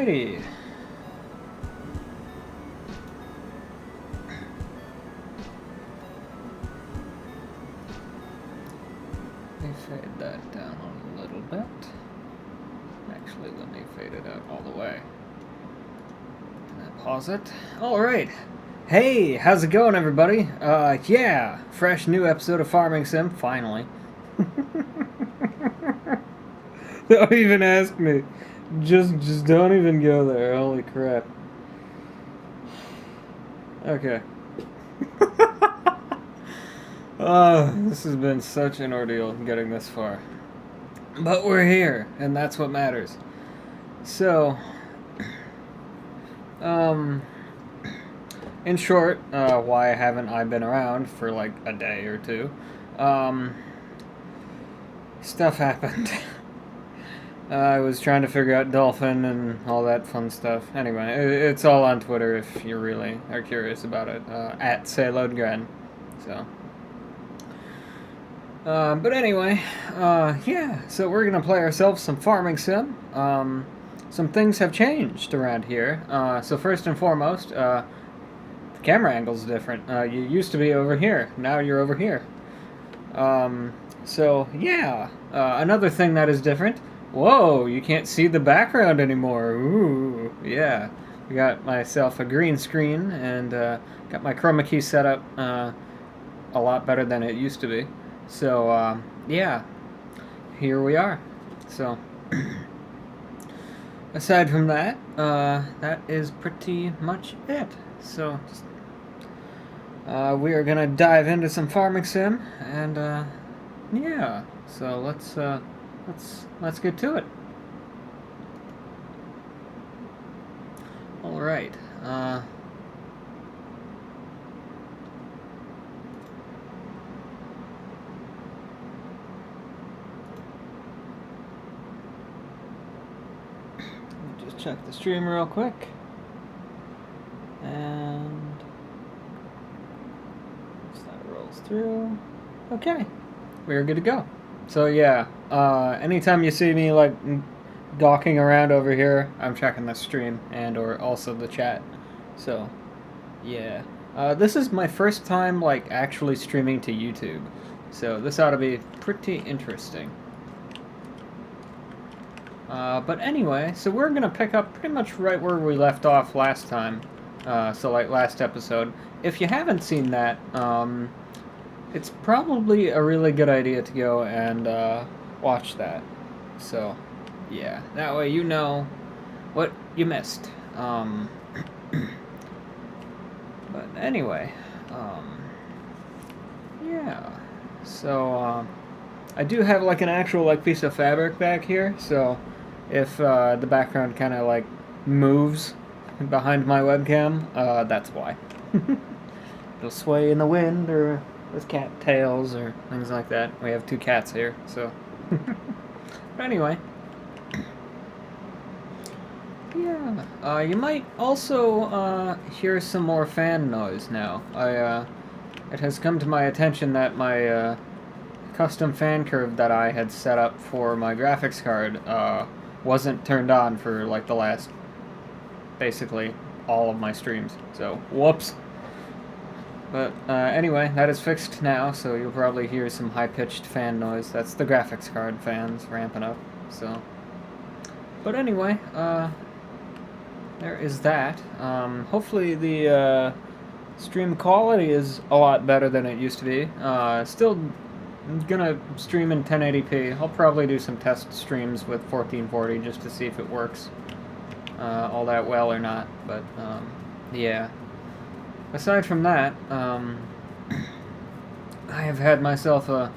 Alrighty. Let me fade that down a little bit. Actually, let me fade it out all the way. And then pause it. Alright. Hey, how's it going, everybody? Yeah, fresh new episode of Farming Sim, finally. Don't even ask me. Just don't even go there. Holy crap. Okay. This has been such an ordeal getting this far. But we're here, and that's what matters. So, in short, why haven't I been around for like a day or two? Stuff happened. I was trying to figure out Dolphin and all that fun stuff. Anyway, it's all on Twitter if you really are curious about it. At SailodeGrenn. So. But anyway, yeah, so we're going to play ourselves some Farming Sim. Some things have changed around here. So first and foremost, the camera angle's different. You used to be over here. Now you're over here. So, yeah. Another thing that is different. Whoa, you can't see the background anymore. Ooh, yeah. I got myself a green screen and got my chroma key set up a lot better than it used to be. So, yeah. Here we are. So, aside from that, that is pretty much it. So, we are gonna dive into some Farming Sim, and yeah. So let's get to it. All right. Let me just check the stream real quick. And once that rolls through, okay, we're good to go. So yeah, anytime you see me like gawking around over here, I'm checking the stream and or also the chat. So yeah, this is my first time like actually streaming to YouTube, so this ought to be pretty interesting. But anyway, so we're gonna pick up pretty much right where we left off last time. So like last episode. If you haven't seen that, it's probably a really good idea to go and watch that. So, yeah, that way you know what you missed. But anyway, yeah. So, I do have like an actual like piece of fabric back here. So, if the background kind of like moves behind my webcam, that's why. It'll sway in the wind or with cat tails or things like that. We have two cats here, so. But anyway. Yeah. You might also hear some more fan noise now. It has come to my attention that my custom fan curve that I had set up for my graphics card wasn't turned on for like the last, basically, all of my streams. So, whoops. But anyway, that is fixed now, so you'll probably hear some high-pitched fan noise. That's the graphics card fans ramping up, so. But anyway, there is that. Hopefully the stream quality is a lot better than it used to be. Still gonna stream in 1080p. I'll probably do some test streams with 1440 just to see if it works all that well or not, but yeah. Aside from that, I have had myself a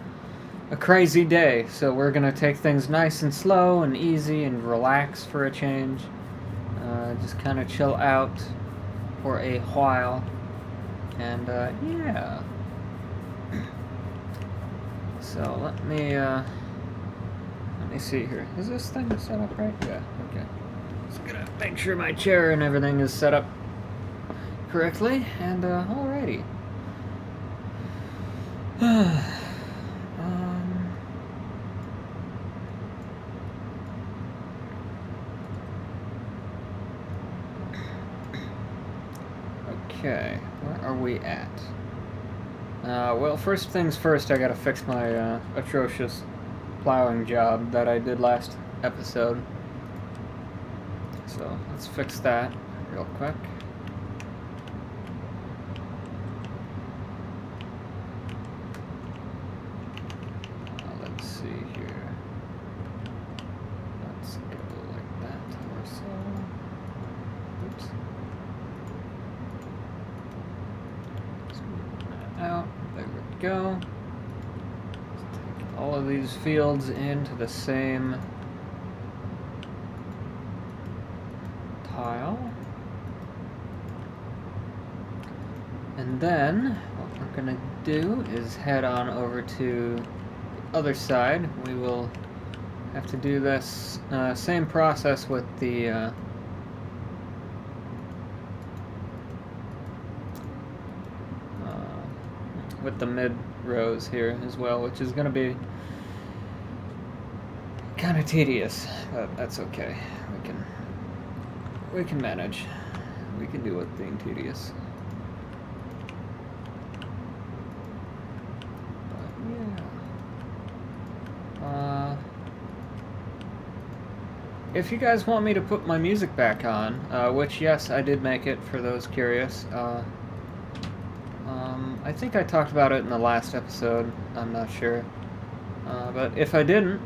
crazy day, so we're going to take things nice and slow and easy and relax for a change. Just kind of chill out for a while. And, yeah. So, let me see here. Is this thing set up right? Yeah, okay. Just gonna make sure my chair and everything is set up correctly, and alrighty. Where are we at? Well, first things first, I gotta fix my atrocious plowing job that I did last episode. So let's fix that real quick. Let's see here. Let's go like that or so. Oops. Let's move that out. There we go. Let's take all of these fields into the same tile. And then what we're gonna do is head on over to the other side. We will have to do this same process with the mid rows here as well, which is gonna be kind of tedious, but that's okay. We can manage. We can do with being tedious. But yeah. If you guys want me to put my music back on, which yes, I did make it for those curious. I think I talked about it in the last episode. I'm not sure. But if I didn't,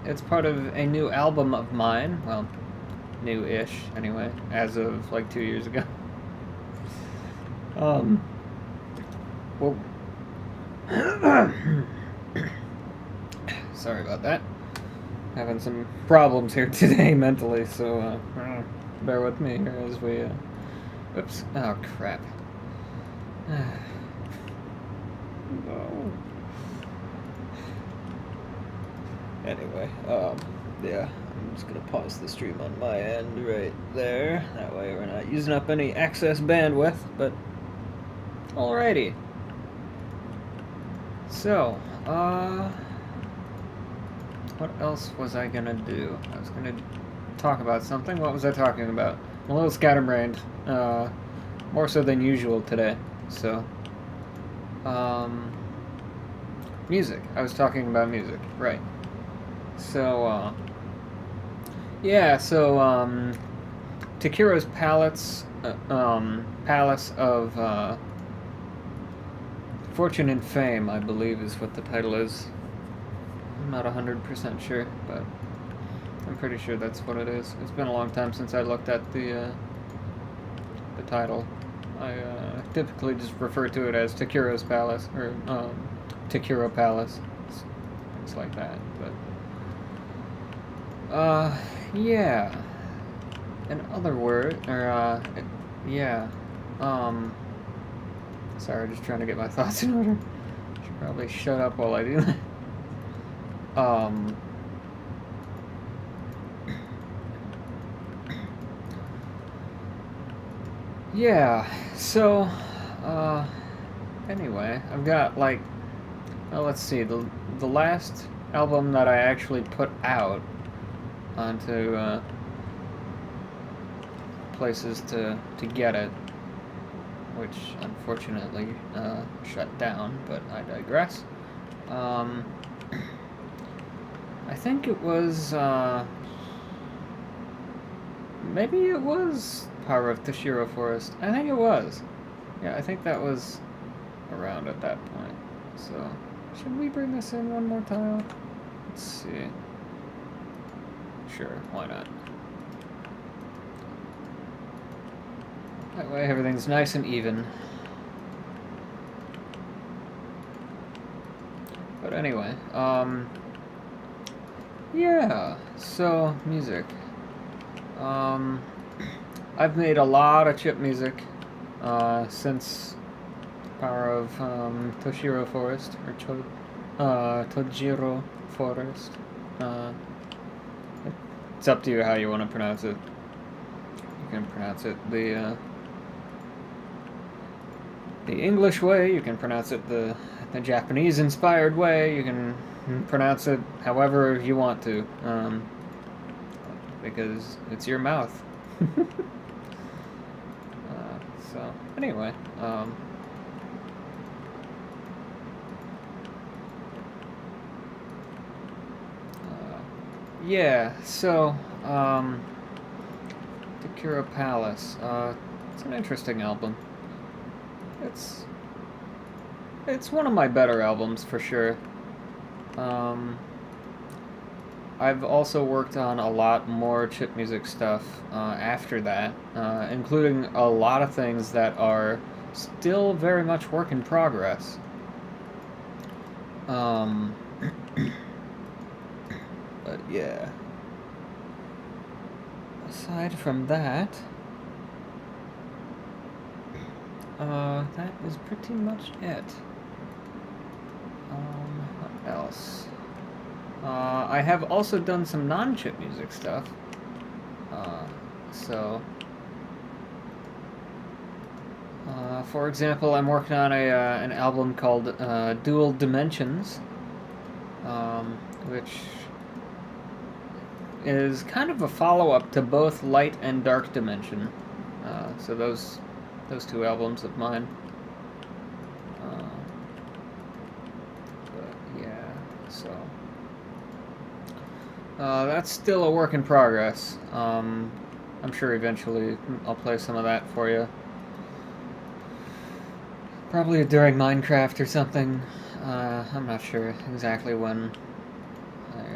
it's part of a new album of mine. Well, new-ish, anyway, as of like 2 years ago. Well, sorry about that. Having some problems here today mentally, so bear with me here as we. Oops! Oh crap! No. Anyway, yeah. I'm just gonna pause the stream on my end right there. That way we're not using up any excess bandwidth, but alrighty. So, what else was I gonna do? I was gonna talk about something. What was I talking about? I'm a little scatterbrained, more so than usual today. So, music. I was talking about music, right. So, yeah, so, Takero's Palace of, Fortune and Fame, I believe is what the title is. I'm not 100% sure, but I'm pretty sure that's what it is. It's been a long time since I looked at the title. I, typically just refer to it as Takero's Palace, or, Takero Palace. Things like that, but... yeah. In other words, or, yeah. Sorry, just trying to get my thoughts in order. Should probably shut up while I do that. Yeah, so, anyway, I've got, like, well, let's see, the last album that I actually put out onto, places to get it, which unfortunately, shut down, but I digress. I think it was, maybe it was Power of Toshiro Forest. I think it was. Yeah, I think that was around at that point. So, should we bring this in one more tile? Let's see. Sure, why not? That way everything's nice and even. But anyway, yeah, so, music. I've made a lot of chip music, since Power of, Toshiro Forest, or Tojiro Forest. It's up to you how you want to pronounce it. You can pronounce it the English way, you can pronounce it the Japanese-inspired way, you can pronounce it however you want to, because it's your mouth. So, anyway, yeah, so, Takura Palace, it's an interesting album. It's one of my better albums, for sure. I've also worked on a lot more chip music stuff after that, including a lot of things that are still very much work in progress. But yeah. Aside from that, that is pretty much it. What else? I have also done some non-chip music stuff. For example, I'm working on an album called Dual Dimensions, which is kind of a follow-up to both Light and Dark Dimension. So those two albums of mine. But yeah, so that's still a work in progress. I'm sure eventually I'll play some of that for you. Probably during Minecraft or something. I'm not sure exactly when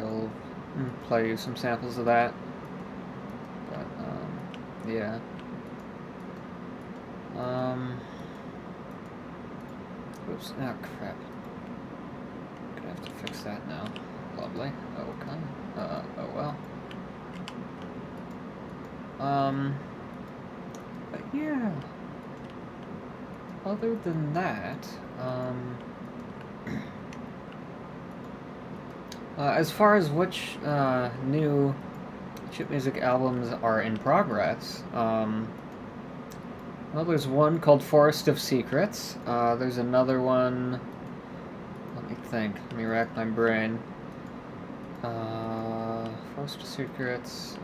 I'll play you some samples of that. But, yeah. Oops, oh crap. Gonna have to fix that now. Lovely. Okay. Oh well. But yeah. Other than that, as far as which new chip music albums are in progress, well, there's one called Forest of Secrets. There's another one. Let me think. Let me rack my brain. Forest of Secrets.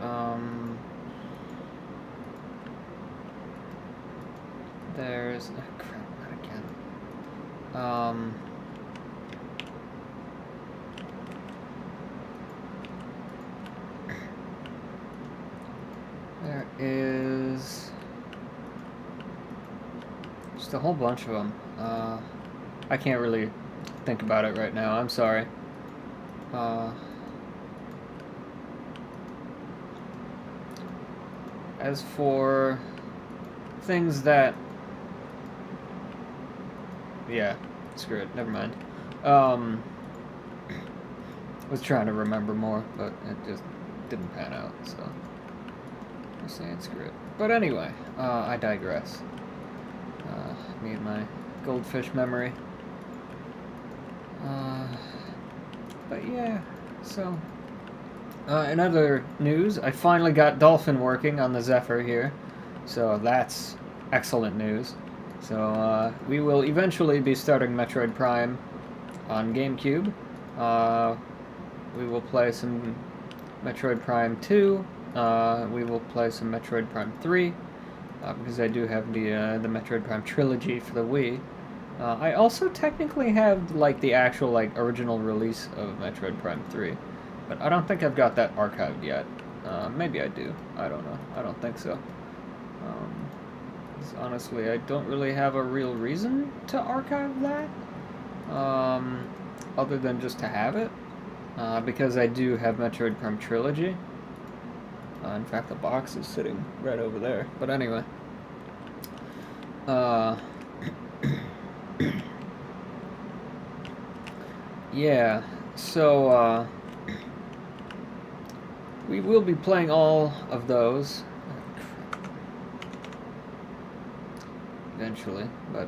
There's... Oh, crap, not again. There is... just a whole bunch of them. I can't really think about it right now. I'm sorry. As for things that... yeah, screw it. Never mind. Was trying to remember more, but it just didn't pan out, so I'm saying screw it. But anyway, I digress. Me and my goldfish memory. But yeah, so in other news, I finally got Dolphin working on the Zephyr here, so that's excellent news. So we will eventually be starting Metroid Prime on GameCube. We will play some Metroid Prime 2. We will play some Metroid Prime 3. Because I do have the Metroid Prime trilogy for the Wii. I also technically have like the actual like original release of Metroid Prime 3, but I don't think I've got that archived yet. Maybe I do. I don't know. I don't think so. Honestly, I don't really have a real reason to archive that, other than just to have it, because I do have Metroid Prime trilogy. In fact, the box is sitting right over there. But anyway. Yeah, so, we will be playing all of those. Eventually, but,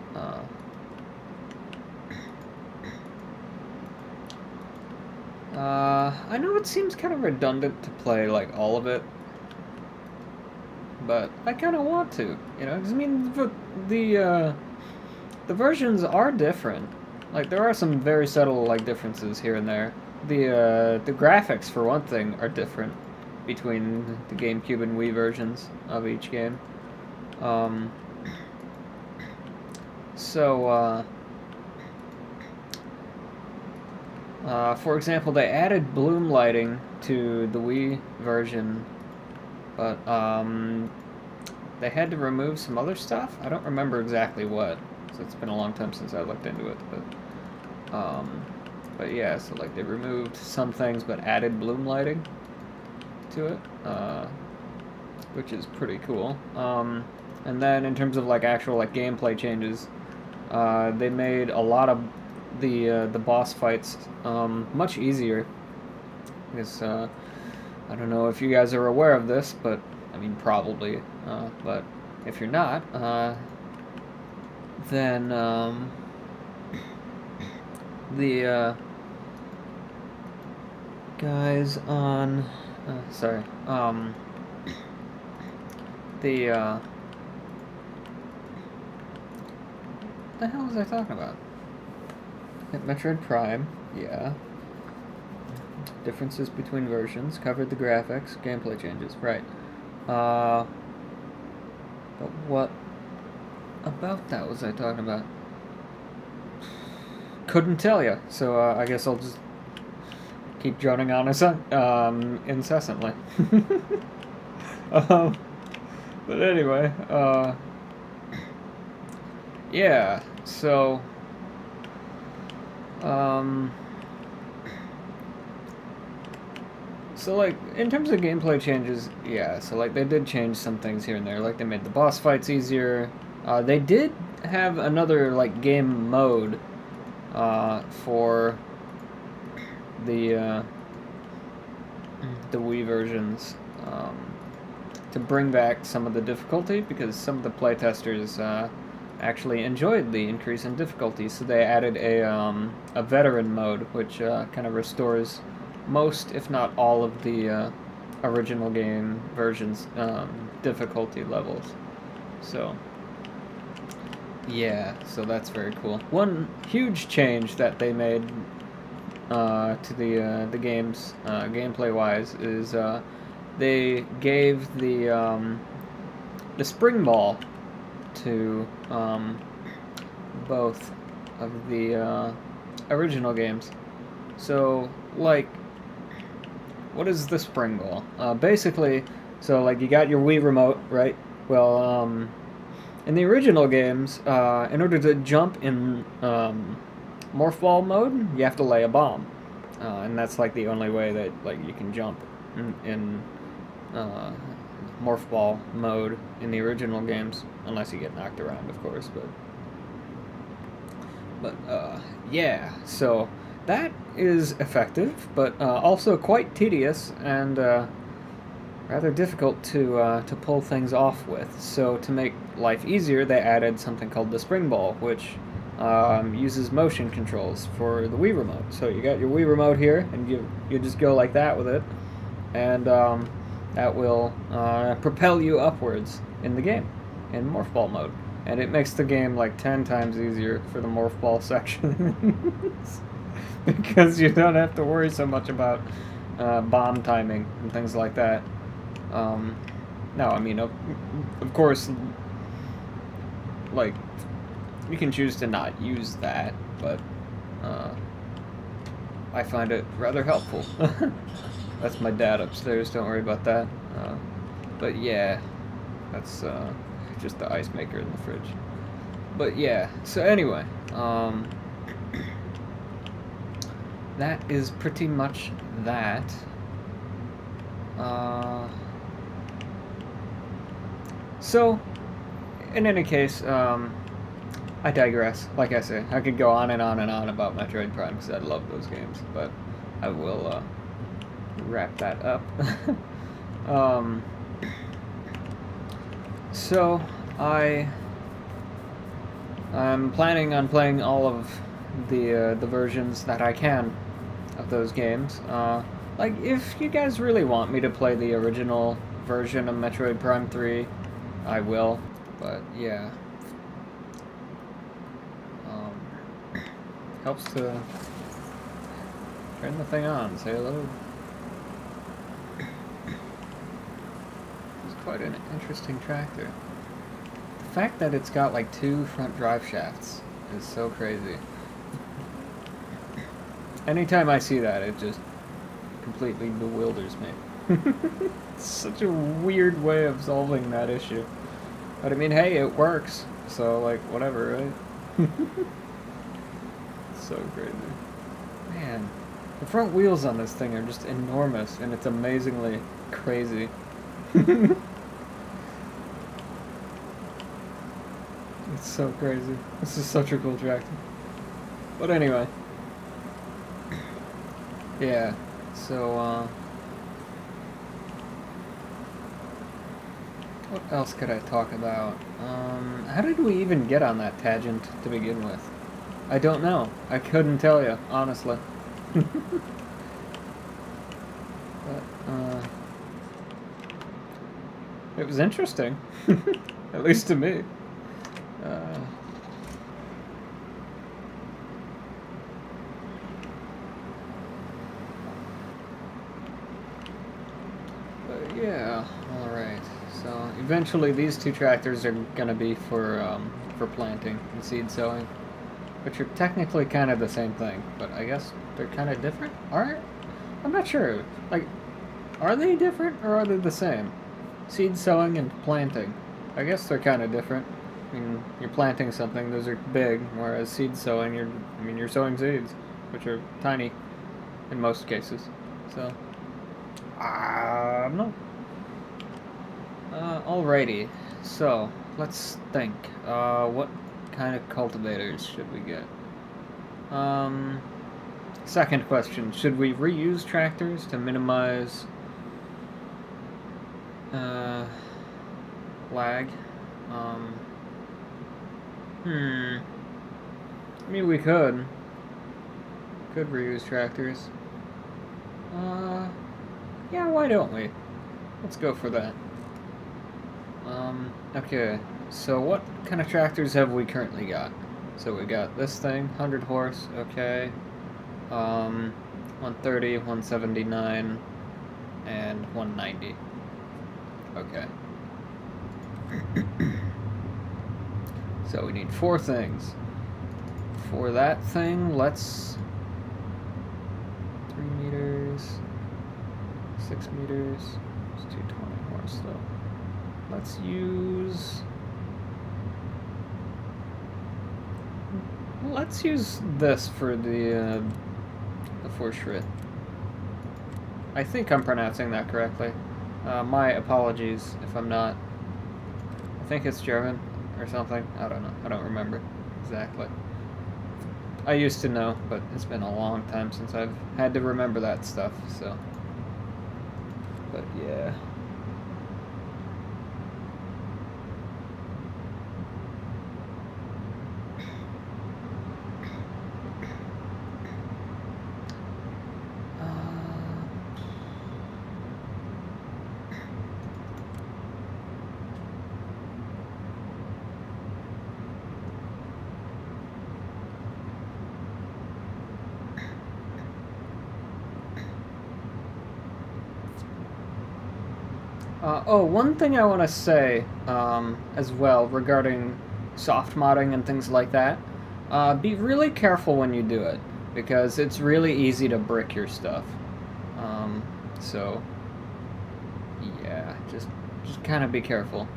I know it seems kind of redundant to play, like, all of it. But I kind of want to, you know, because I mean, the versions are different. Like, there are some very subtle, like, differences here and there. The graphics, for one thing, are different between the GameCube and Wii versions of each game. So, for example, they added bloom lighting to the Wii version, but they had to remove some other stuff. I don't remember exactly what, so it's been a long time since I looked into it. But yeah, so like they removed some things but added bloom lighting to it, which is pretty cool. And then in terms of like actual like gameplay changes, they made a lot of the boss fights much easier. Because I don't know if you guys are aware of this, but I mean probably. But if you're not, then the guys on sorry, the the hell was I talking about? Metroid Prime, yeah. Differences between versions, covered the graphics, gameplay changes, right. But what about that was I talking about? Couldn't tell you, so I guess I'll just keep droning on incessantly. But anyway, yeah, so so like in terms of gameplay changes, yeah, so like they did change some things here and there, like they made the boss fights easier. They did have another like game mode for the Wii versions to bring back some of the difficulty, because some of the playtesters actually enjoyed the increase in difficulty, so they added a veteran mode, which kind of restores most, if not all, of the original game version's difficulty levels. So yeah, so that's very cool. One huge change that they made to the games gameplay-wise is they gave the spring ball to both of the original games. So, like, what is the spring ball? Basically, so like you got your Wii remote, right? Well, in the original games, in order to jump in morph ball mode, you have to lay a bomb, and that's like the only way that like you can jump in morph ball mode in the original games, unless you get knocked around, of course. But yeah, so that is effective, but also quite tedious and rather difficult to pull things off with. So to make life easier, they added something called the spring ball, which uses motion controls for the Wii remote. So you got your Wii remote here, and you just go like that with it, and that will propel you upwards in the game in morph ball mode, and it makes the game like 10 times easier for the morph ball sections because you don't have to worry so much about bomb timing and things like that. No, I mean, of course, like, you can choose to not use that, but I find it rather helpful. That's my dad upstairs, don't worry about that. But yeah, that's just the ice maker in the fridge. But yeah, so anyway, that is pretty much that. So, in any case, I digress. Like I say, I could go on and on and on about Metroid Prime because I love those games, but I will wrap that up. So, I'm planning on playing all of the versions that I can of those games. Like, if you guys really want me to play the original version of Metroid Prime 3, I will. But yeah, helps to turn the thing on. Sailode. It's quite an interesting tractor. The fact that it's got like 2 front drive shafts is so crazy. Anytime I see that, it just completely bewilders me. It's such a weird way of solving that issue. But I mean, hey, it works. So, like, whatever, right? So crazy. Man, the front wheels on this thing are just enormous, and it's amazingly crazy. It's so crazy. This is such a cool tractor. But anyway. Yeah, so, what else could I talk about? How did we even get on that tangent to begin with? I don't know. I couldn't tell you, honestly. But, it was interesting. At least to me. But yeah, alright. So eventually these 2 tractors are gonna be for planting and seed sowing, which are technically kind of the same thing, but I guess they're kind of different? Aren't? I'm not sure. Like, are they different or are they the same? Seed sowing and planting. I guess they're kind of different. I mean, you're planting something, those are big, whereas seed sowing, you're sowing seeds, which are tiny in most cases. So, no. Alrighty. So, let's think. What kind of cultivators should we get? Second question, should we reuse tractors to minimize lag? I mean, we could reuse tractors. Yeah, why don't we? Let's go for that. Okay, so what kind of tractors have we currently got? So we got this thing, 100 horse, okay. 130, 179, and 190. Okay. So we need 4 things. For that thing, let's... 3 meters, 6 meters, it's 220 horse though. Let's use... Let's use this for the Fortschritt. I think I'm pronouncing that correctly. My apologies if I'm not. I think it's German or something. I don't know. I don't remember exactly. I used to know, but it's been a long time since I've had to remember that stuff, so. But yeah. Oh, one thing I want to say as well regarding soft modding and things like that, be really careful when you do it, because it's really easy to brick your stuff. So, yeah, just kind of be careful.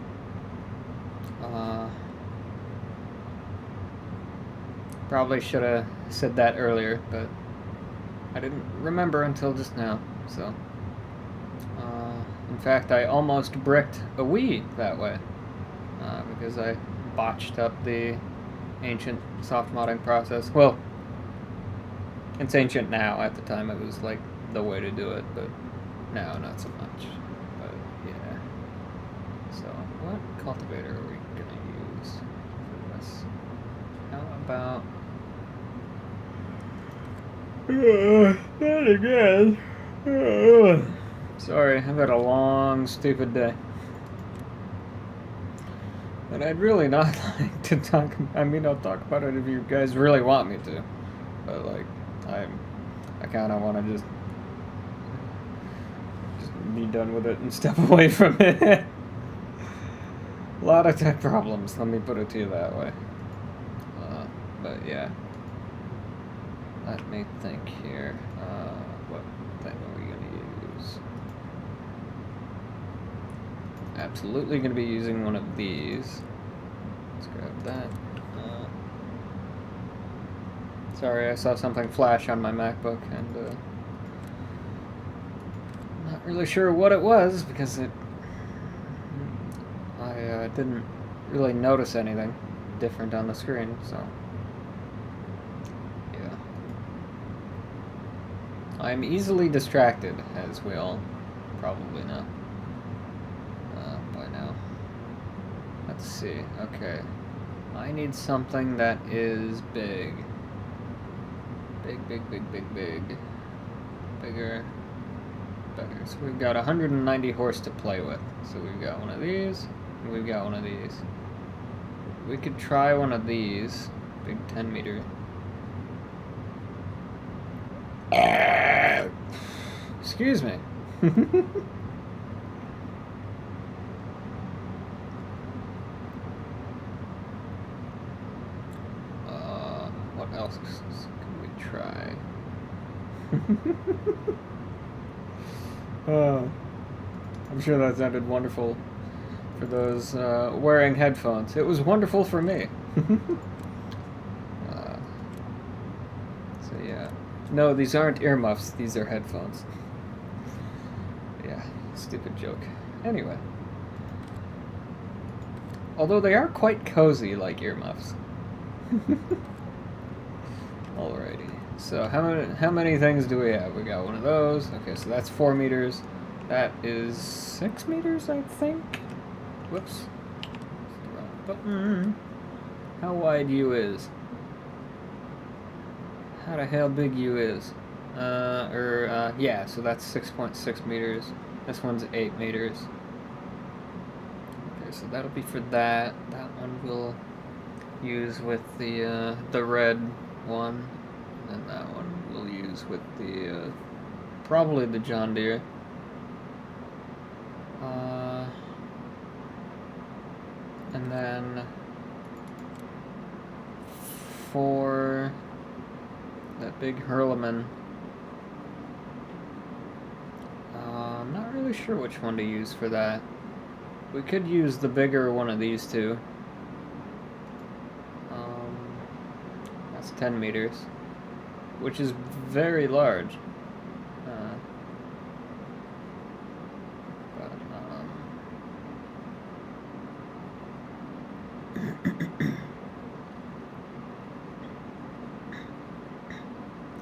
Probably should have said that earlier, but I didn't remember until just now, so... In fact, I almost bricked a Wii that way, because I botched up the ancient soft modding process. Well, it's ancient now. At the time, it was like the way to do it, but now not so much. But yeah. So, what cultivator are we gonna use for this? How about... not again. Sorry, I've had a long, stupid day. And I'd really not like to talk... I mean, I'll talk about it if you guys really want me to. But, like, I kind of want to just be done with it and step away from it. A lot of tech problems, let me put it to you that way. But yeah. Let me think here. What thing are we going to use? Absolutely going to be using one of these. Let's grab that. Sorry, I saw something flash on my MacBook, and I'm not really sure what it was, because I didn't really notice anything different on the screen, so yeah. I'm easily distracted, as we all probably know by now. Let's see, okay. I need something that is big. Big. Bigger. Better. So we've got 190 horse to play with. So we've got one of these, and we've got one of these. We could try one of these. Big 10 meter. Excuse me. What else can we try? I'm sure that sounded wonderful for those wearing headphones. It was wonderful for me. So yeah. No, these aren't earmuffs. These are headphones. Yeah, stupid joke. Anyway. Although they are quite cozy like earmuffs. Alrighty. So how many things do we have? We got one of those. Okay, so that's 4 meters. That is 6 meters, I think. Whoops. Wrong button. How wide U is? How the hell big U is? Yeah, so that's 6.6 meters. This one's 8 meters. Okay, so that'll be for that. That one we'll use with the red one. And that one we'll use with the, probably the John Deere. And then for that big Hurleman, I'm not really sure which one to use for that. We could use the bigger one of these two. That's 10 meters. Which is very large.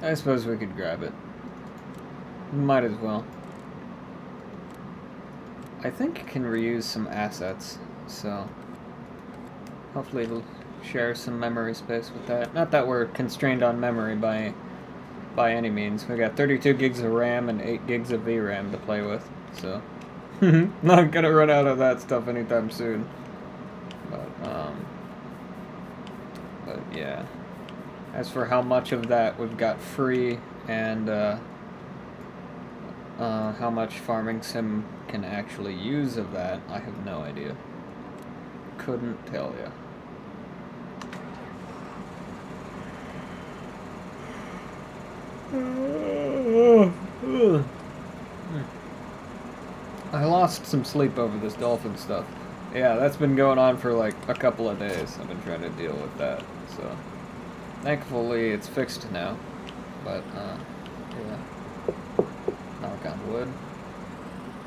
I suppose we could grab it. Might as well. I think it can reuse some assets, so hopefully it'll share some memory space with that. Not that we're constrained on memory by any means. We got 32 gigs of RAM and 8 gigs of VRAM to play with, so not gonna run out of that stuff anytime soon. But yeah. As for how much of that we've got free and how much Farming Sim can actually use of that, I have no idea. Couldn't tell you. I lost some sleep over this dolphin stuff. Yeah, that's been going on for like a couple of days. I've been trying to deal with that, so thankfully it's fixed now. But yeah, knock on wood.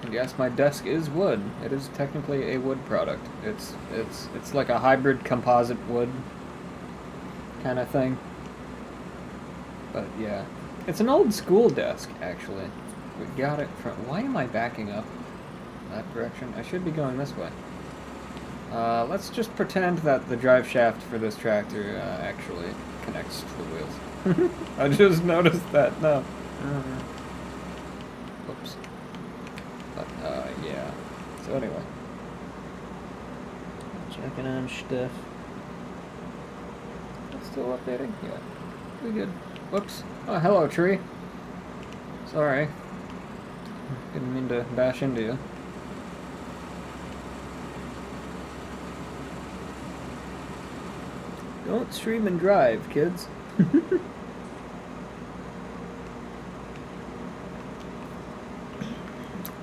And yes, my desk is wood. It is technically a wood product. It's like a hybrid composite wood kind of thing. But yeah, it's an old school desk actually. We got it from. Why am I backing up that direction? I should be going this way. Let's just pretend that the drive shaft for this tractor actually connects to the wheels. I just noticed that. No. Oops. But yeah. So anyway, checking on stuff. It's still updating. Yeah. Pretty good. Whoops. Oh, hello, tree. Sorry. Didn't mean to bash into you. Don't stream and drive, kids.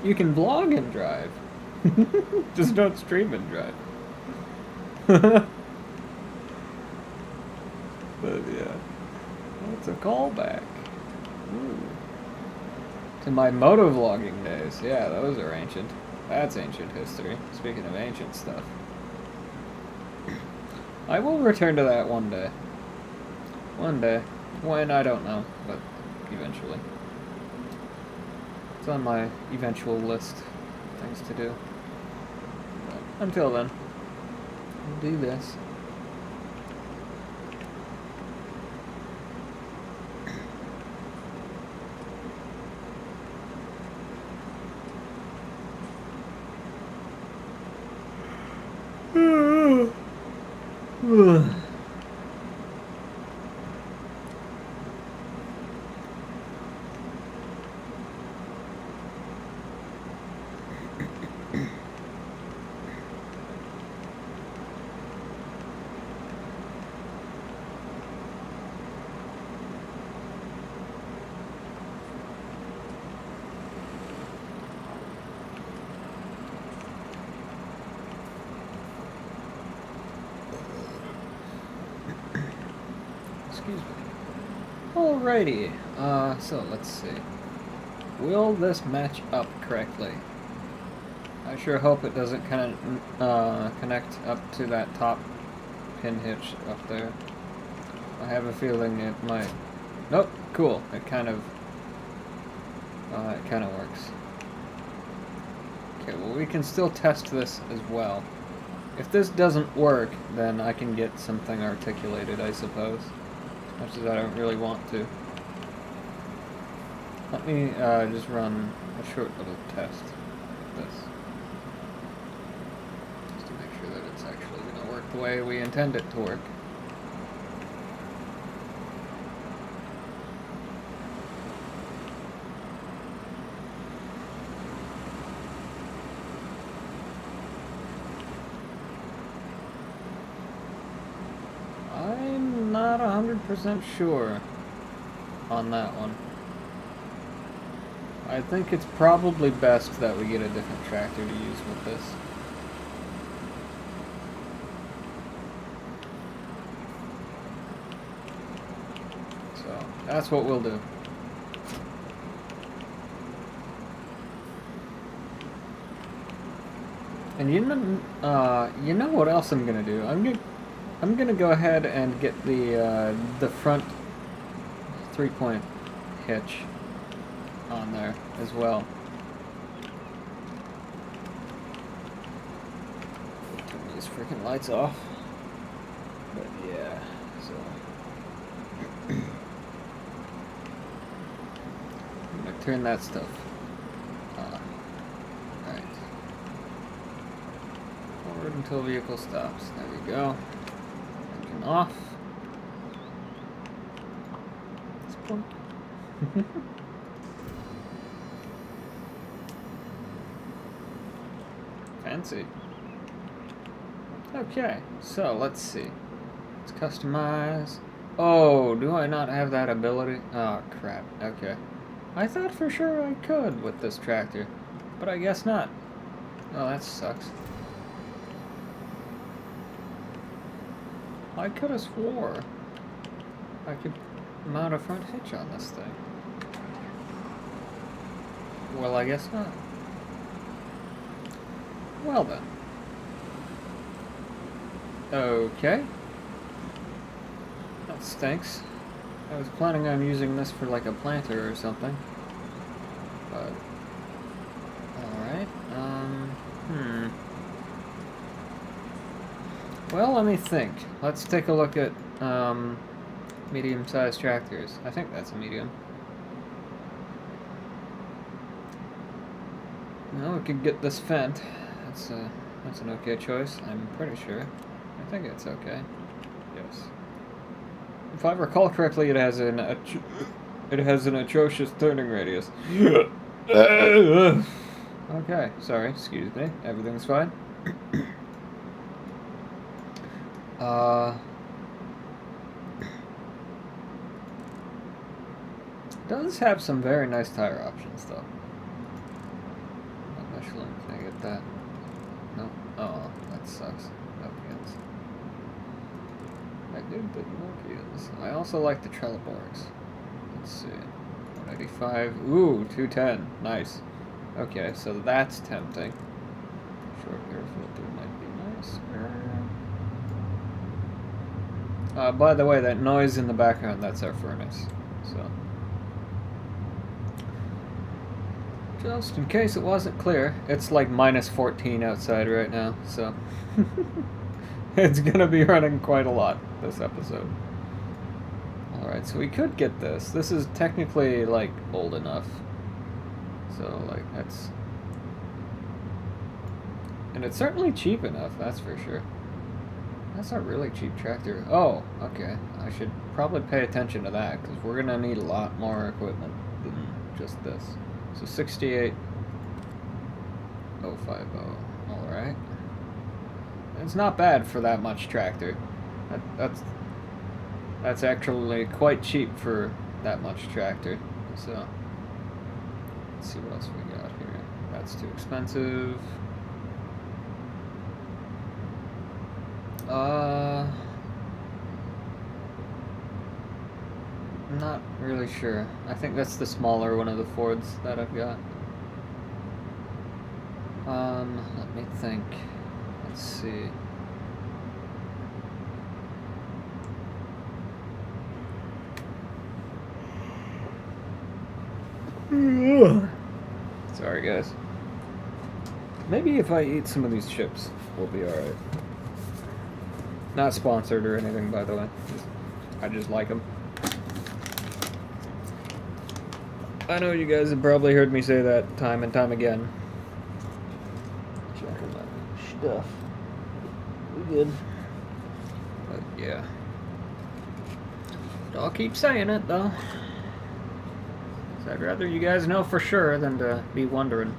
You can vlog and drive. Just don't stream and drive. But yeah, that's a callback. Ooh. To my motovlogging days. Yeah, those are ancient. That's ancient history. Speaking of ancient stuff. I will return to that one day. One day. When, I don't know, but eventually. It's on my eventual list of things to do. But until then, we'll do this. Excuse me. Alrighty, so let's see. Will this match up correctly? I sure hope it doesn't connect up to that top pin hitch up there. I have a feeling it might. Nope, cool. It kind of works. Okay, well we can still test this as well. If this doesn't work, then I can get something articulated, I suppose. As much as I don't really want to. Let me just run a short little test of this. Just to make sure that it's actually going to work the way we intend it to work. I'm not 100% sure on that one. I think it's probably best that we get a different tractor to use with this. So, that's what we'll do. And you know what else I'm gonna do? I'm gonna go ahead and get the front 3-point hitch on there as well. Turn these freaking lights off. But yeah, so I'm gonna turn that stuff on. Alright. Forward until vehicle stops. There we go. Engine off. This point. Fancy. Okay, so let's see. Let's customize. Oh, do I not have that ability? Oh, crap. Okay. I thought for sure I could with this tractor, but I guess not. Oh, that sucks. I could have swore I could mount a front hitch on this thing. Well, I guess not. Well then. Okay. That stinks. I was planning on using this for like a planter or something. But alright. Well, let me think. Let's take a look at medium-sized tractors. I think that's a medium. Well, we could get this Fendt. That's an okay choice. I'm pretty sure. I think it's okay. Yes. If I recall correctly, it has an atrocious turning radius. Okay, sorry. Excuse me. Everything's fine. Does have some very nice tire options, though. Michelin, can I get that? No? Oh, that sucks. Nokians. I did the Nokians. I also like the Trelleborgs. Let's see. 185. Ooh, 210. Nice. Okay, so that's tempting. Short air filter might be nice. By the way, that noise in the background, that's our furnace. So, just in case it wasn't clear, it's like minus 14 outside right now, so it's gonna be running quite a lot this episode. Alright, so we could get this. This is technically, like, old enough. So, like, that's... And it's certainly cheap enough, that's for sure. That's a really cheap tractor. Oh, okay. I should probably pay attention to that, because we're going to need a lot more equipment than just this. So 68050. Alright. It's not bad for that much tractor. That's actually quite cheap for that much tractor. So, let's see what else we got here. That's too expensive. Not really sure. I think that's the smaller one of the Fords that I've got. Let me think. Let's see. Sorry, guys. Maybe if I eat some of these chips, we'll be alright. Not sponsored or anything, by the way. I just like them. I know you guys have probably heard me say that time and time again. Checking my stuff. We good. But yeah. I'll keep saying it, though. So I'd rather you guys know for sure than to be wondering.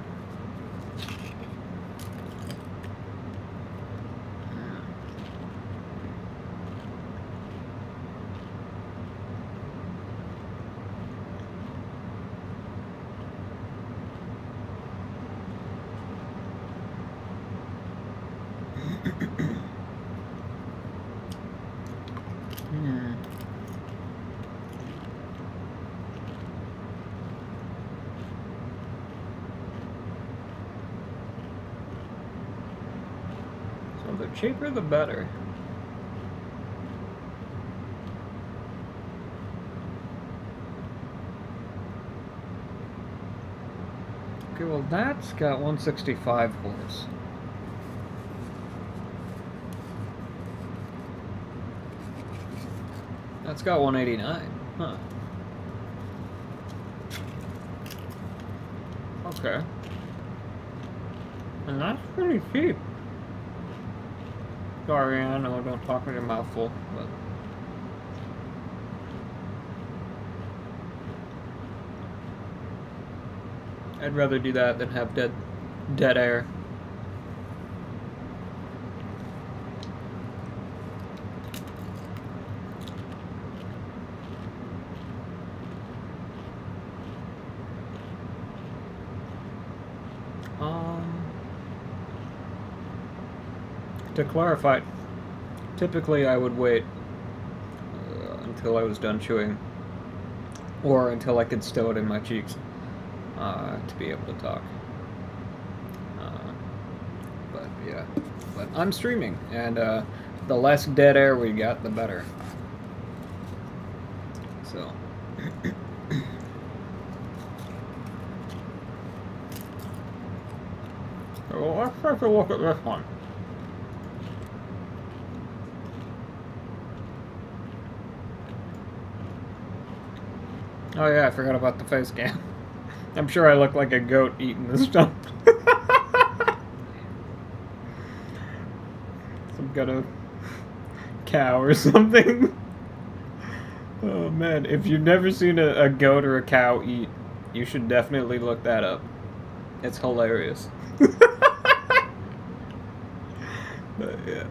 So the cheaper the better. Okay, well that's got 165 horse. That's got 189. Huh. Okay. And that's pretty cheap. Sorry, I know I don't talk with your mouth full, but... I'd rather do that than have dead air. To clarify, typically I would wait until I was done chewing, or until I could stow it in my cheeks to be able to talk. But yeah, but I'm streaming, and the less dead air we got, the better. So. Well, let's take a look at this one. Oh yeah, I forgot about the face cam. I'm sure I look like a goat eating this stuff. Some kind of cow or something. Oh man, if you've never seen a goat or a cow eat, you should definitely look that up. It's hilarious. But yeah.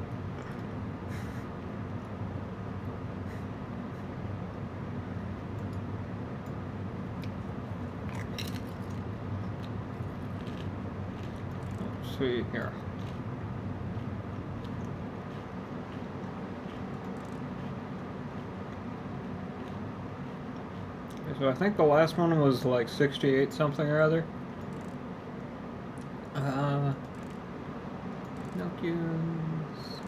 we here? So I think the last one was like 68 something or other. Nokians,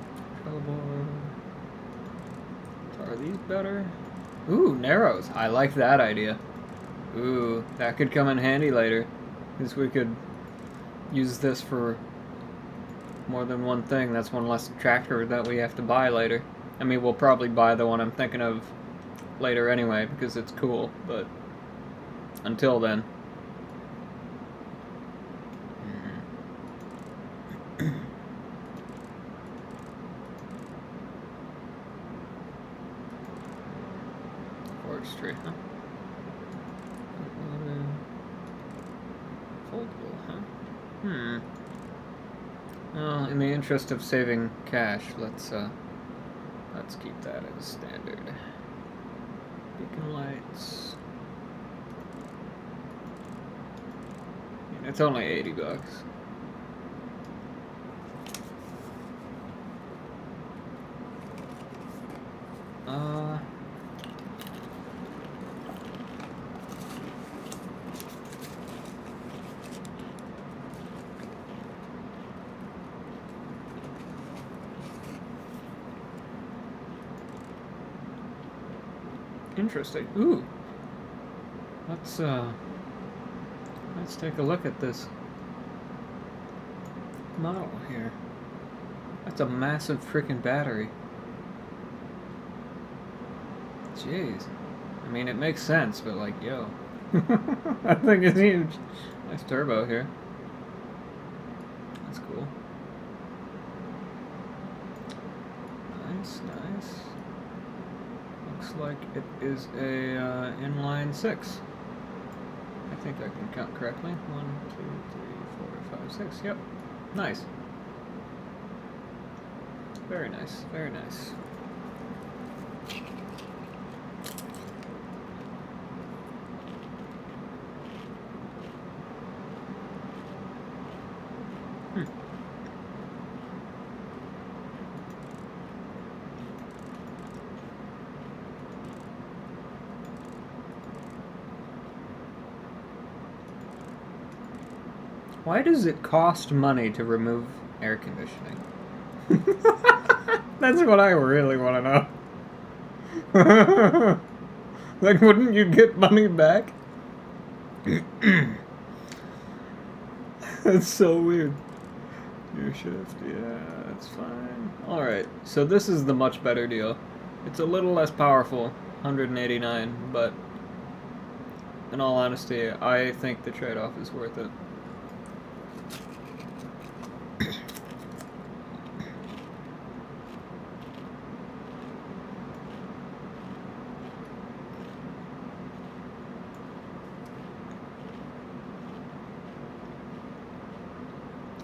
Trouble. Are these better? Ooh, narrows. I like that idea. Ooh, that could come in handy later. Because we could use this for more than one thing. That's one less tractor that we have to buy later. I mean, we'll probably buy the one I'm thinking of later anyway, because it's cool, but until then. Forestry, huh? Foldable, huh? Well, in the interest of saving cash, let's keep that as standard. Beacon lights. It's only $80. Interesting. Ooh. Let's take a look at this model here. That's a massive freaking battery. Jeez. I mean, it makes sense, but like, yo. I think it's huge. Nice turbo here. That's cool. Nice, nice. Looks like it is a inline 6. I think I can count correctly. 1, 2, 3, 4, 5, 6. Yep. Nice. Very nice. Very nice. Why does it cost money to remove air conditioning? That's what I really want to know. Like, wouldn't you get money back? That's so weird. Your shift, yeah, that's fine. Alright, so this is the much better deal. It's a little less powerful, 189, but in all honesty, I think the trade-off is worth it.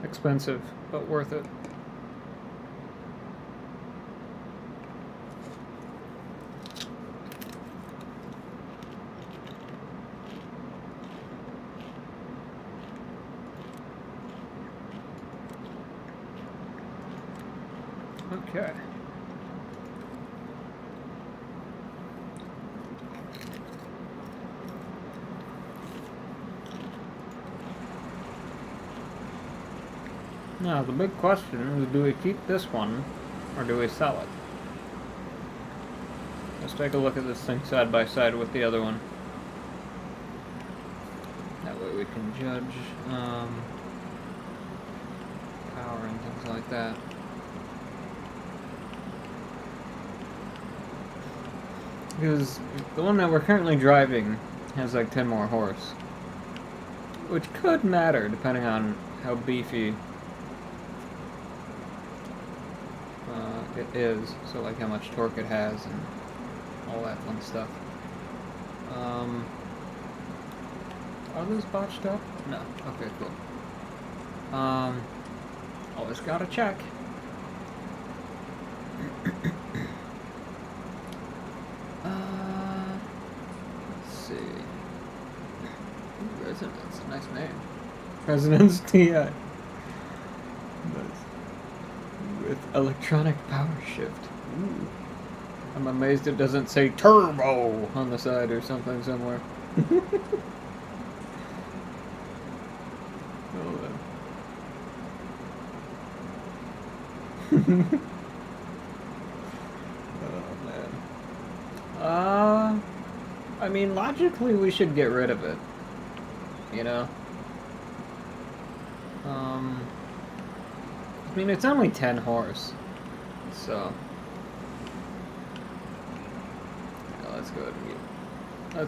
Expensive, but worth it. Okay. Now, the big question is, do we keep this one, or do we sell it? Let's take a look at this thing side by side with the other one. That way we can judge power and things like that. Because the one that we're currently driving has like 10 more horse. Which could matter depending on how beefy it is, so like how much torque it has and all that fun stuff. Are those botched up? No. Okay, cool. Always gotta check. Let's see. Ooh, Resonance, nice name. Resonance TI. with electronic power shift. Ooh. I'm amazed it doesn't say turbo on the side or something somewhere. Oh man. I mean, logically we should get rid of it. You know? I mean, it's only 10 horse. So... yeah, let's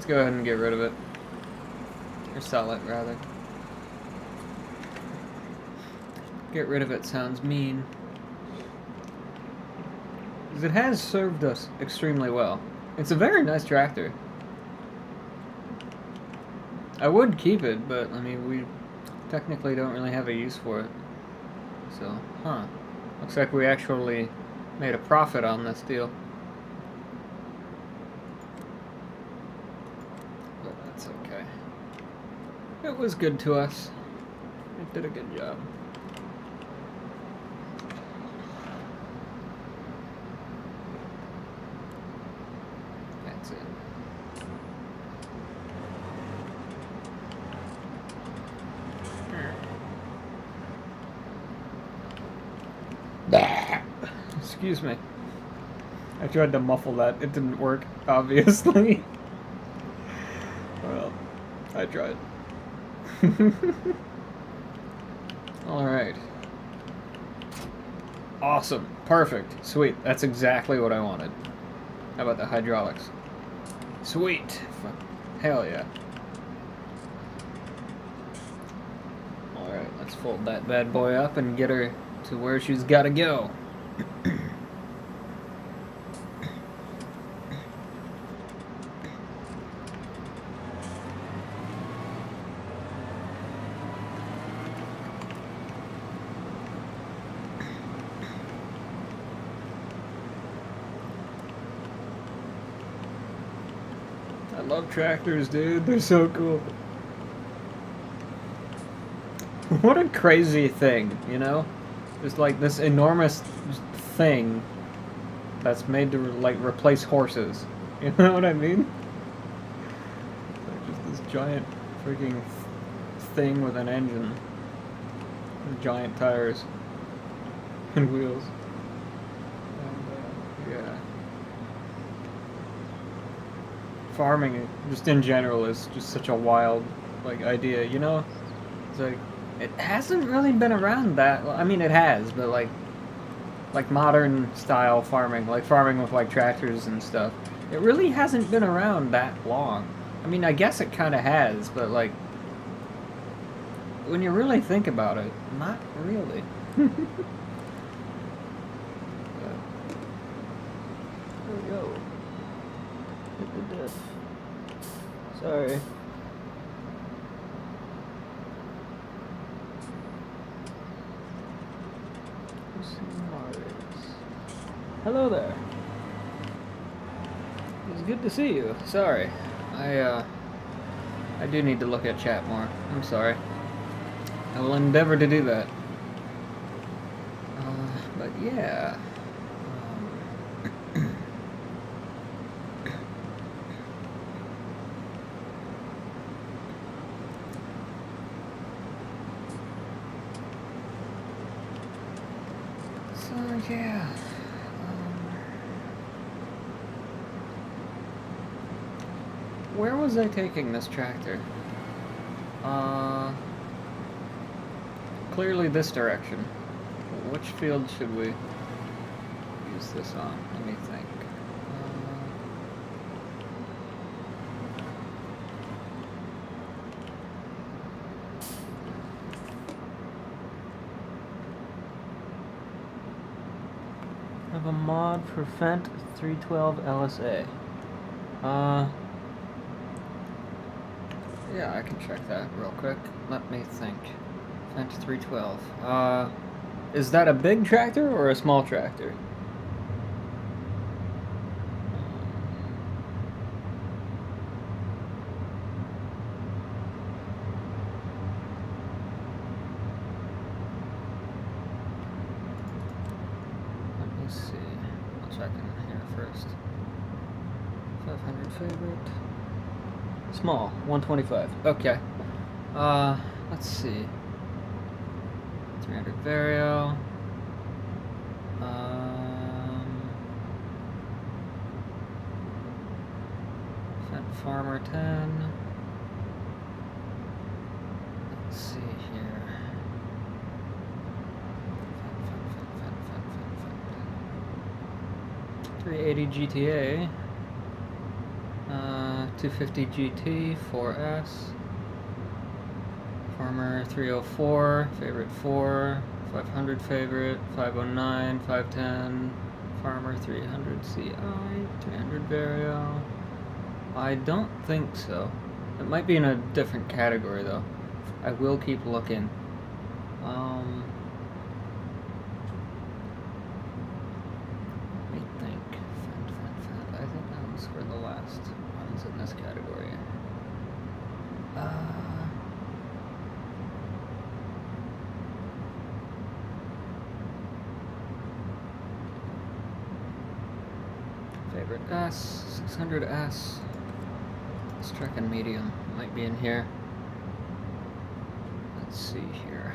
go ahead and get rid of it. Or sell it, rather. Get rid of it sounds mean. Because it has served us extremely well. It's a very nice tractor. I would keep it, but, I mean, we technically don't really have a use for it. So, huh. Looks like we actually made a profit on this deal. But that's okay. It was good to us. It did a good job. That's it. Excuse me. I tried to muffle that. It didn't work, obviously. Well, I tried. Alright. Awesome. Perfect. Sweet. That's exactly what I wanted. How about the hydraulics? Sweet. Hell yeah. Alright, let's fold that bad boy up and get her to where she's gotta go. I love tractors, dude. They're so cool. What a crazy thing, you know? Just like this enormous thing that's made to like replace horses. You know what I mean? Like just this giant freaking thing with an engine, and giant tires, and wheels. And yeah. Farming, just in general, is just such a wild, like, idea, you know? It's like, it hasn't really been around that, well, I mean, it has, but, like modern style farming, like farming with, like, tractors and stuff, it really hasn't been around that long. I mean, I guess it kind of has, but, like, when you really think about it, not really. There we go. Hit the diff. Sorry. Hello there. It's good to see you. Sorry. I do need to look at chat more. I'm sorry. I will endeavor to do that. But yeah. So yeah. Where was I taking this tractor? Clearly this direction. Which field should we use this on? Let me think. I have a mod for Fent 312 LSA. Yeah, I can check that real quick. Let me think. Fent 312. Is that a big tractor or a small tractor? first? 500 favorite. Small, 125. Okay. Let's see. 300 Vario. Fent Farmer 10. Let's see here. 380 GTA. 250 GT, 4S. Farmer 304, favorite 4. 500 favorite, 509, 510. Farmer 300 CI, 300 Vario. I don't think so. It might be in a different category though. I will keep looking. Let me think. I think those were the last ones in this category. Favorite S, 600S. Strike and medium might be in here. Let's see here.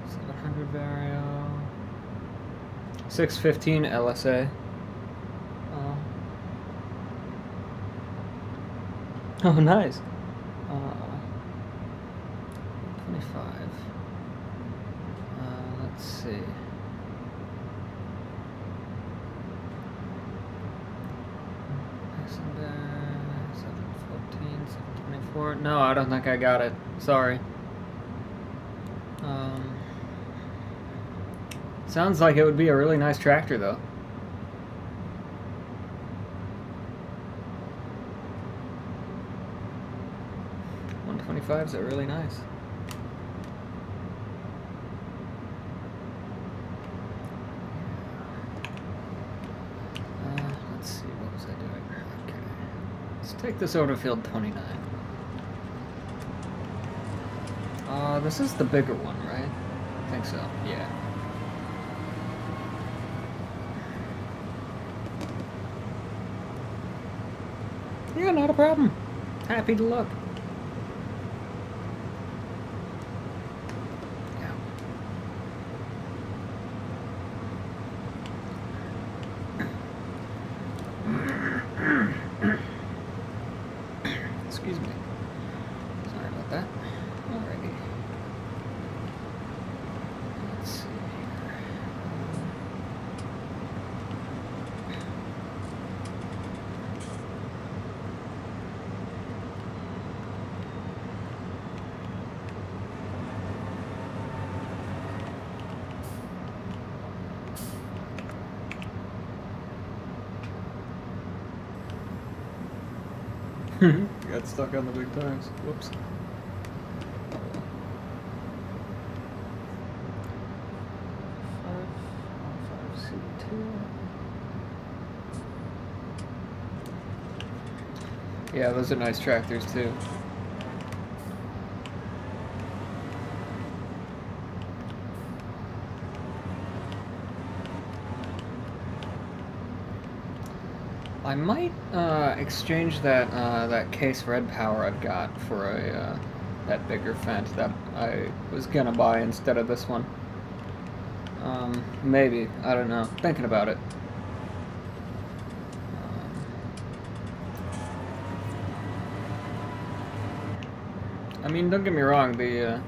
700 Vario. 615 LSA. Oh, nice. 25. Let's see. Passenger 714, 724. No, I don't think I got it. Sorry. Sounds like it would be a really nice tractor, though. $125s are really nice. Let's see, what was I doing? Okay. Let's take this over to field 29. This is the bigger one, right? I think so, yeah. Yeah, not a problem. Happy to look. Excuse me. Sorry about that. Alrighty. Let's see here. Got stuck on the big tires. Whoops. Yeah, those are nice tractors too. I might exchange that that case red power I've got for a that bigger Fent that I was gonna buy instead of this one. Maybe, I don't know. Thinking about it. I mean, don't get me wrong. The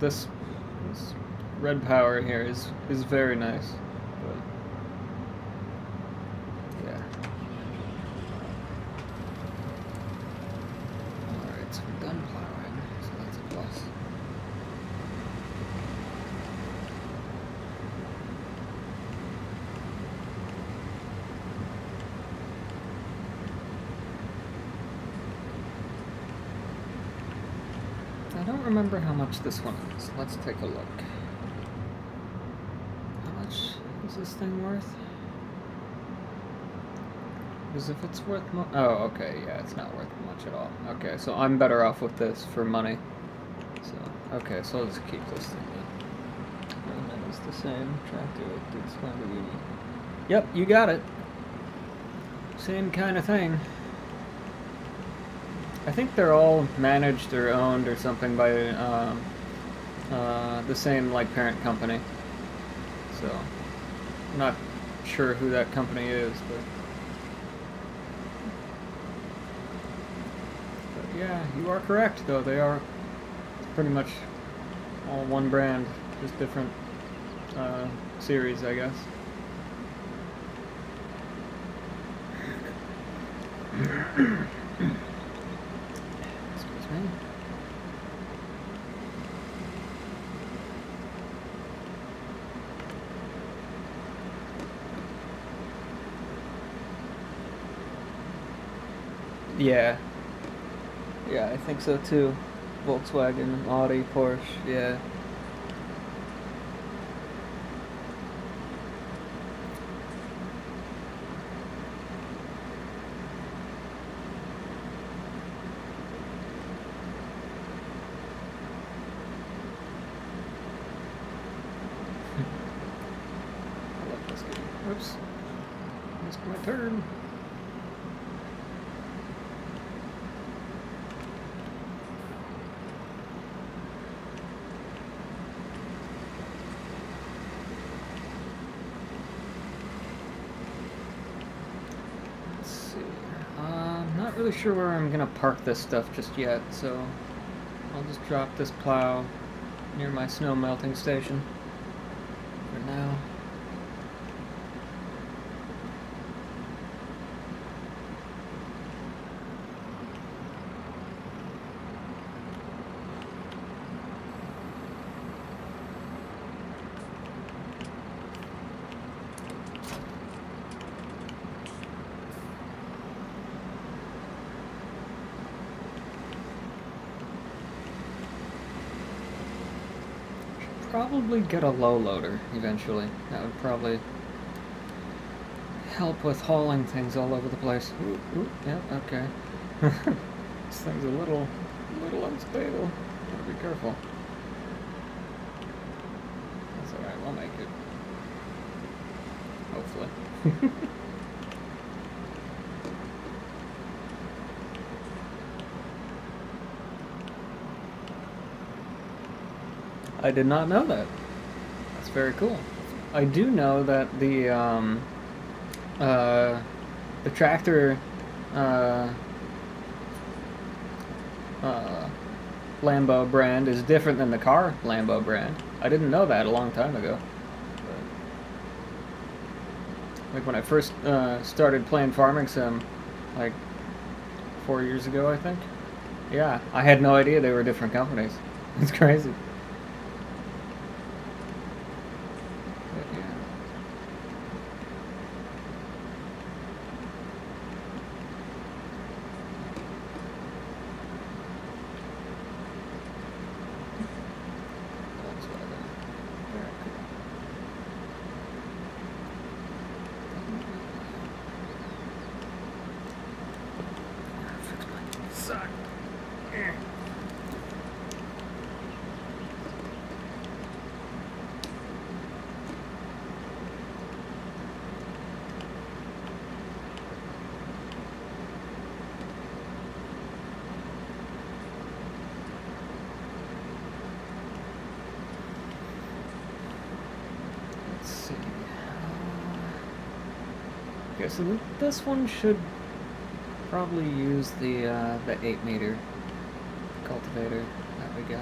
this red power here is very nice. But yeah. All right, so we're done plowing, so that's a plus. I don't remember how much this one is. Let's take a look. How much is this thing worth? Because if it's worth oh, okay, yeah, it's not worth much at all. Okay, so I'm better off with this for money. So Okay, so I'll just keep this thing then. And then it's the same tractor with the Lamborghini. Yep, you got it. Same kind of thing. I think they're all managed or owned or something by the same like parent company. So, I'm not sure who that company is, but yeah, you are correct though. They are pretty much all one brand, just different series, I guess. Excuse me. Yeah. Yeah, I think so too. Volkswagen, Audi, Porsche, yeah. I love this game. Oops. Missed my turn. Not really sure where I'm gonna park this stuff just yet, so I'll just drop this plow near my snow melting station for now. Probably get a low loader eventually. That would probably help with hauling things all over the place. Ooh, ooh, yeah, okay. This thing's a little unstable. Gotta be careful. That's alright, we'll make it. Hopefully. I did not know that. That's very cool. I do know that the tractor Lambo brand is different than the car Lambo brand. I didn't know that a long time ago. But, like when I first started playing Farming Sim, like 4 years ago, I think. Yeah, I had no idea they were different companies. It's crazy. Okay, so this one should probably use the 8-meter cultivator that we got.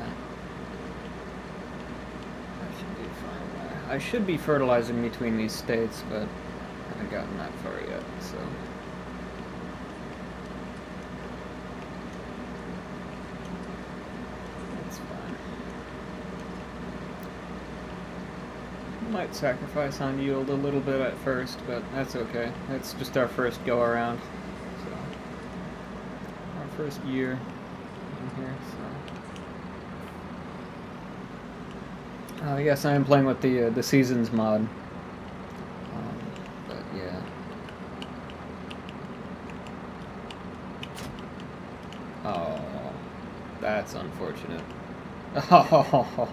That should be fine there. I should be fertilizing between these states, but I haven't gotten that far yet, so. That's fine. Might sacrifice on yield a little bit at first, but that's okay. It's just our first go around. So our first year in here, so. Yes, I am playing with the seasons mod. But yeah. Oh, that's unfortunate. Oh,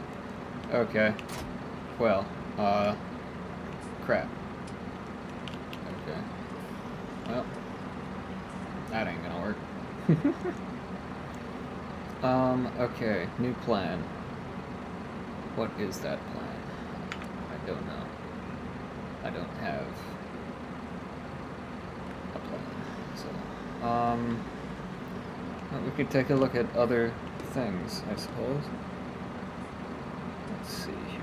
okay. Well, crap. Okay. Well, that ain't gonna work. Okay, new plan. What is that plan? I don't know. I don't have a plan. So, well, we could take a look at other things, I suppose. Let's see here.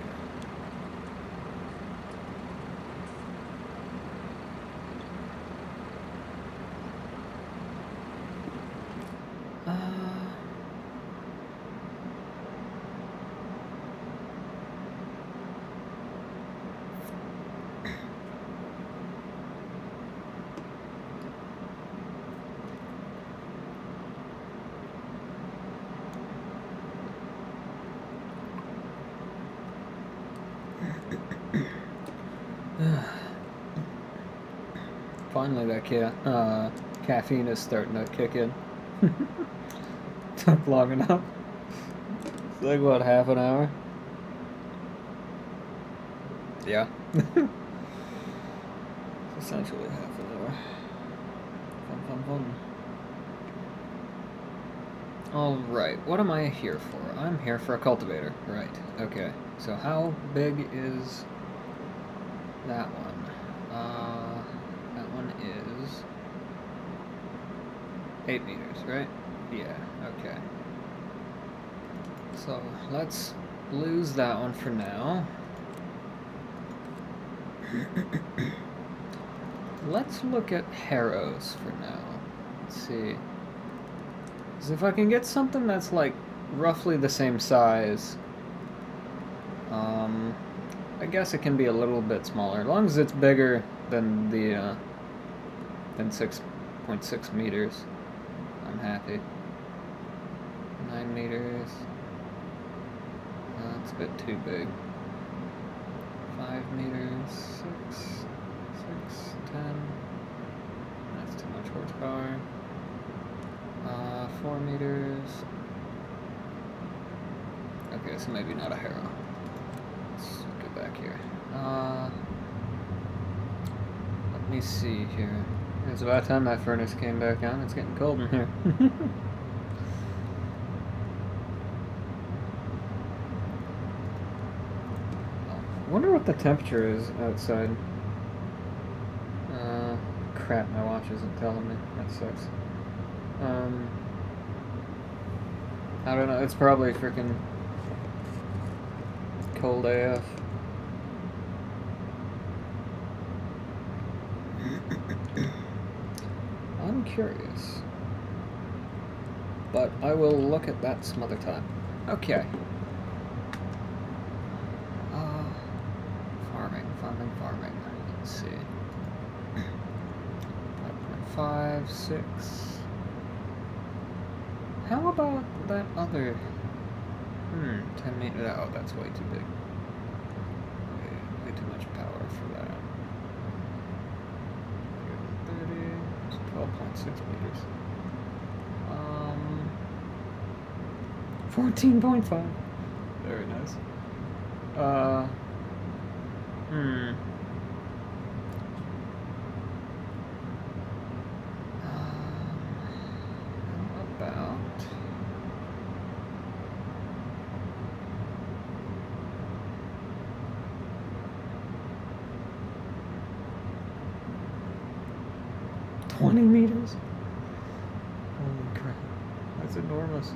Finally, that caffeine is starting to kick in. Took long enough. It's like, what, half an hour? Yeah. Essentially half an hour. Fun. Alright, what am I here for? I'm here for a cultivator. Right, okay. So how big is that one? That one is 8 meters, right? Yeah, okay. So let's lose that one for now. Let's look at harrows for now. Let's see. Because if I can get something that's like roughly the same size, I guess it can be a little bit smaller, as long as it's bigger than the than 6.6 meters. I'm happy. 9 meters. That's a bit too big. 5 meters. 6, 10. That's too much horsepower. 4 meters. Okay, so maybe not a harrow. Let's get back here. Let me see here. It's about time that furnace came back on. It's getting cold in here. I wonder what the temperature is outside. Crap, my watch isn't telling me. That sucks. I don't know. It's probably freaking cold AF. I'm curious. But I will look at that some other time. Okay. Farming. Let's see. 5.5, 6. How about that other? 10 meters. Oh, that's way too big. Way too much power for that. 30. It's 12.6 meters. 14.5. Very nice. How about 20 meters? Holy crap. That's enormous.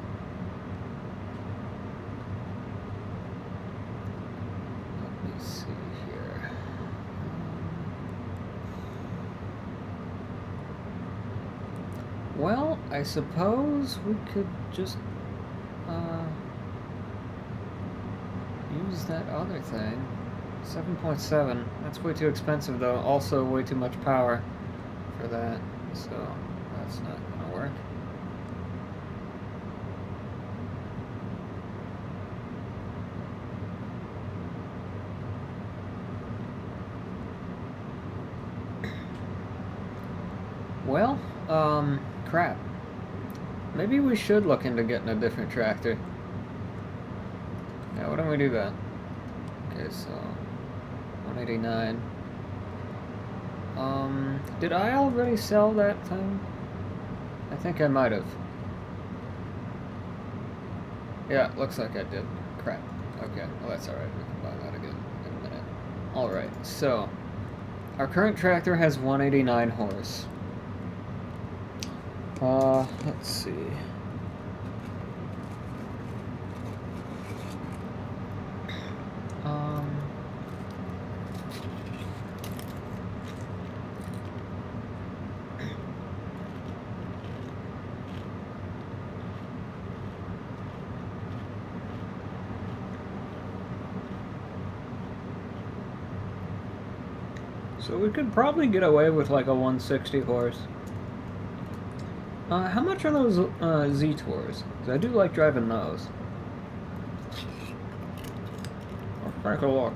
Let me see here. Well, I suppose we could just use that other thing. 7.7. That's way too expensive, though. Also, way too much power for that. So that's not gonna work. Well, crap. Maybe we should look into getting a different tractor. Yeah, why don't we do that? Okay, so 189. Did I already sell that thing? I think I might have. Yeah, looks like I did. Crap. Okay, well that's alright. We can buy that again in a minute. Alright, so our current tractor has 189 horse. Let's see. So we could probably get away with like a 160 horse. How much are those Z-Tours? 'Cause I do like driving those. Let's take a look.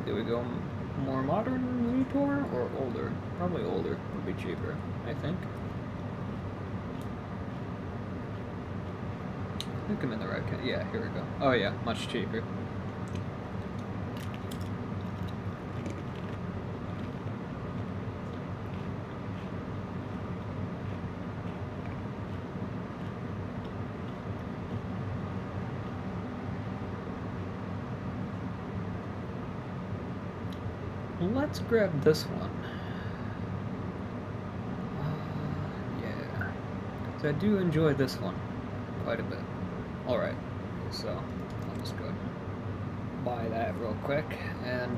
Do we go more modern Z-Tour or older? Probably older would be cheaper, I think. I think I'm in the right kind. Yeah, here we go. Oh yeah, much cheaper. Let's grab this one. Yeah. So I do enjoy this one quite a bit. Alright, so I'll just go buy that real quick and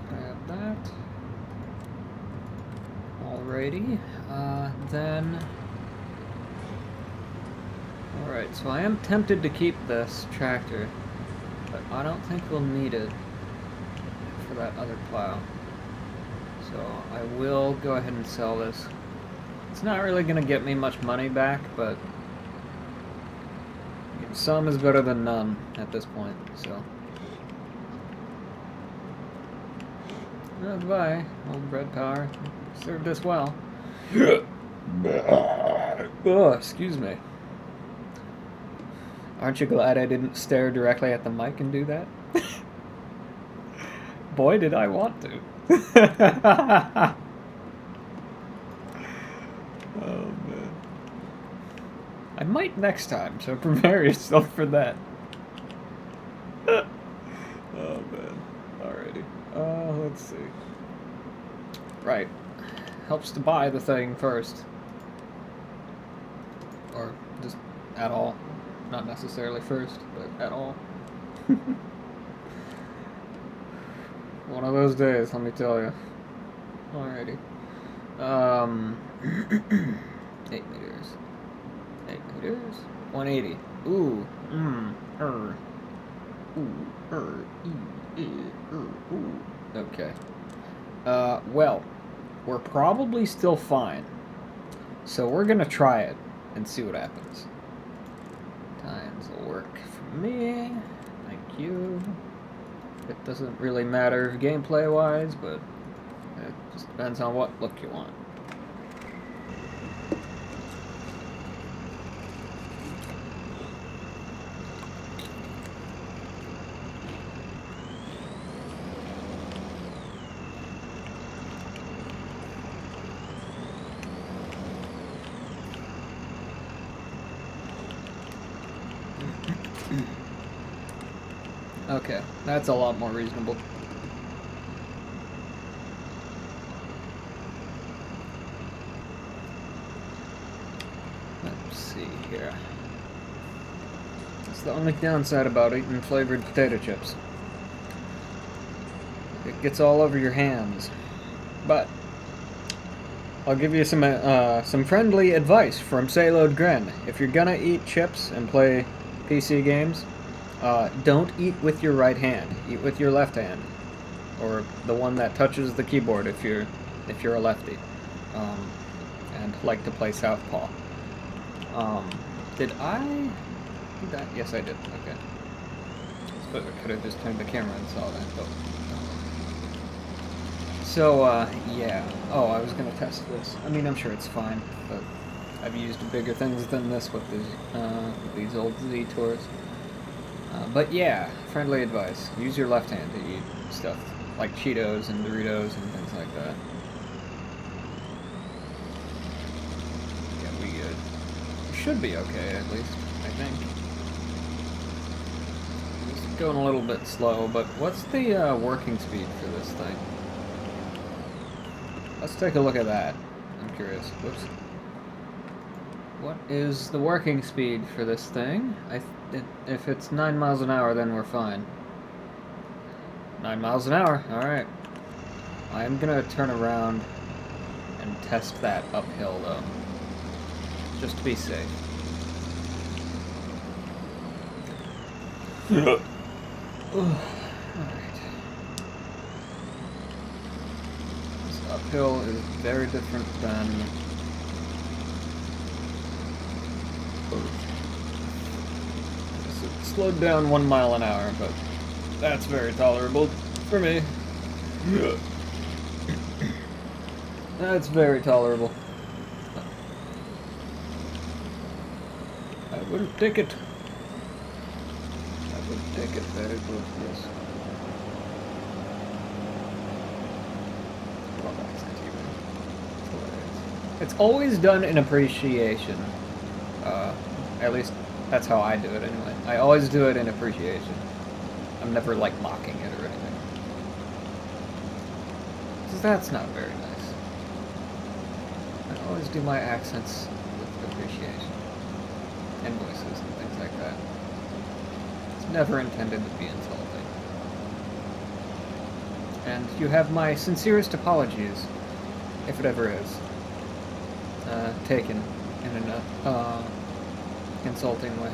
grab that. Alrighty, then. Alright, so I am tempted to keep this tractor, but I don't think we'll need it for that other plow. So I will go ahead and sell this. It's not really going to get me much money back, but some is better than none at this point, so. Goodbye, old bread power. Served us well. Oh, excuse me. Aren't you glad I didn't stare directly at the mic and do that? Boy, did I want to. Oh, man. I might next time, so prepare yourself for that. Oh, man. Alrighty. Let's see. Right. Helps to buy the thing first. Or just at all. Not necessarily first, but at all. One of those days, let me tell you. Alrighty. 8 meters. 8 meters. 180. Ooh. Ooh. Okay. Well, we're probably still fine. So we're gonna try it and see what happens. Times will work for me. Thank you. It doesn't really matter gameplay-wise, but it just depends on what look you want. Okay, that's a lot more reasonable. Let's see here. That's the only downside about eating flavored potato chips. It gets all over your hands. But I'll give you some friendly advice from SailodeGrenn. If you're gonna eat chips and play PC games, don't eat with your right hand. Eat with your left hand, or the one that touches the keyboard if you're a lefty, and like to play southpaw. Did I do that? Yes, I did. Okay. But I could have just turned the camera and saw that, but... So, yeah. Oh, I was gonna test this. I mean, I'm sure it's fine, but I've used bigger things than this with these old Z tours. But yeah, friendly advice. Use your left hand to eat stuff like Cheetos and Doritos and things like that. Yeah, we good. We should be okay, at least, I think. It's going a little bit slow, but what's the working speed for this thing? Let's take a look at that. I'm curious. Whoops. What is the working speed for this thing? If it's 9 miles an hour, then we're fine. 9 miles an hour, alright. I'm gonna turn around and test that uphill, though. Just to be safe. Alright. This uphill is very different than... It slowed down 1 mile an hour, but that's very tolerable for me. That's very tolerable. I will take it. I will take it very good, yes. It's always done in appreciation. At least that's how I do it anyway. I always do it in appreciation. I'm never like mocking it or anything. Because that's not very nice. I always do my accents with appreciation. And voices and things like that. It's never intended to be insulting. And you have my sincerest apologies, if it ever is, taken in an insulting way.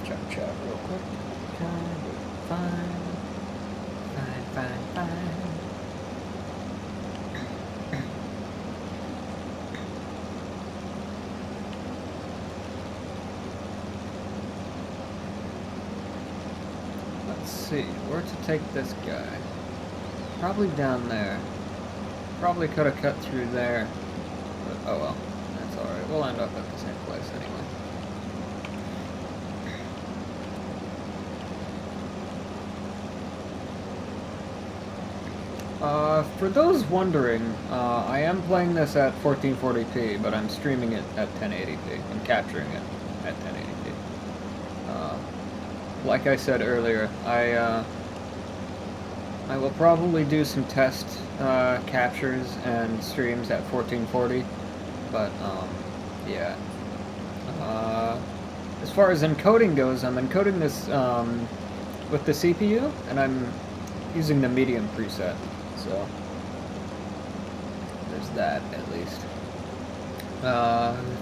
Chop chop real quick. Fine. Let's see, where to take this guy? Probably down there. Probably could have cut through there. But, oh well, that's alright. We'll end up at the same place anyway. For those wondering, I am playing this at 1440p, but I'm streaming it at 1080p. I'm capturing it at 1080p. Like I said earlier, I will probably do some test captures and streams at 1440, but yeah. As far as encoding goes, I'm encoding this with the CPU, and I'm using the medium preset, so there's that at least.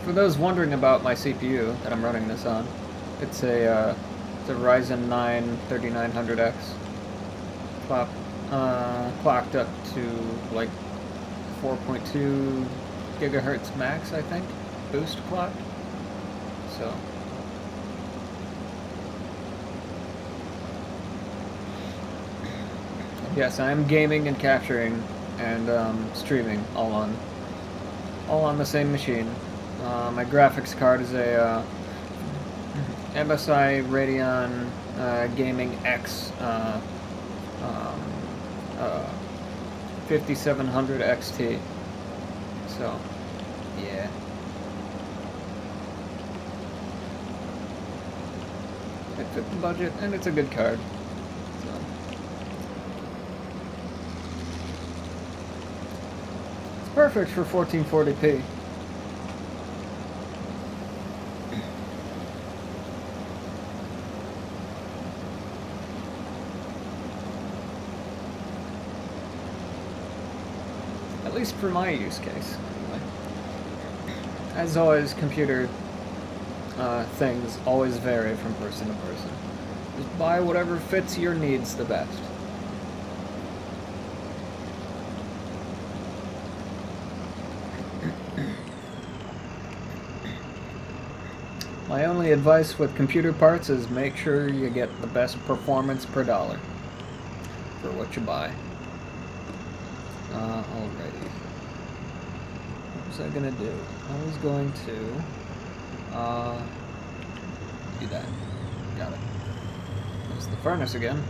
For those wondering about my CPU that I'm running this on, it's a Ryzen 9 3900X. Clocked up to like 4.2 gigahertz max, I think, boost clock. So yes, I am gaming and capturing and streaming all on the same machine. My graphics card is a MSI Radeon Gaming X 5700 XT. So, yeah. It fit the budget, and it's a good card. So. It's perfect for 1440p. At least for my use case, anyway. As always, computer things always vary from person to person. Just buy whatever fits your needs the best. My only advice with computer parts is make sure you get the best performance per dollar for what you buy. Alrighty. What was I gonna do? I was going to do that. Got it. There's the furnace again.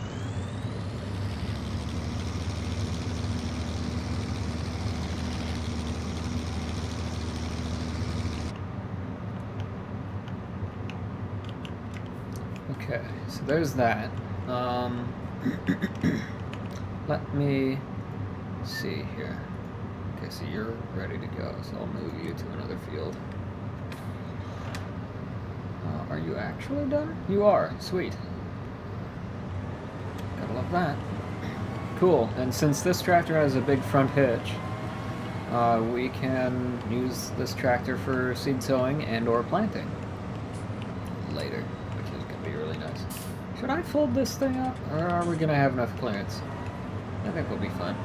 Okay, so there's that. Let me see here. Okay, so you're ready to go, so I'll move you to another field. Are you actually done? You are. Sweet. Gotta love that. Cool, and since this tractor has a big front hitch, we can use this tractor for seed sowing and or planting later, which is going to be really nice. Should I fold this thing up, or are we going to have enough clearance? I think we'll be fine.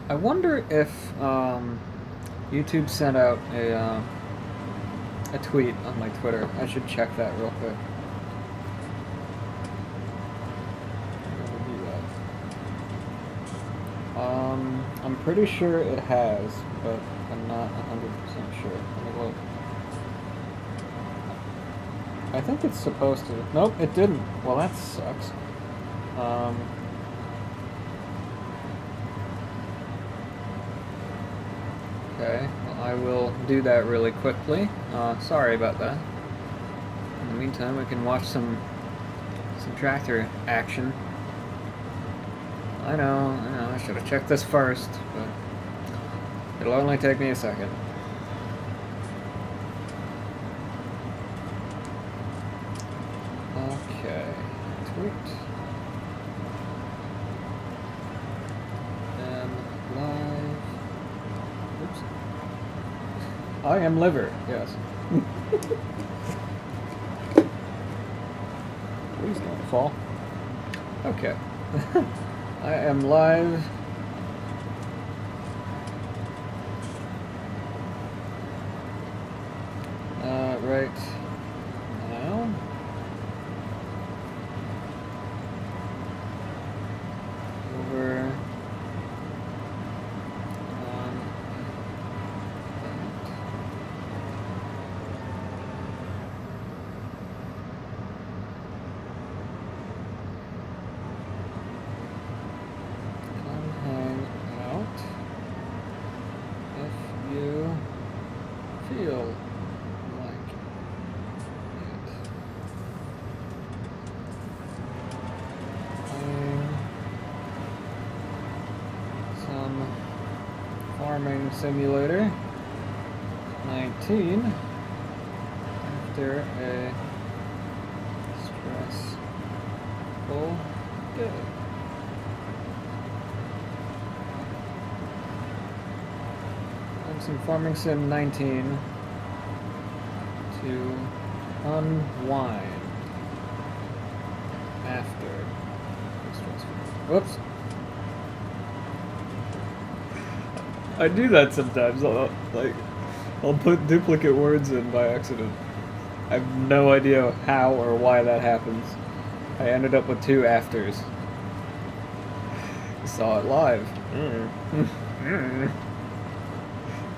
I wonder if YouTube sent out a tweet on my Twitter. I should check that real quick. I'm pretty sure it has, but I'm not 100% sure. Let me look. I think it's supposed to. Nope, it didn't. Well, that sucks. Okay, well, I will do that really quickly. Sorry about that. In the meantime, we can watch some tractor action. I know, I should have checked this first, but it'll only take me a second. Okay, tweet. And live. Oops. I am liver, yes. Please don't fall. Okay. I am live. Right now. Over on hang out if you feel like it. Some farming simulator 19 after a stressful day. Some Farming Sim 19 to unwind after. Whoops. I do that sometimes. I'll put duplicate words in by accident. I have no idea how or why that happens. I ended up with 2 afters. Saw it live.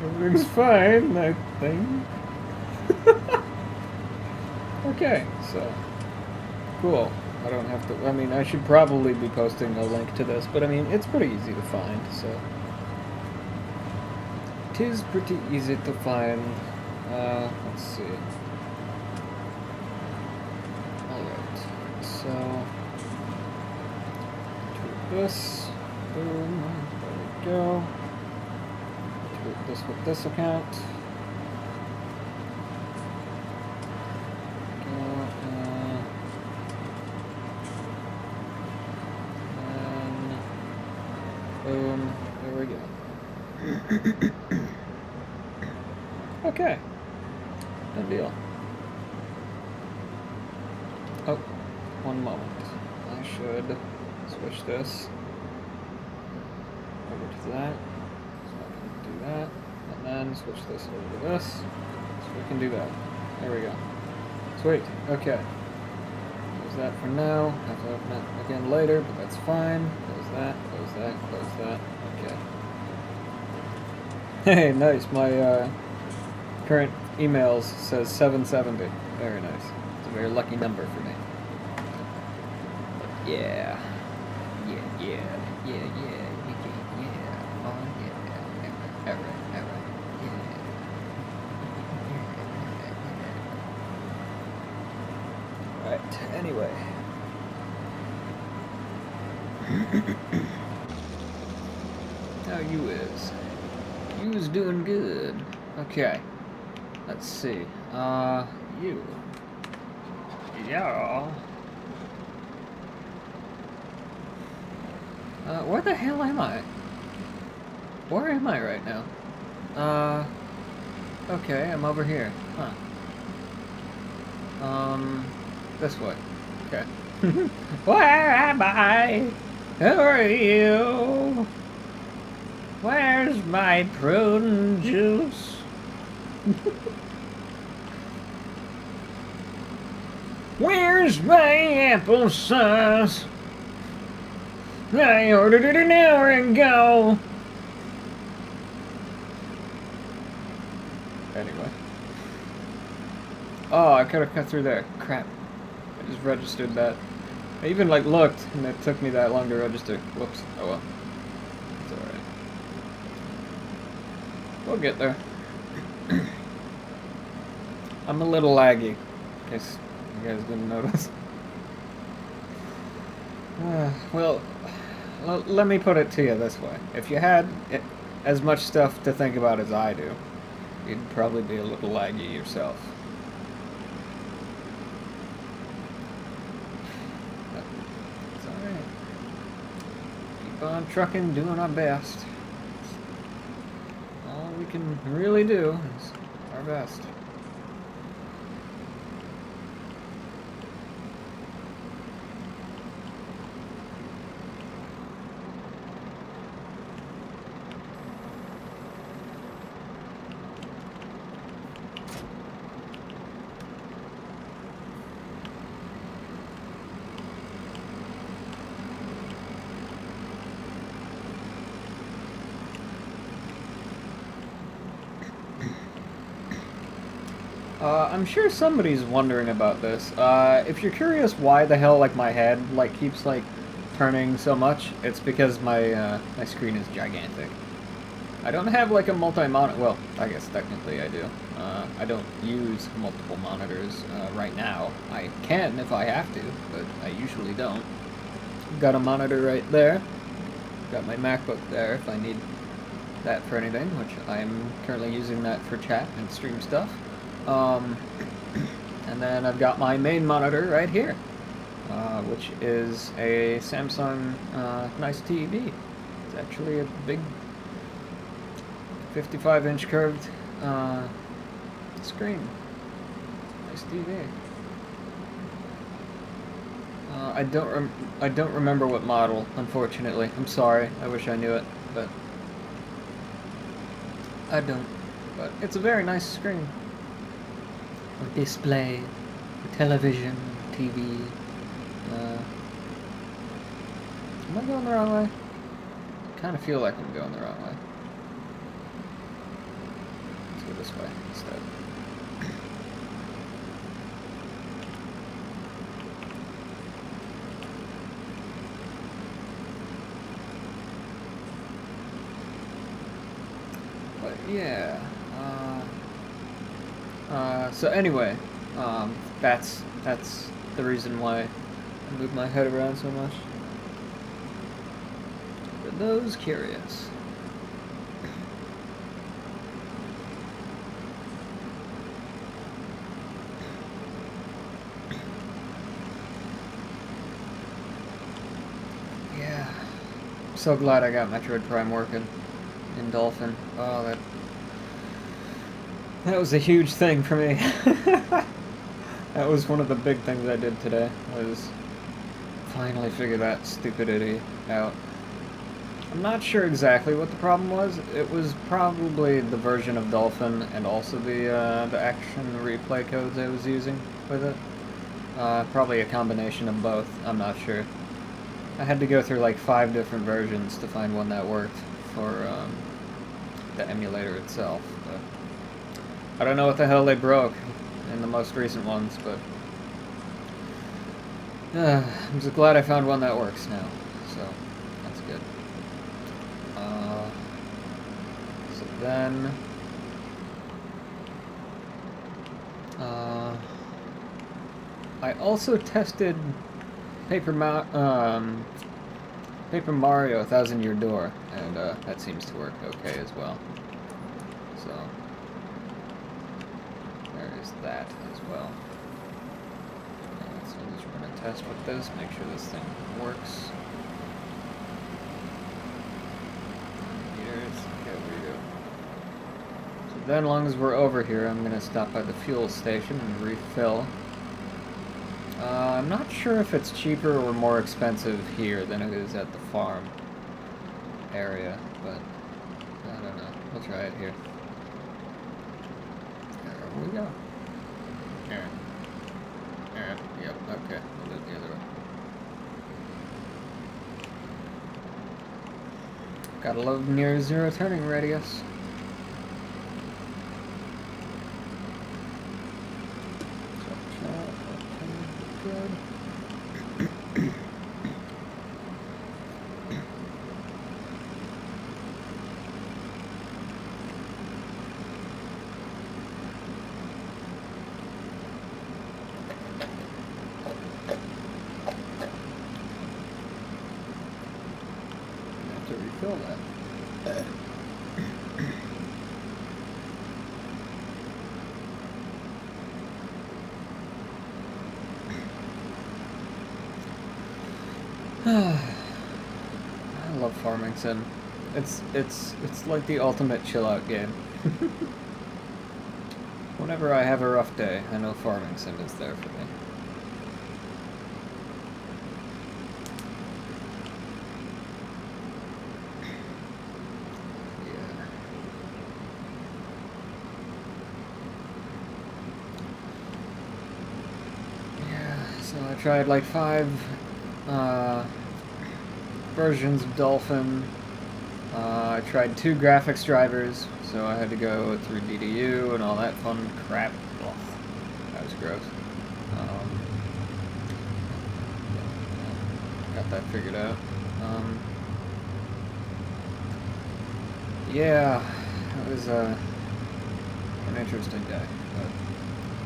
Everything's fine, I think. Okay, so cool. I don't have to. I mean, I should probably be posting a link to this, but I mean, it's pretty easy to find, so. 'Tis pretty easy to find. Let's see. Alright, so this. Boom. There we go. Treat this with this account. Boom. There we go. Okay. No deal. Oh, one moment. I should switch this over to that. So I can do that. And then switch this over to this. So we can do that. There we go. Sweet. Okay. Close that for now. Have to open it again later, but that's fine. Close that, close that, close that. Okay. Hey, nice. My current emails says 770. Very nice. It's a very lucky number for me. Yeah. Yeah, yeah, yeah, yeah, yeah, yeah. Oh, yeah. Alright, alright. Yeah. Right, anyway. How you is? You's doing good. Okay. Let's see. You. Yeah. Where the hell am I? Where am I right now? Okay, I'm over here. Huh. This way. Okay. Where am I? Who are you? Where's my prune juice? Where's my applesauce? I ordered it an hour ago. Anyway. Oh, I could have cut through there. Crap. I just registered that. I even, like, looked, and it took me that long to register. Whoops. Oh well. It's alright. We'll get there. I'm a little laggy, in case you guys didn't notice. Well, let me put it to you this way. If you had as much stuff to think about as I do, you'd probably be a little laggy yourself. But it's alright. Keep on trucking, doing our best. All we can really do is our best. I'm sure somebody's wondering about this. If you're curious why the hell, like, my head, like, keeps, like, turning so much, it's because my, my screen is gigantic. I don't have, like, a multi-monitor, well, I guess technically I do. I don't use multiple monitors, right now. I can if I have to, but I usually don't. Got a monitor right there. Got my MacBook there if I need that for anything, which I'm currently using that for chat and stream stuff. And then I've got my main monitor right here, which is a Samsung nice TV. It's actually a big 55-inch curved screen. Nice TV. I don't remember what model, unfortunately. I'm sorry. I wish I knew it, but I don't. But it's a very nice screen. A display, a television, TV. Am I going the wrong way? I kind of feel like I'm going the wrong way. Let's go this way instead. But yeah. So anyway, that's the reason why I move my head around so much. those curious. Yeah. I'm so glad I got Metroid Prime working in Dolphin. Oh, that was a huge thing for me. That was one of the big things I did today, was finally figure that stupidity out. I'm not sure exactly what the problem was. It was probably the version of Dolphin and also the action replay codes I was using with it. Probably a combination of both, I'm not sure. I had to go through like 5 different versions to find one that worked for the emulator itself. But I don't know what the hell they broke in the most recent ones, but I'm just glad I found one that works now, so that's good. So then I also tested Paper Mario 1000 Year Door, and that seems to work okay as well. So there is that as well. So I'm just going to test with this, make sure this thing works. So then, as long as we're over here, I'm going to stop by the fuel station and refill. I'm not sure if it's cheaper or more expensive here than it is at the farm area, but I don't know. We'll try it here. There we go. There. There. Yep, okay. We'll do it the other way. Gotta love near zero turning radius. Refill that. I love farming sim. It's like the ultimate chill out game. Whenever I have a rough day, I know farming sim is there for me. So I tried like 5 versions of Dolphin. I tried 2 graphics drivers, so I had to go through DDU and all that fun crap. Ugh, that was gross. Got that figured out. Yeah, it was an interesting day. But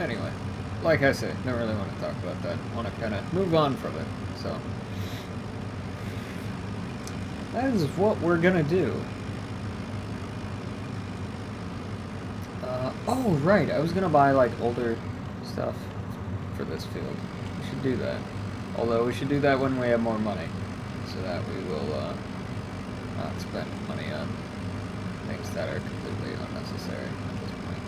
anyway. Like I say, don't really want to talk about that. I want to kind of move on from it. So that is what we're gonna do. Oh right, I was gonna buy like older stuff for this field. We should do that. Although we should do that when we have more money, so that we will not spend money on things that are completely unnecessary at this point.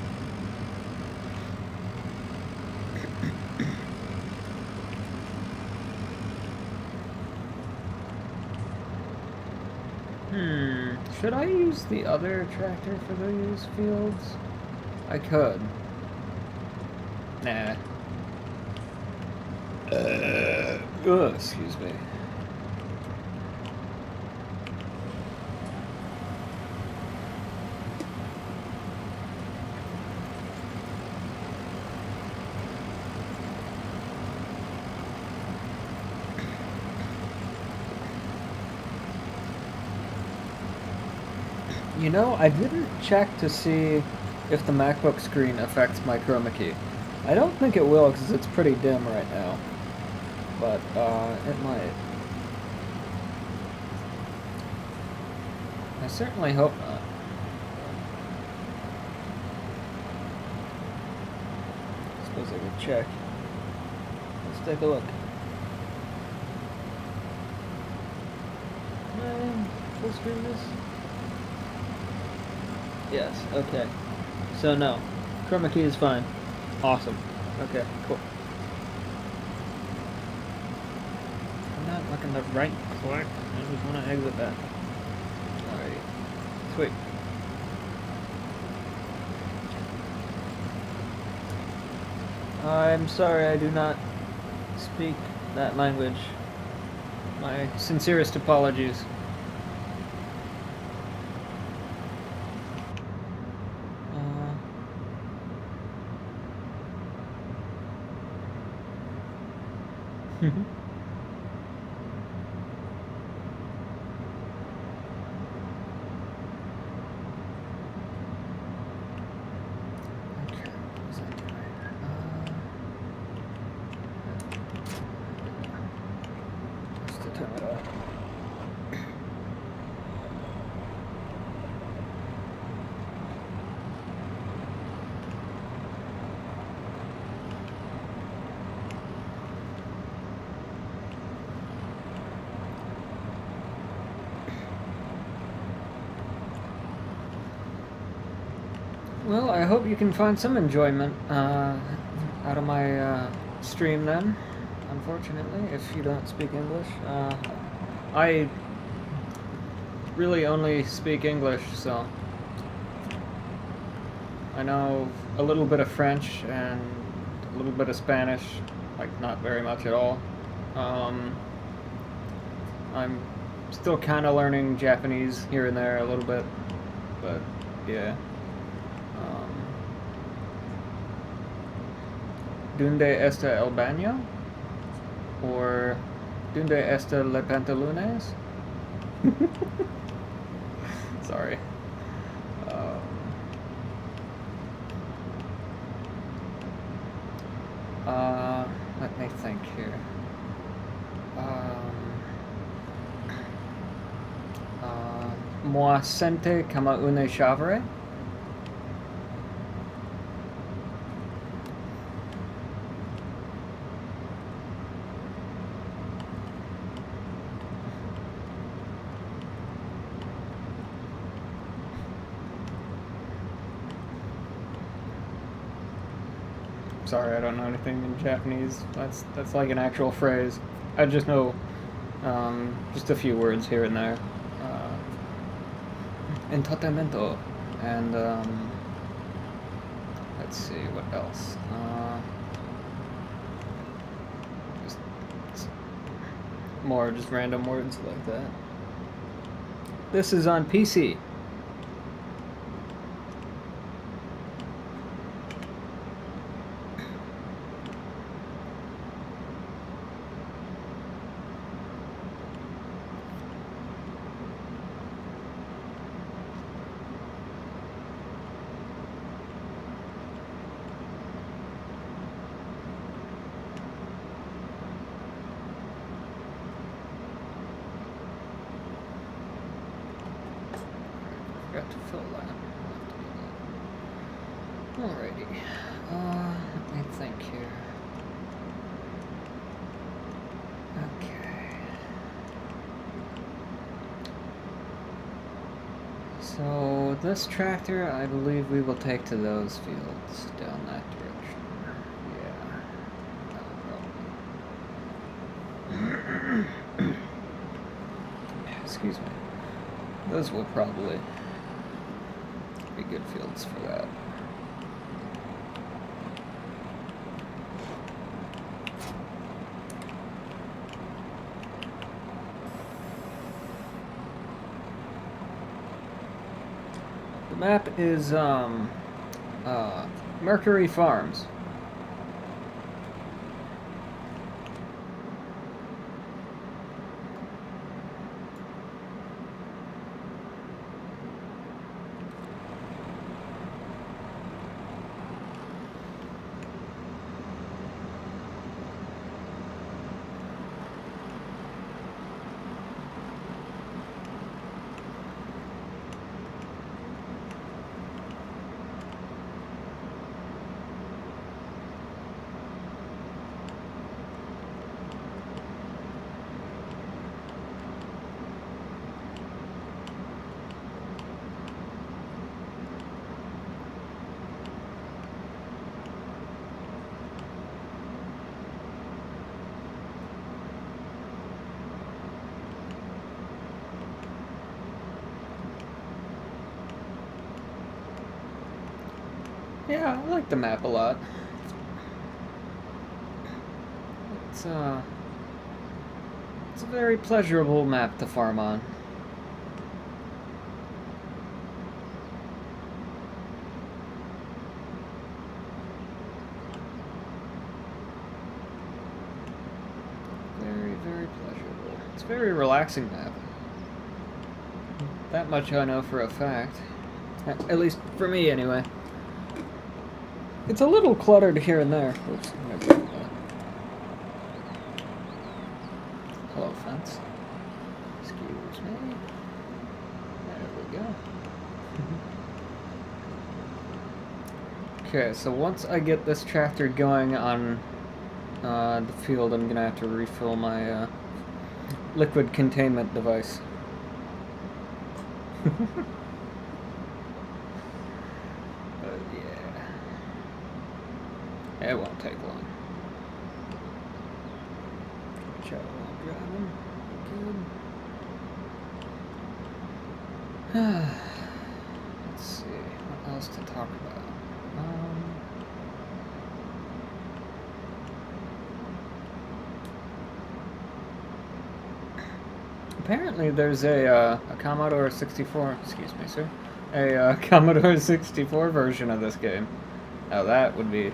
Should I use the other tractor for these fields? I could. Nah. Excuse me. You know, I didn't check to see if the MacBook screen affects my chroma key. I don't think it will because it's pretty dim right now, but it might. I certainly hope not. I suppose I could check. Let's take a look. Full screen this? Yes, okay. So no. Chroma key is fine. Awesome. Okay, cool. I'm not looking the right click. I just want to exit that. Alrighty. Sweet. I'm sorry I do not speak that language. My sincerest apologies. Well, I hope you can find some enjoyment out of my stream then, unfortunately, if you don't speak English. I really only speak English, so I know a little bit of French and a little bit of Spanish, like not very much at all. I'm still kind of learning Japanese here and there a little bit, but yeah. ¿Dónde está el baño? Or ¿Dónde está los pantalones? Sorry. Let me think here. Moi sente como une chavre? Sorry, I don't know anything in Japanese. That's like an actual phrase. I just know just a few words here and there. Entotamento, and let's see what else. Just more just random words like that. This is on PC. Forgot to fill that. Alrighty. Let me think here. Okay. So this tractor, I believe we will take to those fields down that direction. Yeah. Excuse me. Those will probably be good fields for that. The map is Mercury Farms. Yeah, I like the map a lot. It's a very pleasurable map to farm on. Very, very pleasurable. It's a very relaxing map. That much I know for a fact. At least for me, anyway. It's a little cluttered here and there. Oops, I'm gonna break that. Hello, fence. Excuse me. There we go. Okay, so once I get this tractor going on the field, I'm gonna have to refill my liquid containment device. But yeah, it won't take long. Watch out while driving. Good. Let's see, what else to talk about? Apparently there's a Commodore 64, excuse me, sir, a Commodore 64 version of this game. Now that would be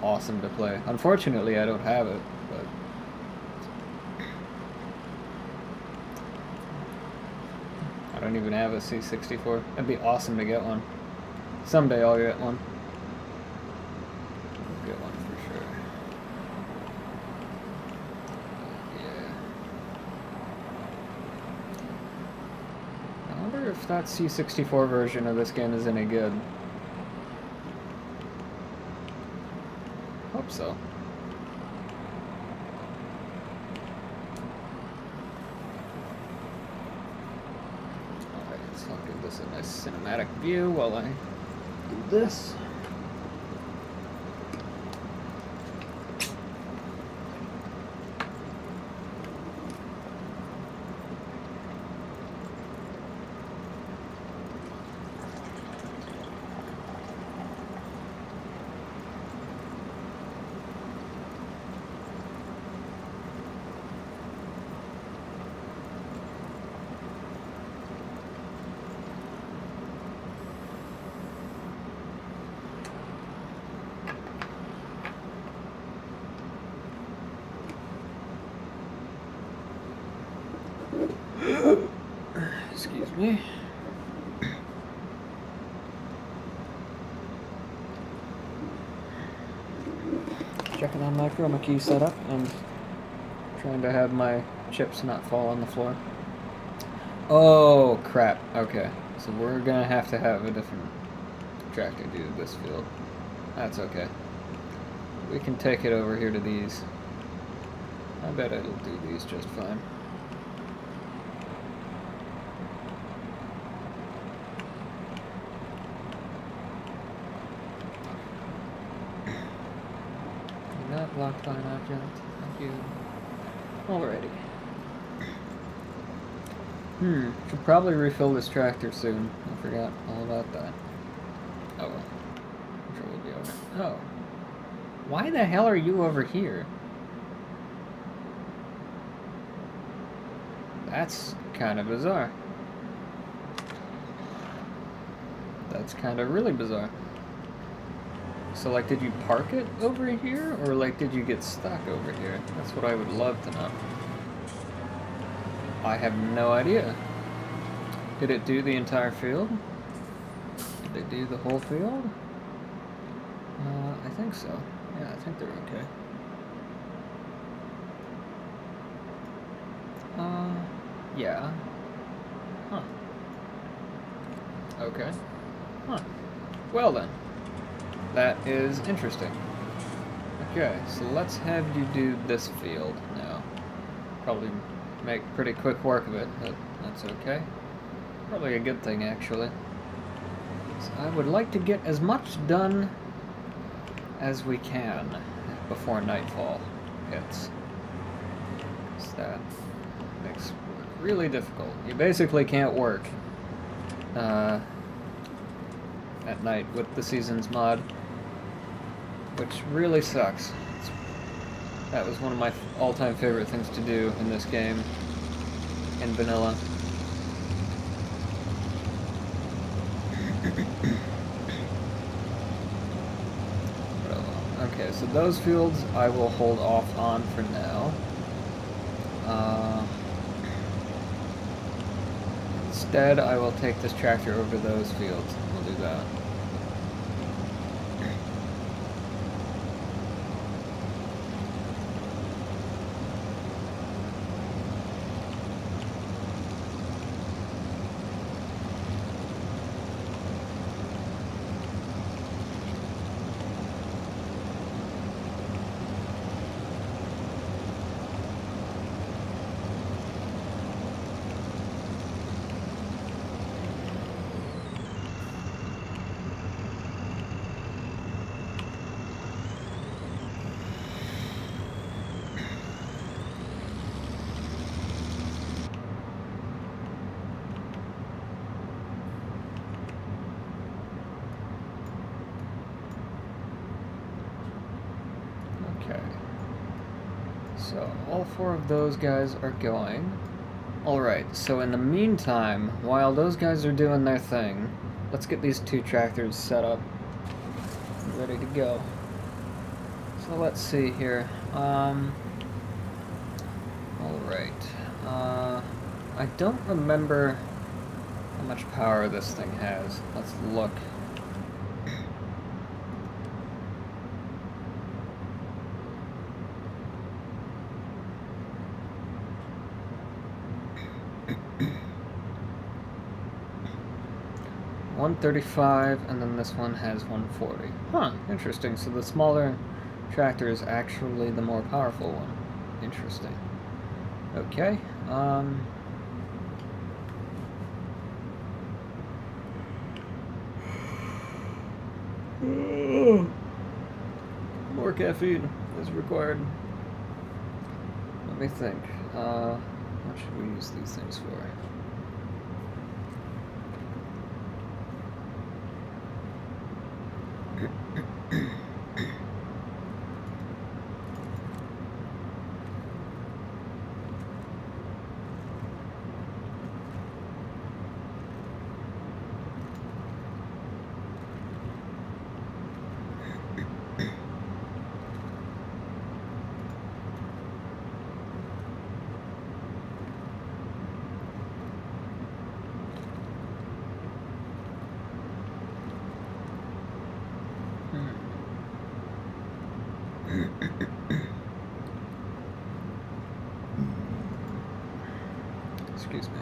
awesome to play. Unfortunately, I don't have it, but I don't even have a C64. It'd be awesome to get one. Someday I'll get one. I'll get one for sure. I wonder if that C64 version of this game is any good. Hope so. Alright, so I'll give this a nice cinematic view while I do this. Excuse me. Checking on my chroma key setup and trying to have my chips not fall on the floor. Oh crap, okay. So we're gonna have to have a different tractor do this field. That's okay. We can take it over here to these. I bet it'll do these just fine. Not blocked by an object. Thank you. Alrighty. Should probably refill this tractor soon. I forgot all about that. Oh well. I'm sure we'll be over. Oh. Why the hell are you over here? That's kind of bizarre. That's kind of really bizarre. So, like, did you park it over here, or, like, did you get stuck over here? That's what I would love to know. I have no idea. Did it do the entire field? Did they do the whole field? I think so. Yeah, I think they're okay. Yeah. Huh. Okay. Huh. Well then. That is interesting. Okay, so let's have you do this field now. Probably make pretty quick work of it, but that's okay. Probably a good thing, actually. So I would like to get as much done as we can before nightfall hits. So that makes work really difficult. You basically can't work at night with the Seasons mod. which really sucks. That was one of my all-time favorite things to do in this game, in vanilla. Okay, so those fields I will hold off on for now. Instead, I will take this tractor over to those fields. We'll do that. So, all 4 of those guys are going. Alright, so in the meantime, while those guys are doing their thing, let's get these 2 tractors set up, ready to go. So let's see here. Alright. I don't remember how much power this thing has. Let's look. $135, and then this one has 140. Huh, interesting. So the smaller tractor is actually the more powerful one. Interesting. Okay, more caffeine is required. Let me think. What should we use these things for? Excuse me.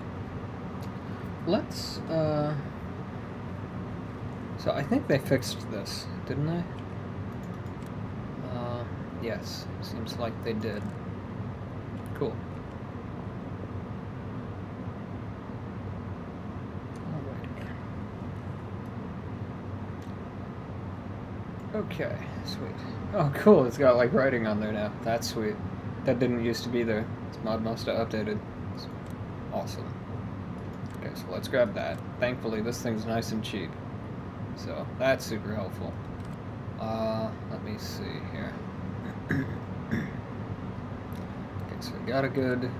Let's, so I think they fixed this, didn't they? Yes. Seems like they did. Cool. Alrighty. Okay, sweet. Oh, cool, it's got, like, writing on there now. That's sweet. That didn't used to be there. This mod must have updated. It's awesome. Okay, so let's grab that. Thankfully, this thing's nice and cheap. So, that's super helpful. Let me see here. Okay, so we got a good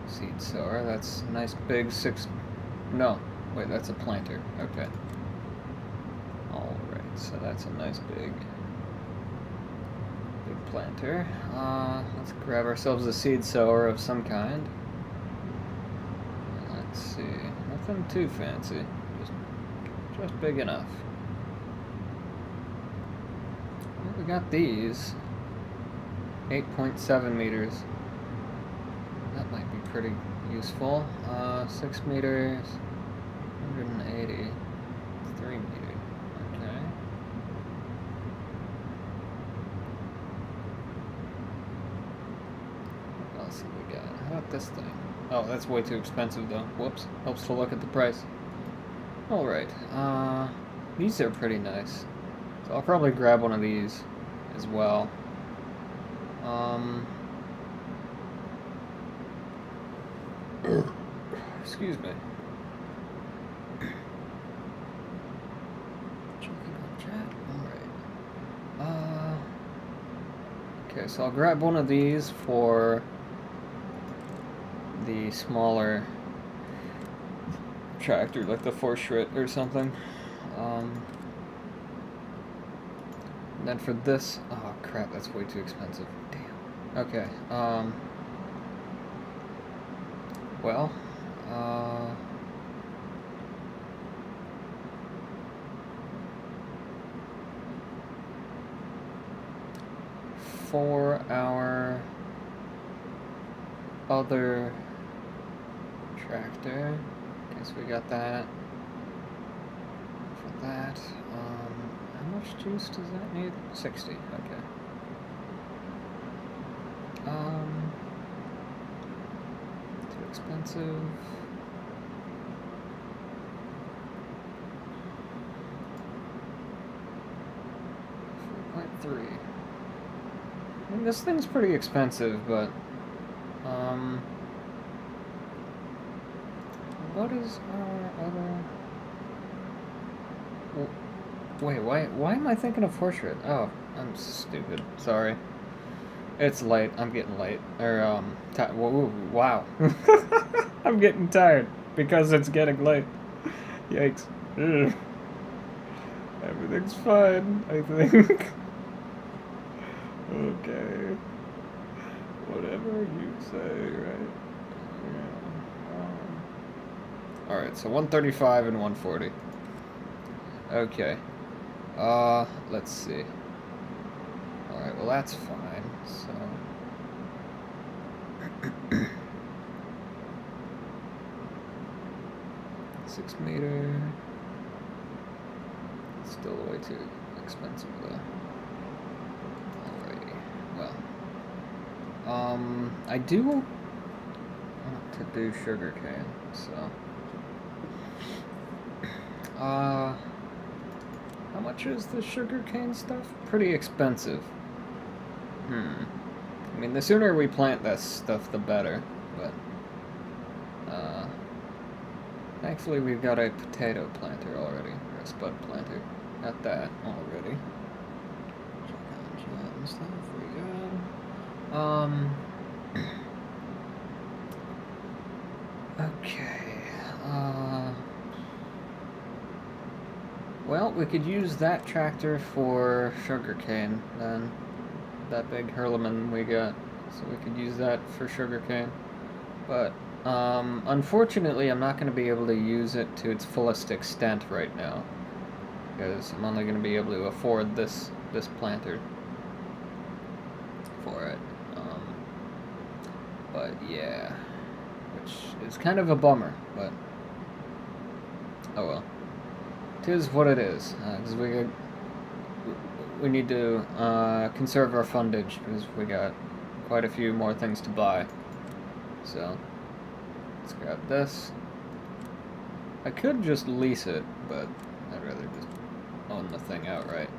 seed sower. That's a nice big 6... No, wait, that's a planter. Okay. Alright, so that's a nice big planter. Let's grab ourselves a seed sower of some kind. Let's see. Nothing too fancy. Just big enough. Well, we got these. 8.7 meters. That might be pretty useful. 6 meters. 180. 3 meters. Okay. What else have we got? How about this thing? Oh, that's way too expensive though. Whoops. Helps to look at the price. Alright. These are pretty nice. So I'll probably grab one of these as well. Excuse me. Checking on chat. Alright. Okay, so I'll grab one of these for the smaller tractor, like the 4-shrit or something. And then for this, oh crap, that's way too expensive. Damn. Okay. Well, 4 hour other tractor. Guess we got that. For that, how much juice does that need? 60. Okay. Too expensive. 4.3. I mean, this thing's pretty expensive, but what is our other? Wait, why am I thinking of 4-shrit? Oh, I'm stupid. Sorry. It's late. I'm getting late. Or wow. I'm getting tired because it's getting late. Yikes. Ugh. Everything's fine, I think. Okay. Whatever you say, right? Yeah. Alright, so 135 and 140. Okay. Let's see. Alright, well that's fine, so... Six meter... Still way too expensive, though. Alrighty. Well. I do want to do sugarcane, so... How much is the sugarcane stuff? Pretty expensive. I mean, the sooner we plant this stuff, the better, but... Thankfully, we've got a potato planter already, or a spud planter. Got that already. Check stuff we got. Okay. Well, we could use that tractor for sugarcane then. That big Hurleman we got, so we could use that for sugarcane. But unfortunately, I'm not going to be able to use it to its fullest extent right now, because I'm only going to be able to afford this planter for it. But yeah, which is kind of a bummer, but oh well. It is what it is, because we need to conserve our fundage, because we got quite a few more things to buy. So, let's grab this. I could just lease it, but I'd rather just own the thing outright.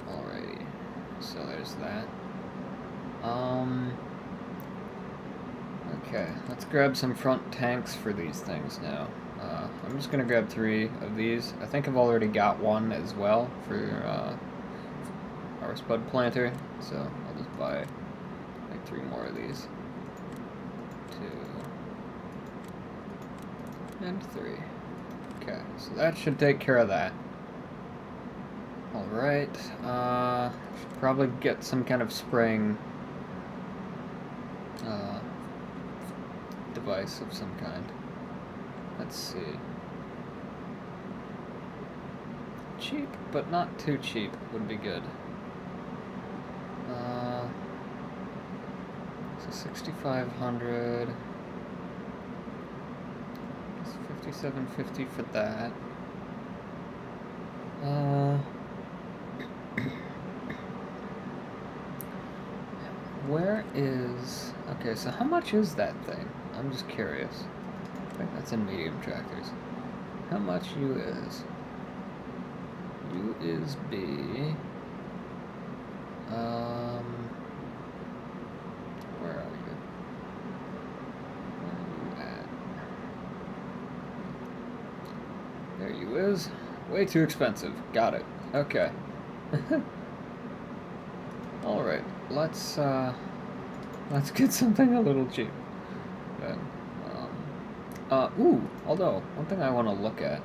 Alrighty, so there's that. Okay, let's grab some front tanks for these things now. I'm just gonna grab 3 of these. I think I've already got one as well for our spud planter, so I'll just buy like 3 more of these. 2 and 3. Okay, so that should take care of that. Alright, should probably get some kind of spraying device of some kind. Let's see. Cheap, but not too cheap would be good. So 6,500. It's 5,750 for that. Where is... Okay, so how much is that thing? I'm just curious. I think that's in medium tractors. How much U is? U is B. Where are you? Where are you at? There you is. Way too expensive. Got it. Okay. Alright. let's get something a little cheap. Then, ooh, although, one thing I want to look at,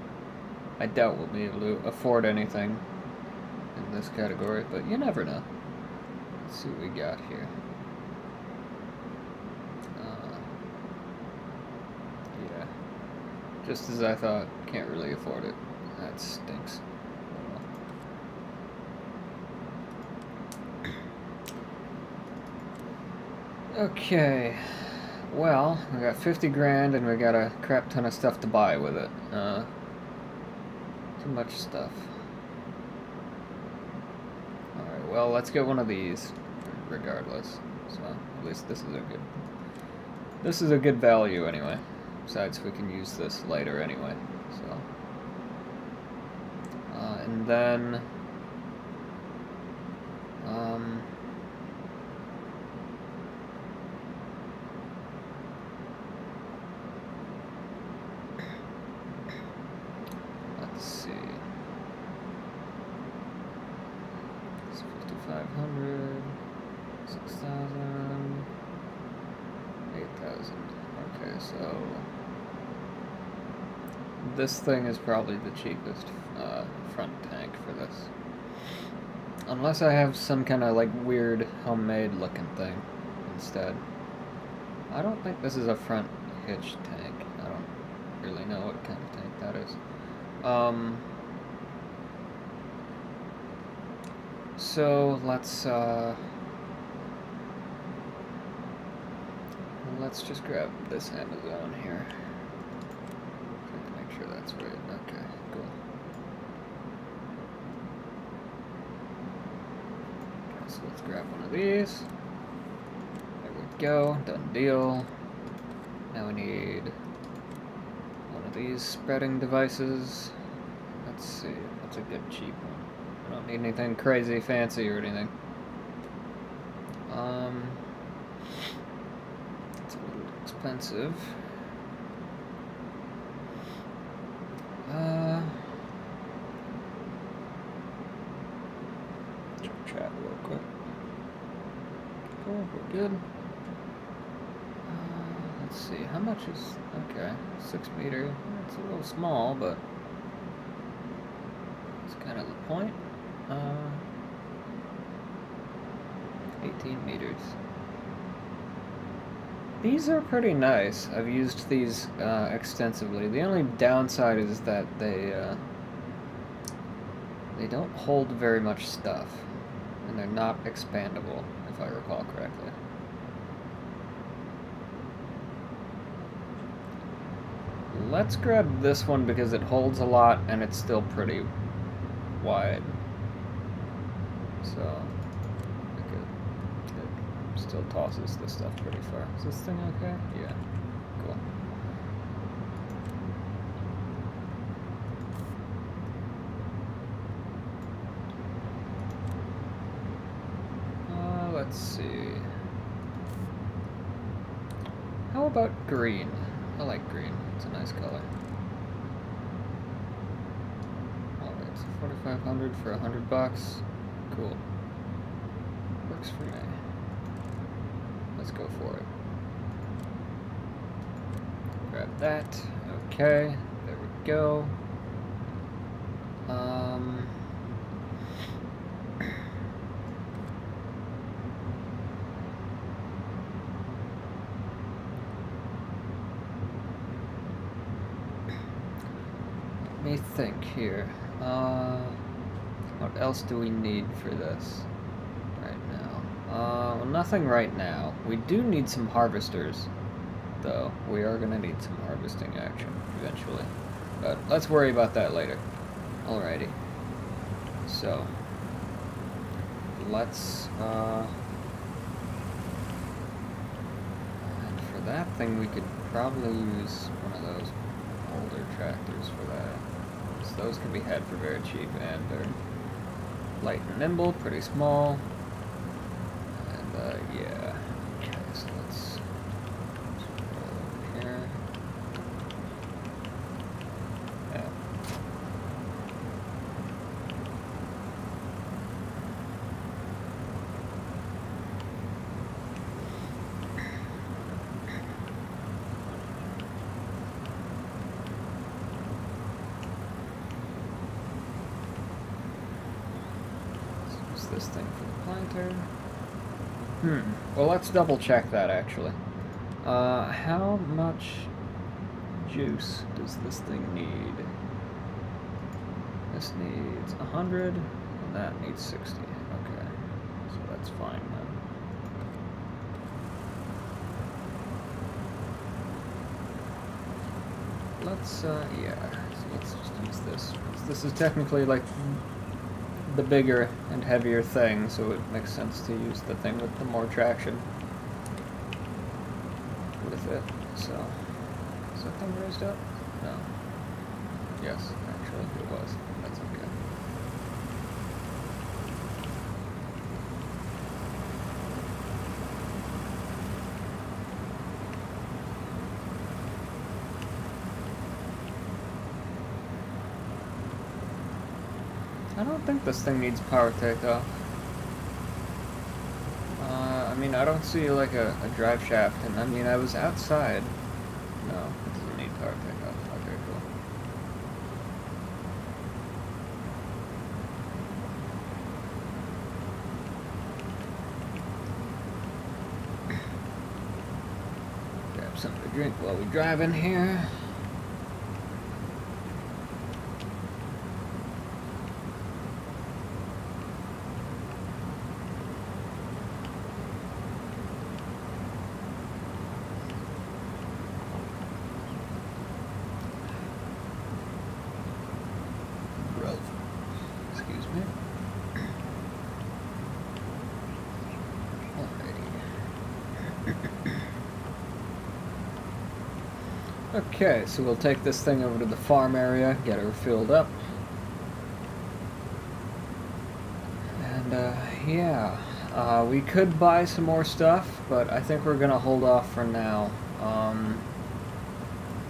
I doubt we'll be able to afford anything in this category, but you never know. Let's see what we got here. Yeah. Just as I thought, can't really afford it. That stinks. Okay. Well, we got 50 grand and we got a crap ton of stuff to buy with it. Too much stuff. Alright, well, let's get one of these, regardless. So, at least this is a good value anyway. Besides, we can use this later anyway, so. And then, let's see. It's 5,500, 6,000, 8,000. Okay, so this thing is probably the cheapest front tank for this. Unless I have some kind of like weird homemade looking thing instead. I don't think this is a front hitch tank. I don't really know what kind of tank that is. So let's just grab this Amazon here. Make sure that's right. Okay, cool. Okay, so let's grab one of these. There we go. Done deal. Now we need one of these spreading devices. Let's see. What's a good cheap one? I don't need anything crazy fancy or anything. It's a little expensive. Check chat real quick. Cool, we're good. Let's see, how much is, okay, 6 meter. It's a little small, but it's kind of the point. 18 meters. These are pretty nice. I've used these extensively. The only downside is that they don't hold very much stuff, and they're not expandable, if I recall correctly. Let's grab this one because it holds a lot and it's still pretty wide. So it still tosses this stuff pretty far. Is this thing okay? Yeah. Cool. Let's see. How about green? I like green. It's a nice color. Alright, so 4,500 for $100. Cool. Works for me. Let's go for it. Grab that. Okay. There we go. Let me think here. What else do we need for this right now? Well, nothing right now. We do need some harvesters, though. We are gonna need some harvesting action eventually. But let's worry about that later. Alrighty. So, let's, and for that thing we could probably use one of those older tractors for that. So those can be had for very cheap, and they're light and nimble, pretty small, and yeah. Okay, so let's go over here. Yeah. this thing for the planter? Well, let's double check that actually. How much juice does this thing need? This needs 100, and that needs 60. Okay, so that's fine then. Let's, yeah, so let's just use this. This is technically like the bigger and heavier thing, so it makes sense to use the thing with the more traction with it. So, is that thing raised up? No. Yes, actually, it was. That's okay. I don't think this thing needs power takeoff. I mean, I don't see like a drive shaft, and I mean, I was outside. No, it doesn't need power takeoff. Okay, cool. Grab something to drink while we drive in here. Okay, so we'll take this thing over to the farm area, get her filled up. And, yeah. We could buy some more stuff, but I think we're gonna hold off for now.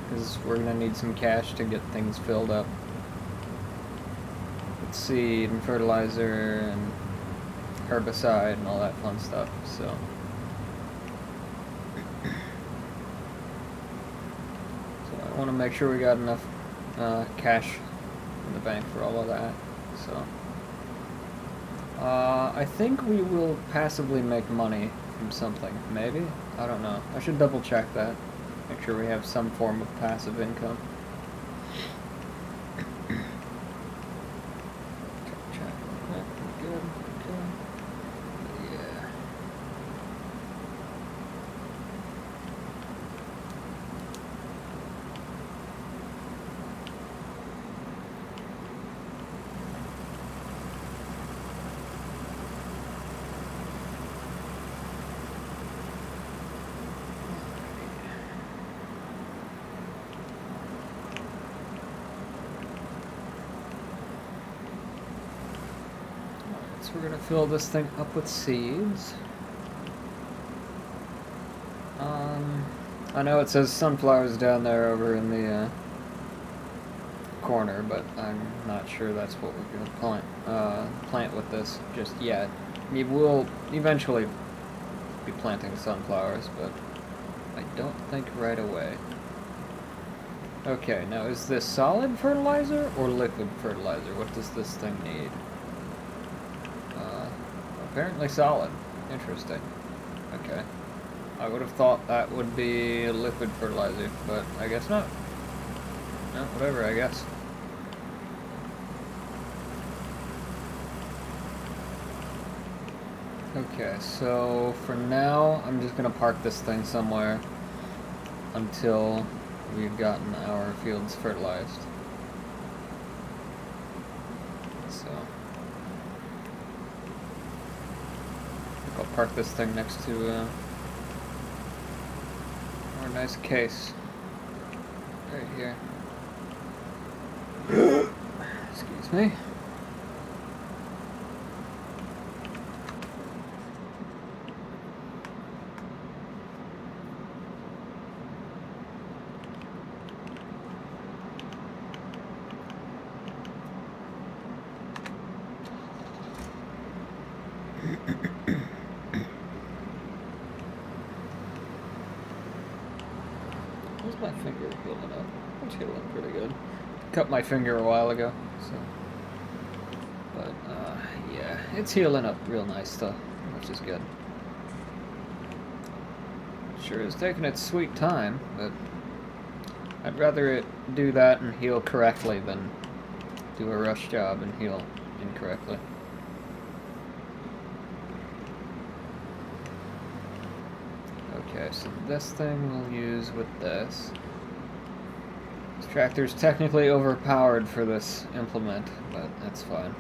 Because we're gonna need some cash to get things filled up. With seed and fertilizer and herbicide and all that fun stuff, so... I want to make sure we got enough cash in the bank for all of that. So I think we will passively make money from something. Maybe? I don't know. I should double check that. Make sure we have some form of passive income. Check. Good. Okay. Yeah. So we're gonna fill this thing up with seeds. I know it says sunflowers down there over in the corner, but I'm not sure that's what we're gonna plant with this just yet. We will eventually be planting sunflowers, but I don't think right away. Okay, now is this solid fertilizer or liquid fertilizer? What does this thing need? Apparently solid. Interesting. Okay. I would have thought that would be liquid fertilizer, but I guess not. No, whatever, I guess. Okay, so for now, I'm just gonna park this thing somewhere until we've gotten our fields fertilized. So... I'll park this thing next to our nice case right here. Excuse me. Where's my finger healing up? It's healing pretty good. Cut my finger a while ago, so. But, Yeah, it's healing up real nice though, which is good. Sure is taking its sweet time, but I'd rather it do that and heal correctly than do a rush job and heal incorrectly. Okay, so this thing we'll use with this. This tractor's technically overpowered for this implement, but that's fine.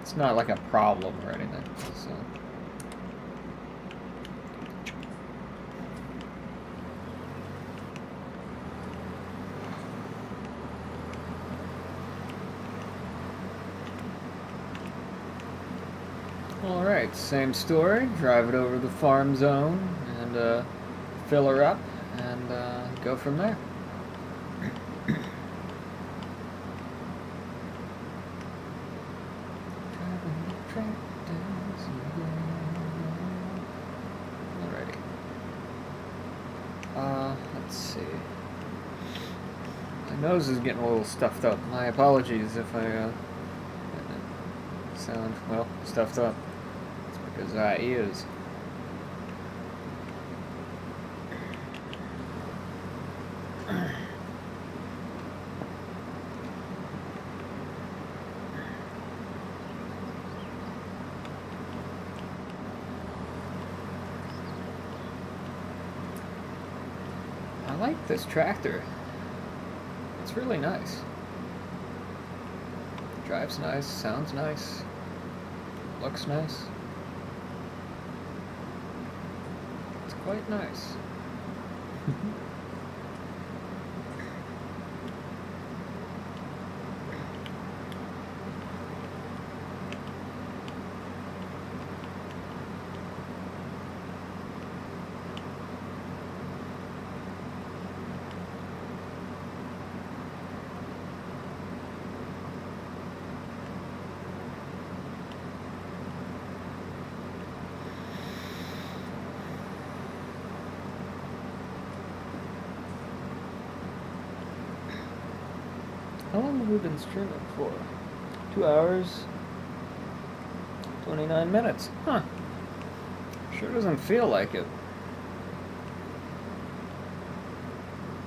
It's not like a problem or anything, so... Alright, same story. Drive it over the farm zone and fill her up and go from there. Alrighty. Let's see. My nose is getting a little stuffed up. My apologies if I sound, well, stuffed up. Because I is. I like this tractor. It's really nice. Drives nice, sounds nice, looks nice. Quite nice. How long have we been streaming for? 2 hours, 29 minutes. Huh. Sure doesn't feel like it.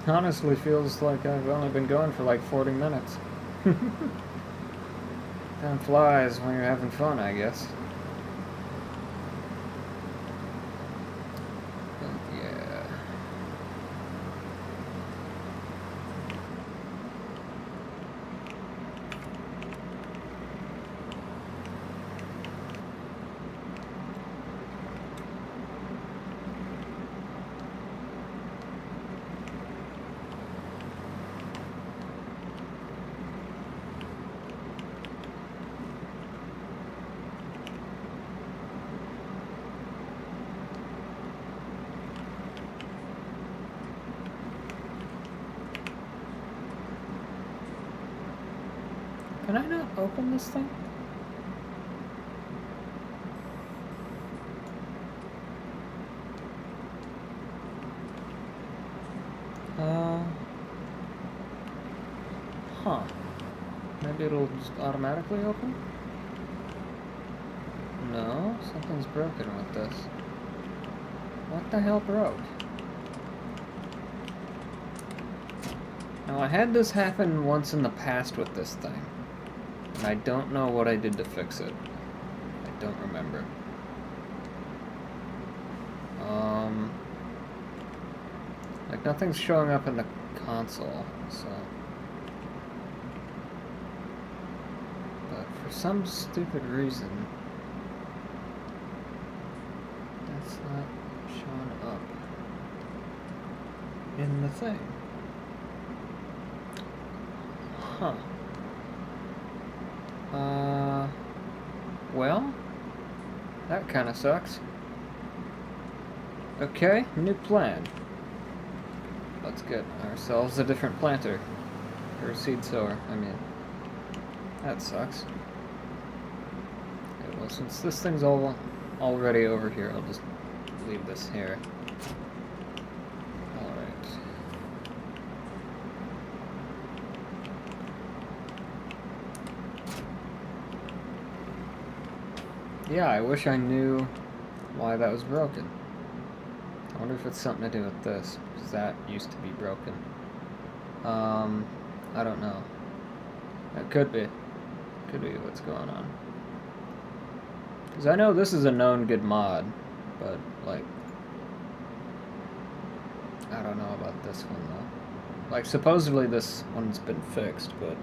Honestly feels like I've only been going for like 40 minutes. Time flies when you're having fun, I guess. Can I not open this thing? Huh. Maybe it'll just automatically open? No, something's broken with this. What the hell broke? Now, I had this happen once in the past with this thing. And I don't know what I did to fix it. I don't remember. Like, nothing's showing up in the console, so... But for some stupid reason... that's not showing up in the thing. Huh. Well, that kind of sucks. Okay, new plan. Let's get ourselves a different planter. Or seed sower, I mean. That sucks. Okay, well, since this thing's already over here, I'll just leave this here. Yeah, I wish I knew why that was broken. I wonder if it's something to do with this, because that used to be broken. I don't know. It could be. Could be what's going on. Because I know this is a known good mod, but, like, I don't know about this one, though. Like, supposedly this one's been fixed, but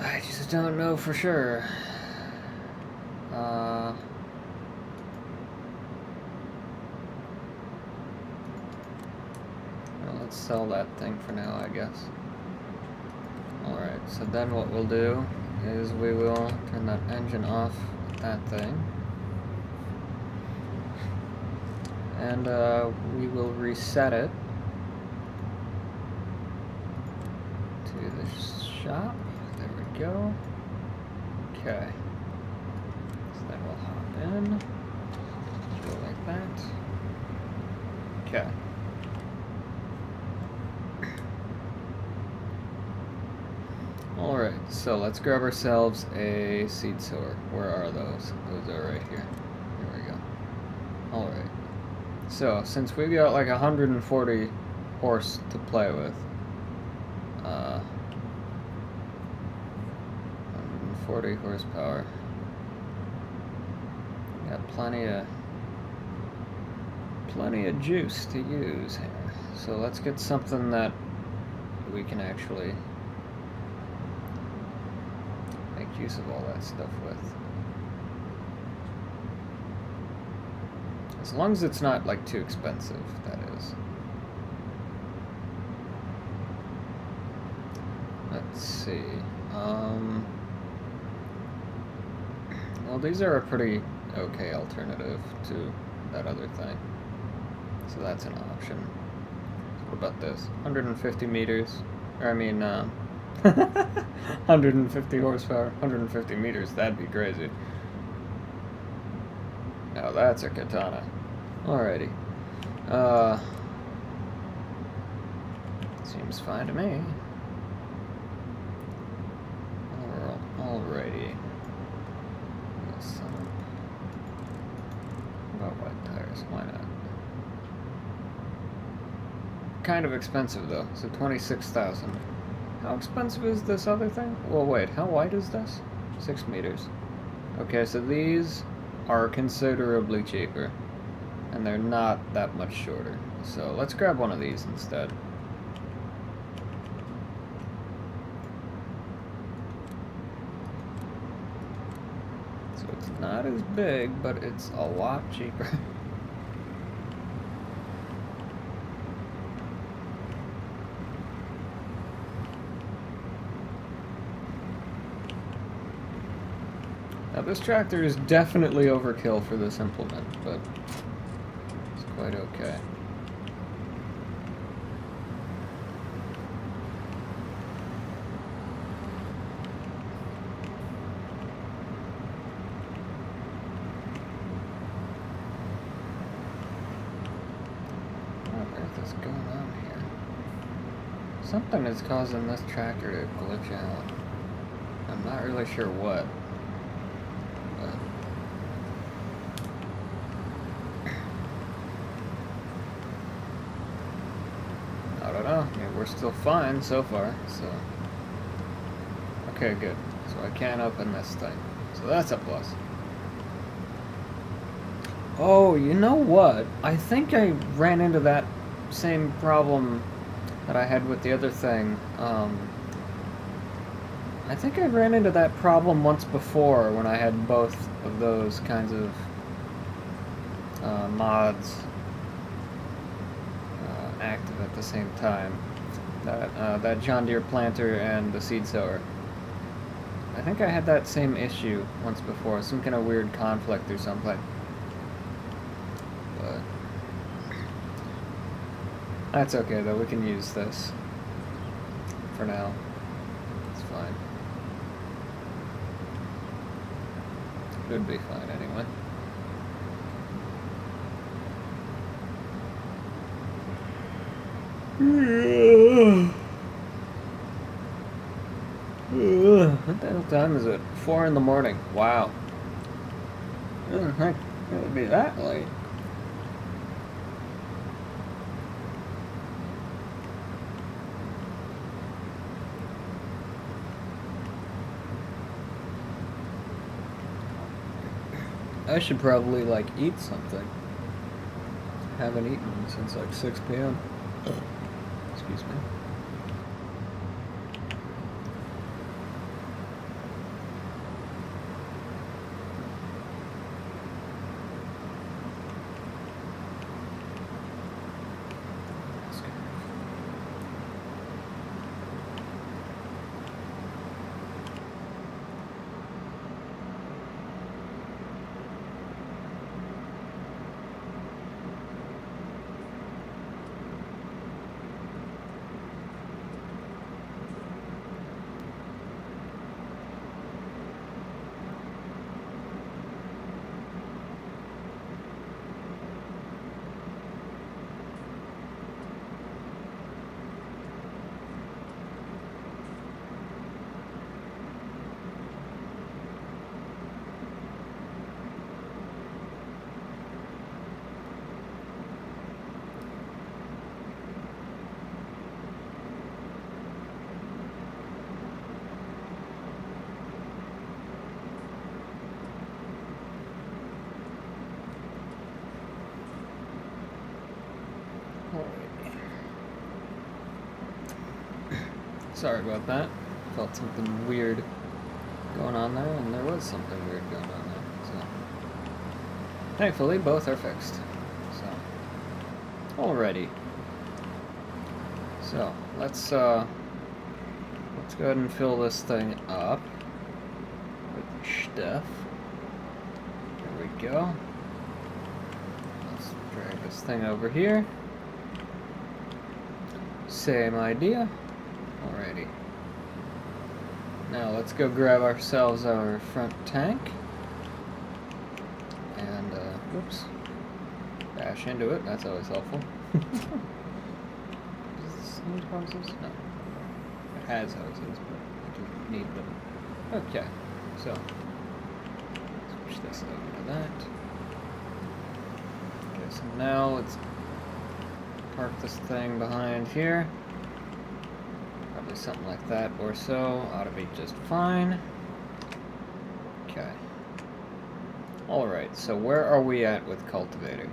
I just don't know for sure. Well, let's sell that thing for now, I guess. Alright, so then what we'll do is we will turn that engine off with that thing. And we will reset it to the shop. There we go. Okay. So then we'll hop in. Go like that. Okay. Alright, so let's grab ourselves a seed sower. Where are those? Those are right here. Here we go. Alright. So, since we've got like 140 horse to play with, 140 horsepower, got plenty of juice to use here. So let's get something that we can actually make use of all that stuff with. As long as it's not, like, too expensive, that is. Let's see. Well, these are a pretty okay alternative to that other thing. So that's an option. What about this? 150 meters. Or, I mean, 150 horsepower, 150 meters, that'd be crazy. Now that's a katana. Alrighty. Seems fine to me. Alrighty. What about white tires? Why not? Kind of expensive though, so 26,000. How expensive is this other thing? Well, wait, how wide is this? 6 meters. Okay, so these are considerably cheaper, and they're not that much shorter. So let's grab one of these instead. So it's not as big, but it's a lot cheaper. Now this tractor is definitely overkill for this implement, but it's quite okay. What on earth is going on here? Something is causing this tractor to glitch out. I'm not really sure what. I don't know. I mean, we're still fine so far, so. Okay, good. So I can't open this thing. So that's a plus. Oh, you know what? I think I ran into that same problem that I had with the other thing. I think I ran into that problem once before when I had both of those kinds of mods active at the same time. That John Deere planter and the seed sower. I think I had that same issue once before, some kind of weird conflict or something. But that's okay though, we can use this for now. It's fine. Should be fine anyway. What the hell time is it? 4 in the morning. Wow. Heck, it would be that late. I should probably, like, eat something. Haven't eaten since, like, 6 p.m. Excuse me. Sorry about that. Felt something weird going on there, and there was something weird going on there. So, thankfully, both are fixed. So, alrighty. So let's go ahead and fill this thing up with stuff. There we go. Let's drag this thing over here. Same idea. Alrighty. Now let's go grab ourselves our front tank. And, whoops. Bash into it, that's always helpful. Does this need hoses? No. It has hoses, but I don't need them. Okay, so switch this over to that. Okay, so now let's park this thing behind here. Probably something like that or so. Ought to be just fine. Okay. Alright, so where are we at with cultivating?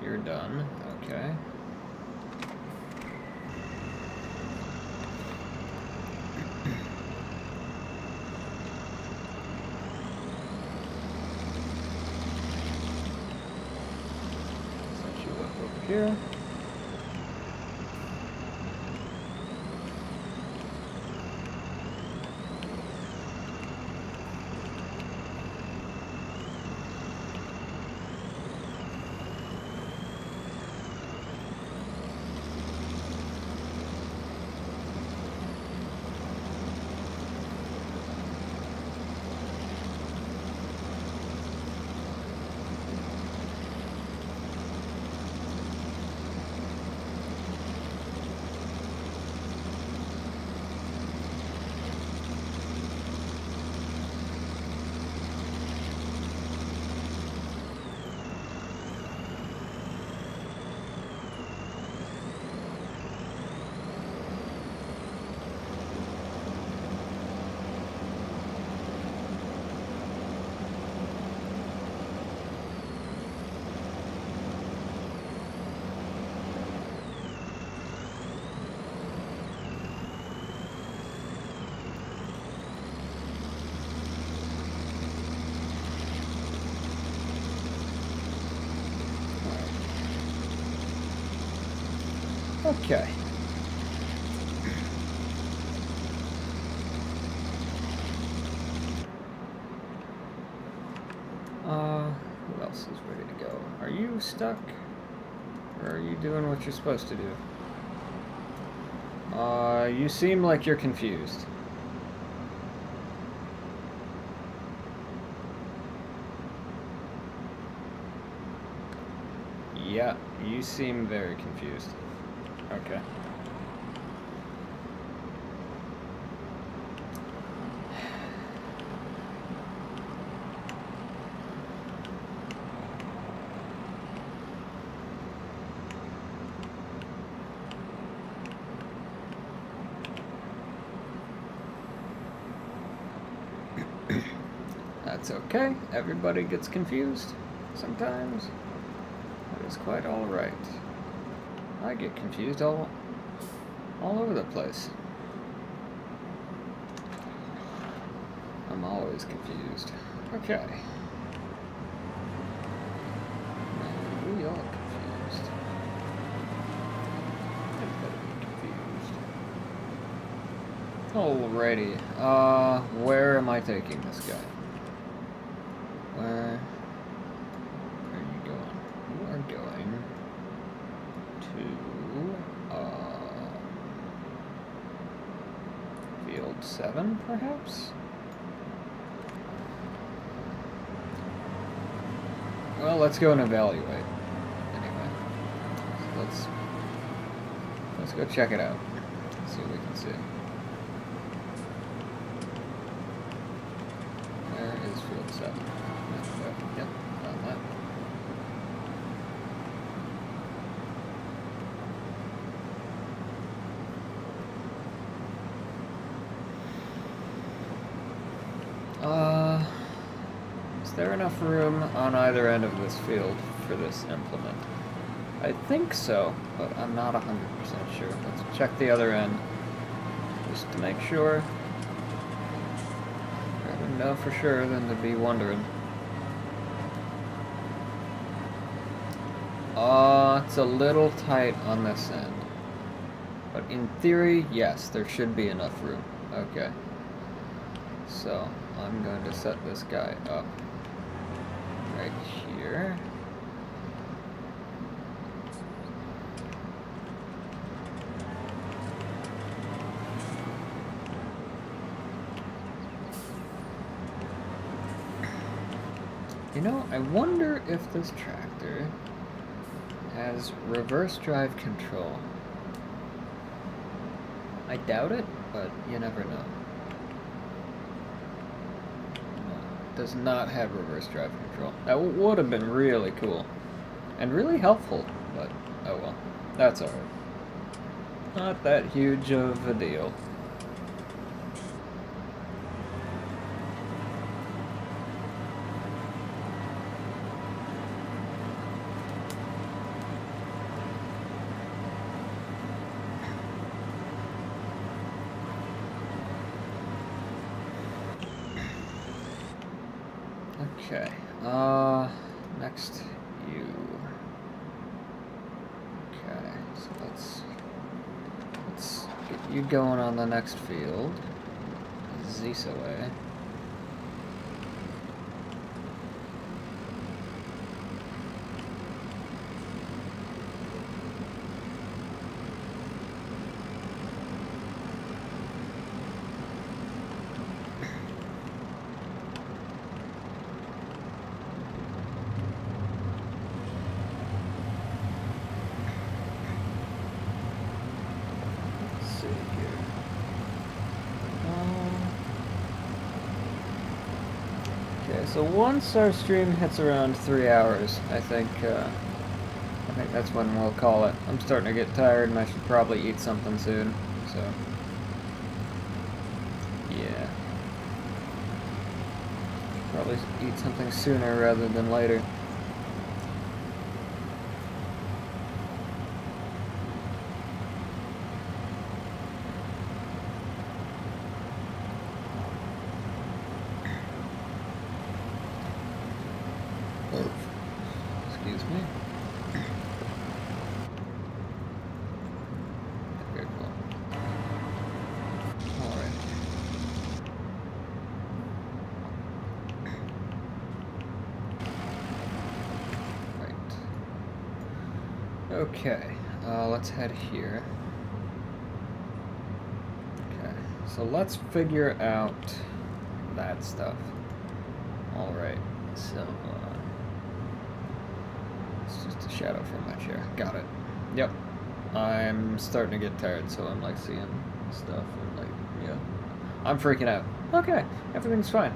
You're done. Okay. Set you up over here. Okay. Who else is ready to go? Are you stuck? Or are you doing what you're supposed to do? You seem like you're confused. Yeah, you seem very confused. Okay. That's okay. Everybody gets confused sometimes. That is quite alright. I get confused all over the place. I'm always confused. Okay. We all confused. Everybody confused. Alrighty. Where am I taking this guy? Where are you going? You are going to field 7, perhaps? Well, let's go and evaluate. Anyway, so let's go check it out. See what we can see. Where is field 7? Yep, found that. Is there enough room on either end of this field for this implement? I think so, but I'm not 100% sure. Let's check the other end, just to make sure. Rather know for sure than to be wondering. It's a little tight on this end. But in theory, yes, there should be enough room. Okay. So, I'm going to set this guy up right here. You know, I wonder if this tractor has reverse drive control. I doubt it, but you never know. No, it does not have reverse drive control. That would have been really cool. And really helpful, but oh well. That's alright. Not that huge of a deal. Okay, next you. Okay, so let's get you going on the next field. This away. So once our stream hits around 3 hours, I think that's when we'll call it. I'm starting to get tired and I should probably eat something soon, so yeah. Probably eat something sooner rather than later. Excuse me. Very cool. Alright. Right. Okay. Let's head here. Okay. So let's figure out that stuff. Alright. So, it's just a shadow from my chair. Got it. Yep. I'm starting to get tired, so I'm like seeing stuff and like, yeah. I'm freaking out. Okay, everything's fine.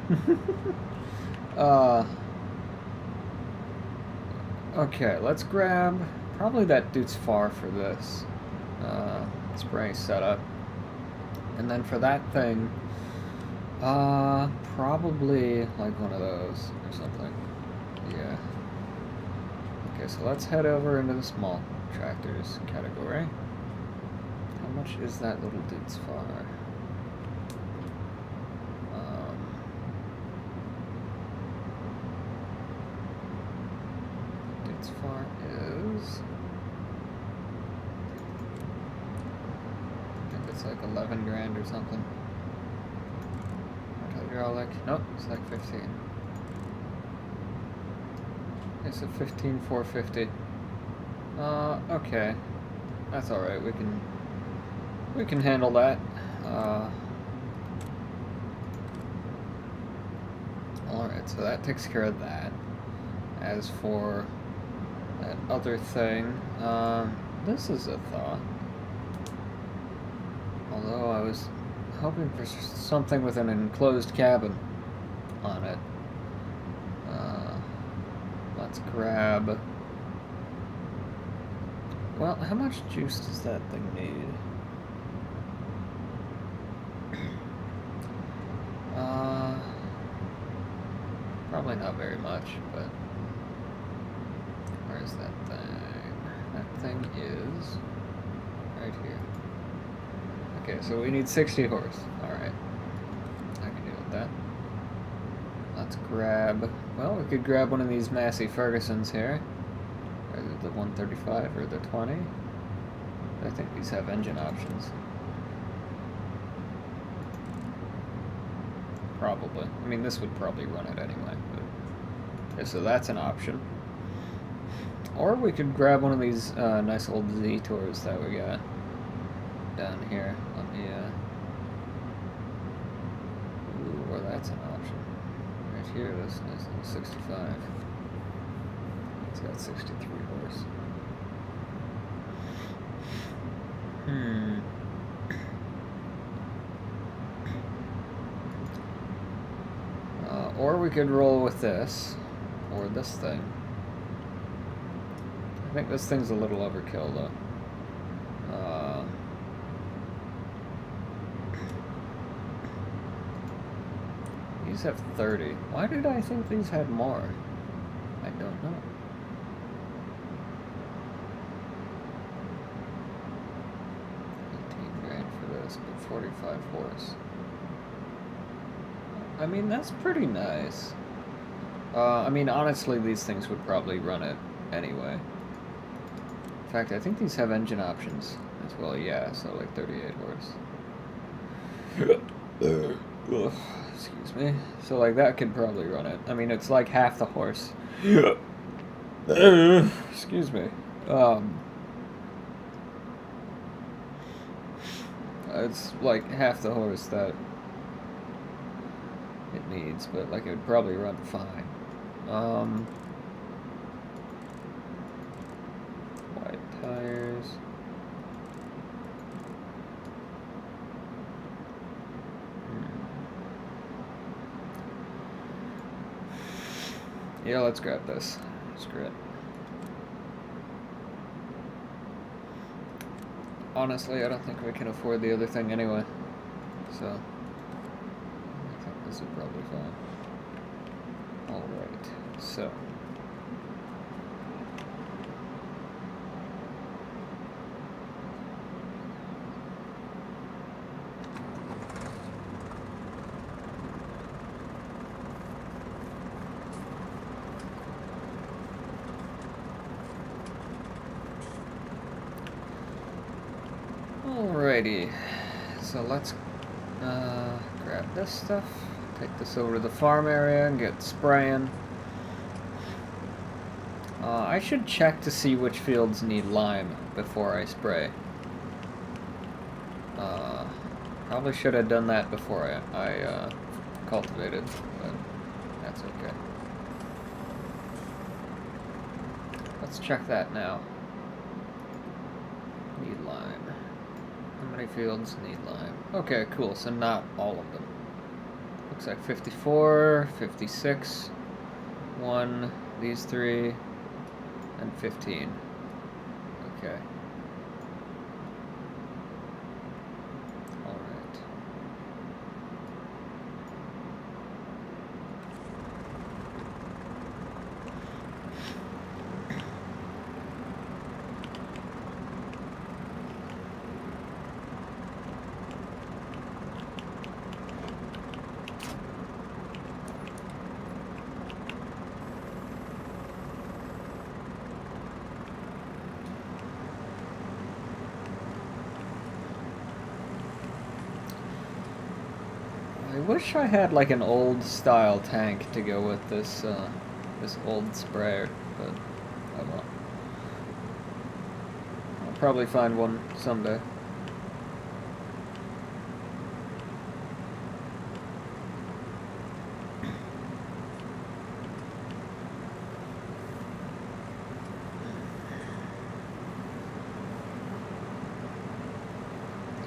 Okay, let's grab probably that dude's far for this spray setup. And then for that thing, Probably like one of those or something. Yeah. Okay, so let's head over into the small tractors category. How much is that little dude's far? Dude's far is... I think it's like 11 grand or something. Hydraulic. Nope, it's like 15. It's a 15,450. Okay. That's alright, we can handle that. Alright, so that takes care of that. As for that other thing, this is a thought. Although I was hoping for something with an enclosed cabin on it. Let's grab... Well, how much juice does that thing need? Probably not very much, but... Where's that thing? That thing is... right here. Okay, so we need 60 horse. Alright. I can deal with that. Let's grab... Well, we could grab one of these Massey Fergusons here. Either the 135 or the 20. I think these have engine options. Probably. I mean, this would probably run it anyway. But... Okay, so that's an option. Or we could grab one of these nice old Z-Tours that we got down here. Let me, Ooh, or that's an option. Right here, this nice little 65. It's got 63 horse. Or we could roll with this, or this thing. I think this thing's a little overkill, though. These have 30. Why did I think these had more? I don't know. $18,000 for this, but 45 horse. I mean, that's pretty nice. I mean, honestly, these things would probably run it anyway. In fact, I think these have engine options as well. Yeah, so like 38 horse. Ugh, excuse me. So like that could probably run it. I mean, it's like half the horse. Excuse me. It's like half the horse that it needs, but like it would probably run fine. Wide tires. Yeah, let's grab this. Screw it. Honestly, I don't think we can afford the other thing anyway. So, I think this is probably fine. Alright, so. Alrighty, so let's grab this stuff, take this over to the farm area and get spraying. I should check to see which fields need lime before I spray. Probably should have done that before I cultivated, but that's okay. Let's check that now. Need lime. How many fields need lime? Okay, cool, so not all of them. Looks like 54, 56, 1, these 3, and 15. Okay. Alright. I wish I had like an old style tank to go with this this old sprayer, but I won't. I'll probably find one someday.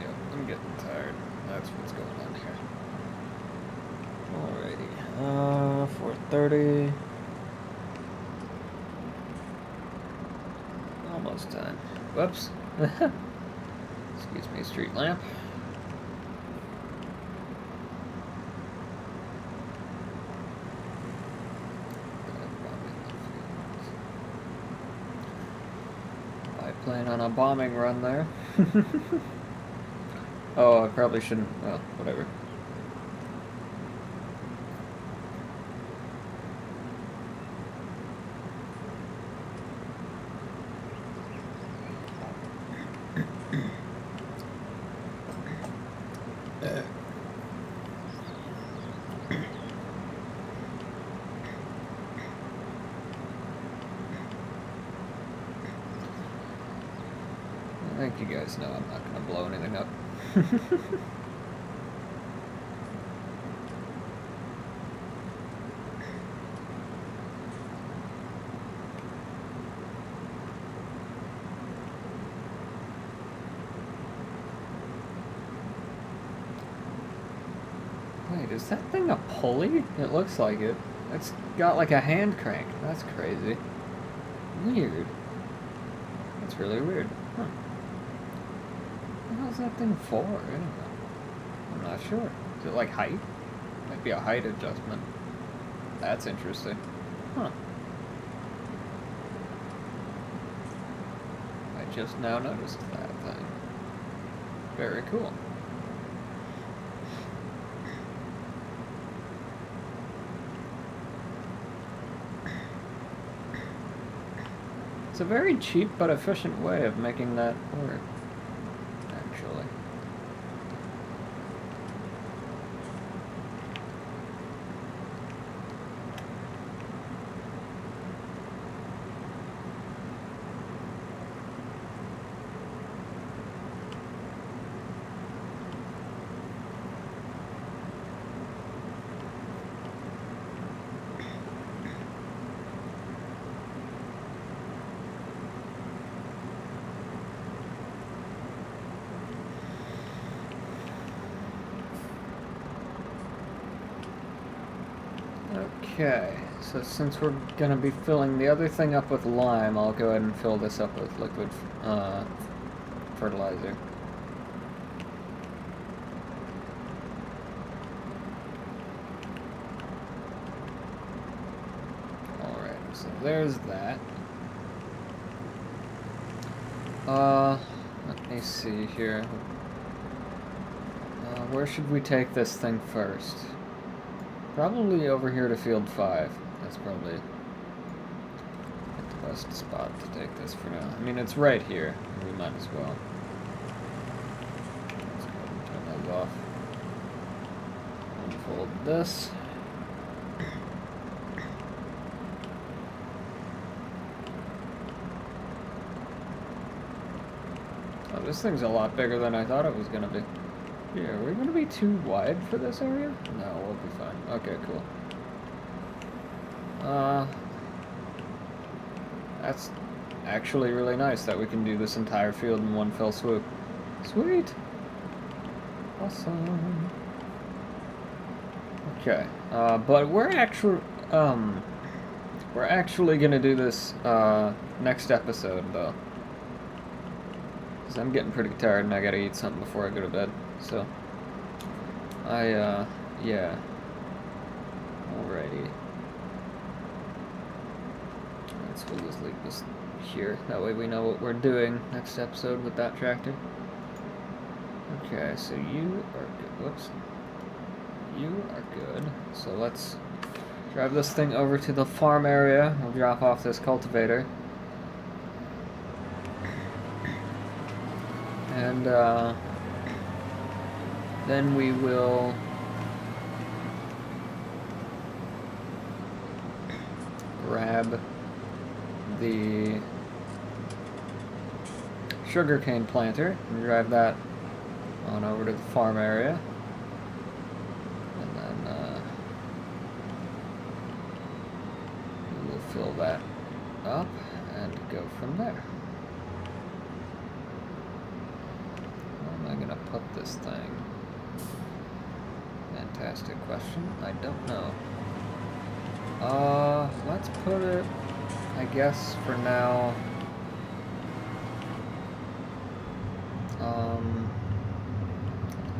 Yep, I'm getting tired. That's what's going on here. Alrighty, 4:30. Almost time. Whoops. Excuse me, street lamp. I plan on a bombing run there. Oh, I probably shouldn't. Well, whatever. I think you guys know I'm not going to blow anything up. Wait, is that thing a pulley? It looks like it. It's got like a hand crank. That's crazy. Weird. That's really weird. Huh. What the hell's that thing for, anyway? I'm not sure. Is it like height? Might be a height adjustment. That's interesting. Huh. I just now noticed that thing. Very cool. It's a very cheap but efficient way of making that work, actually. Okay, so since we're gonna be filling the other thing up with lime, I'll go ahead and fill this up with liquid fertilizer. Alright, so there's that. Let me see here. Where should we take this thing first? Probably over here to field 5. That's probably the best spot to take this for now. I mean, it's right here. We might as well. Let's go ahead and turn those off. Unfold this. Oh, this thing's a lot bigger than I thought it was going to be. Yeah, are we going to be too wide for this area? No, we'll be fine. Okay, cool. That's actually really nice that we can do this entire field in one fell swoop. Sweet! Awesome. Okay, but we're actually gonna do this, next episode, though. Because I'm getting pretty tired and I gotta eat something before I go to bed. So, yeah. Alrighty. So we'll just leave this here. That way we know what we're doing next episode with that tractor. Okay, so you are good. Whoops. You are good. So let's drive this thing over to the farm area. We'll drop off this cultivator. And, then we will grab the sugarcane planter and drive that on over to the farm area. And then we'll fill that up and go from there. Where am I gonna put this thing? Fantastic question. I don't know. Let's put it, I guess, for now.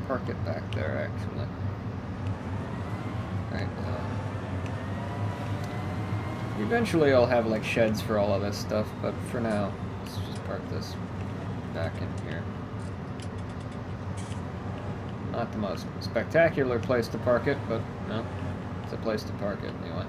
Park it back there, actually. Right. Eventually, I'll have like sheds for all of this stuff, but for now, let's just park this back in here. Not the most spectacular place to park it, but no, it's a place to park it anyway.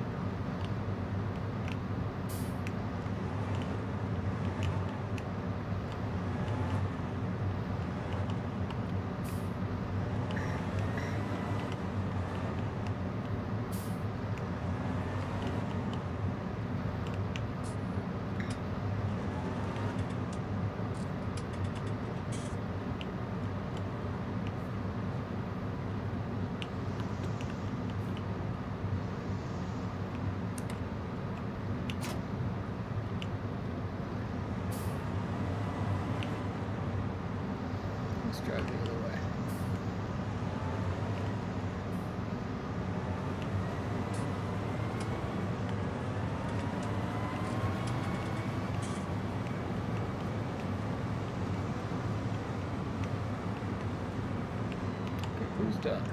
Drive the other way. Okay, who's done?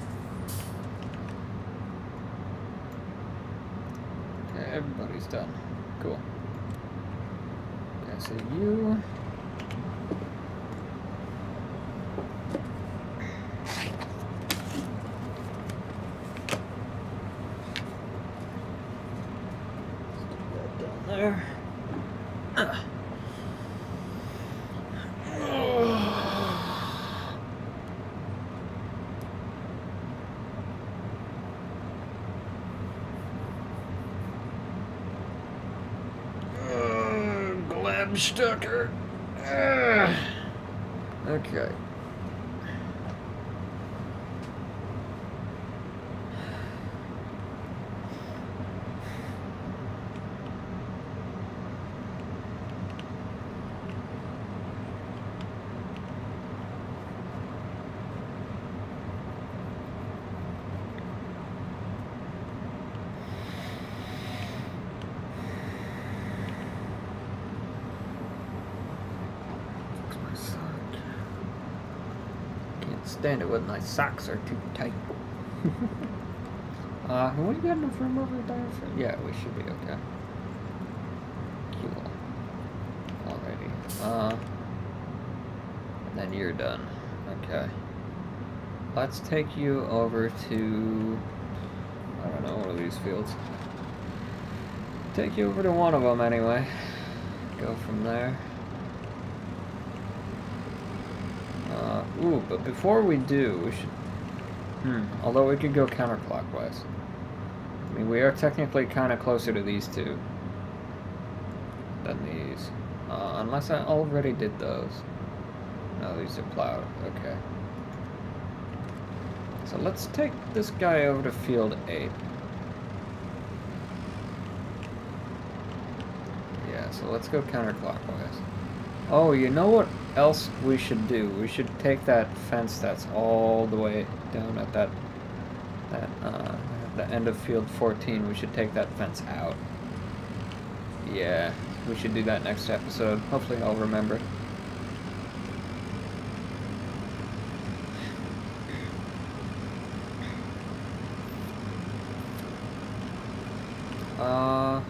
Okay, everybody's done. Cool. Okay, so you... there. Glabstucker. Okay. Stand it when my socks are too tight. What do you got enough room over there for? Yeah, we should be okay. Cool. Alrighty. And then you're done. Okay. Let's take you over to, I don't know, one of these fields. Take you over to one of them anyway. Go from there. Ooh, but before we do, we should... although we could go counterclockwise. I mean, we are technically kind of closer to these two than these. Unless I already did those. No, these are plowed. Okay. So let's take this guy over to field 8. Yeah, so let's go counterclockwise. Oh, you know what else we should do? We should take that fence that's all the way down at the end of field 14. We should take that fence out. Yeah, we should do that next episode. Hopefully I'll remember. I'm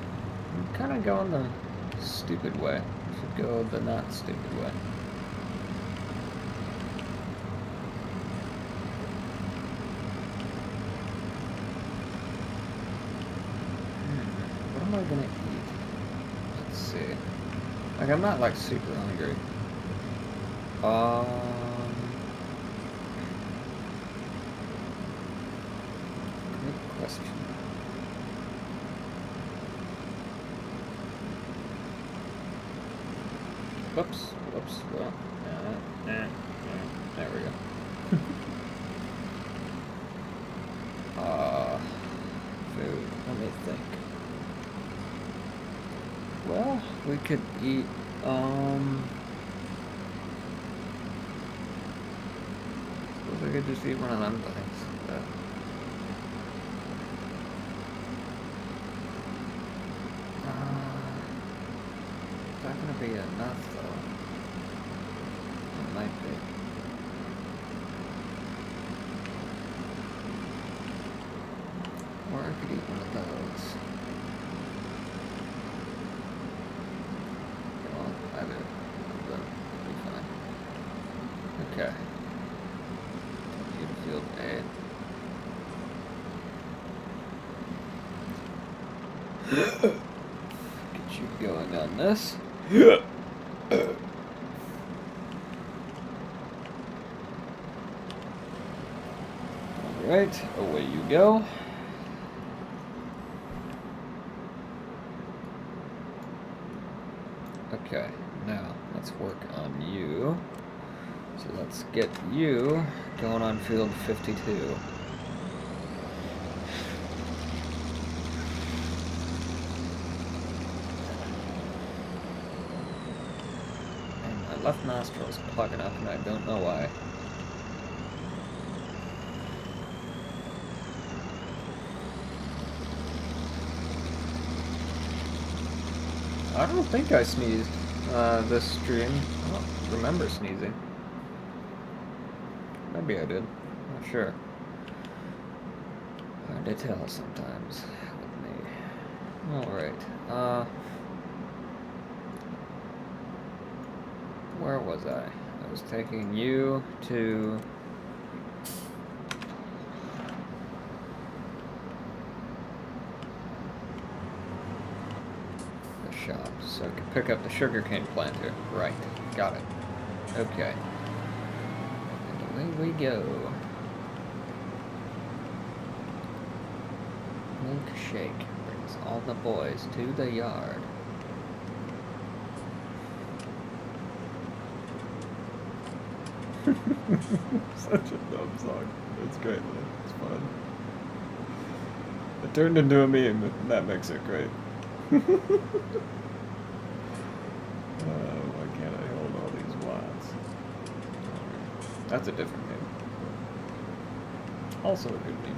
kind of going the stupid way. Should go the not stupid way. What am I gonna eat? Let's see. Like, I'm not like super hungry. Good question. Whoops, whoops, well, there we go. Food, let me think. Well, we could eat, suppose I could just eat one of them things. Is that gonna be enough, though? It might be. Or I could eat one of those. Well, I did. That'll be fine. Okay. Take you to field 8. Get you going on this. Alright, away you go. Okay, now let's work on you. So let's get you going on field 52. Left nostril's plugging up, and I don't know why. I don't think I sneezed this stream. I don't remember sneezing. Maybe I did. Not sure. Hard to tell sometimes with me. Alright. Where was I? I was taking you to the shop so I could pick up the sugarcane planter. Right, got it. Okay. And away we go. Milkshake brings all the boys to the yard. Such a dumb song. It's great though. It's fun. It turned into a meme, and that makes it great. Why can't I hold all these watts? That's a different meme. Also a good meme.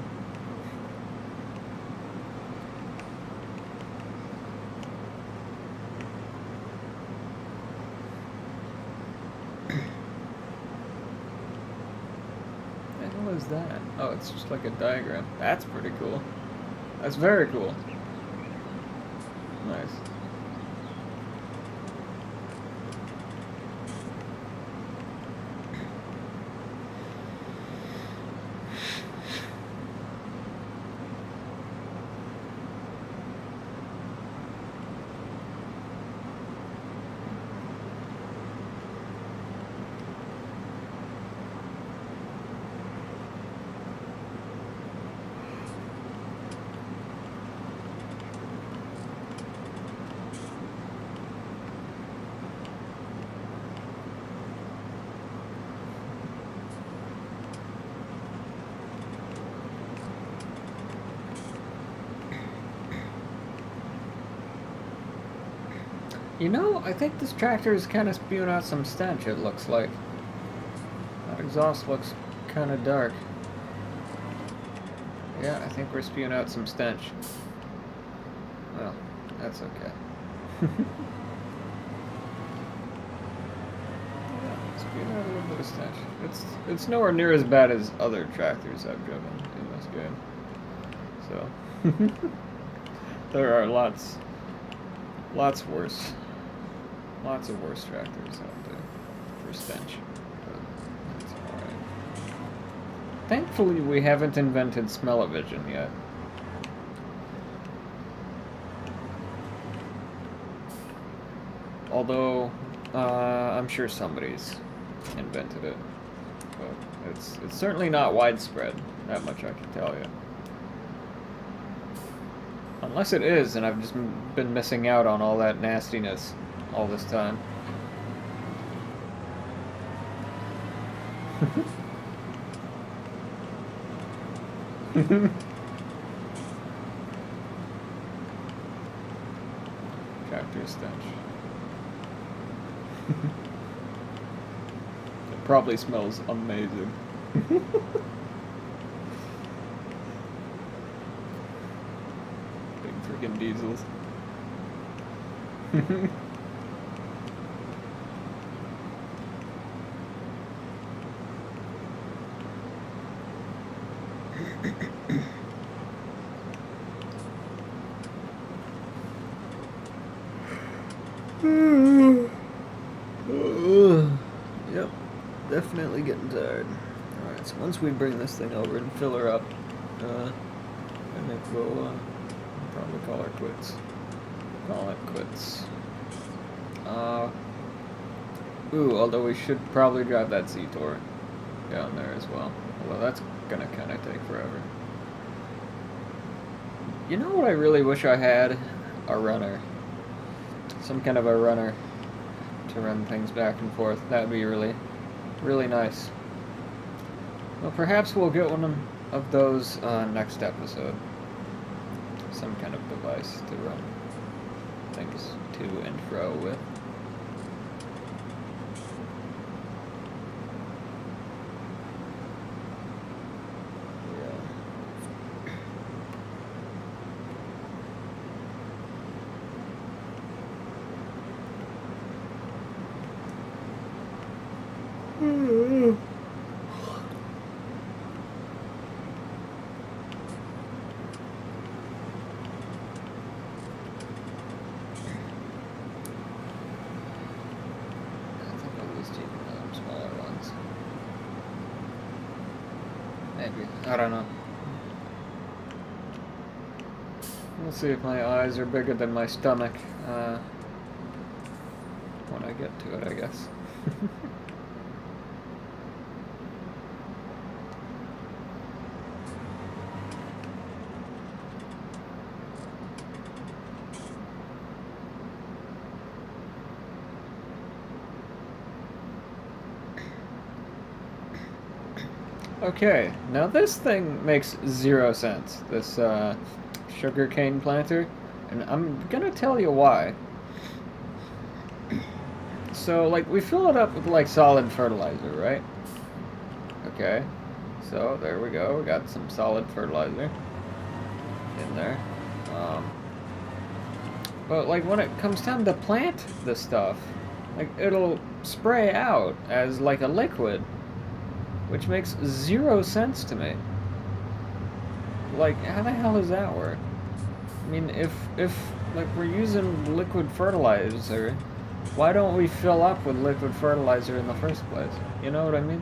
What is that? Oh, it's just like a diagram. That's pretty cool. That's very cool. Nice. You know, I think this tractor is kind of spewing out some stench, it looks like. That exhaust looks kind of dark. Yeah, I think we're spewing out some stench. Well, that's okay. Yeah, spewing out a little bit of stench. It's nowhere near as bad as other tractors I've driven in this game. So, there are lots worse. Lots of worse tractors out there for stench. But that's alright. Thankfully, we haven't invented smell-o-vision yet. Although, I'm sure somebody's invented it. But it's certainly not widespread. That much I can tell you. Unless it is, and I've just been missing out on all that nastiness all this time. Tractor stench. It probably smells amazing. Big freaking diesels. Yep, definitely getting tired. Alright, so once we bring this thing over and fill her up, I think we'll probably call her quits. Call it quits. Although we should probably drive that Z-Tor down there as well. Although that's gonna kinda take forever. You know what I really wish I had? A runner. Some kind of a runner to run things back and forth. That would be really, really nice. Well, perhaps we'll get one of those next episode. Some kind of device to run things to and fro with. I don't know. We'll see if my eyes are bigger than my stomach when I get to it, I guess. Okay, now this thing makes 0 sense, this sugarcane planter, and I'm gonna tell you why. So, like, we fill it up with, like, solid fertilizer, right? Okay, so there we go, we got some solid fertilizer in there. But, like, when it comes time to plant the stuff, like, it'll spray out as, like, a liquid. Which makes 0 sense to me. Like, how the hell does that work? I mean, if like, we're using liquid fertilizer, why don't we fill up with liquid fertilizer in the first place? You know what I mean?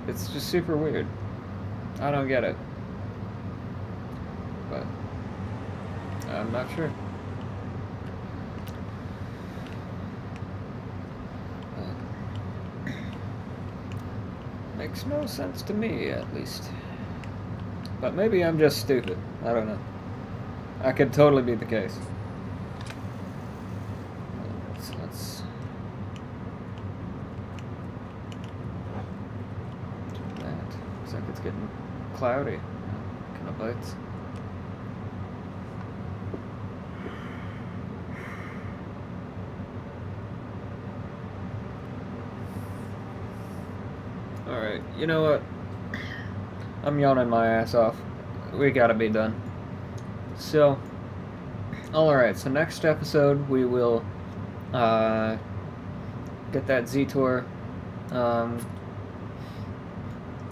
It's just super weird. I don't get it. But I'm not sure. Makes no sense to me, at least. But maybe I'm just stupid. I don't know. That could totally be the case. Let's do that. Looks like it's getting cloudy. Kind of bites. Alright, you know what? I'm yawning my ass off. We gotta be done. So, alright, so next episode we will get that Z-Tor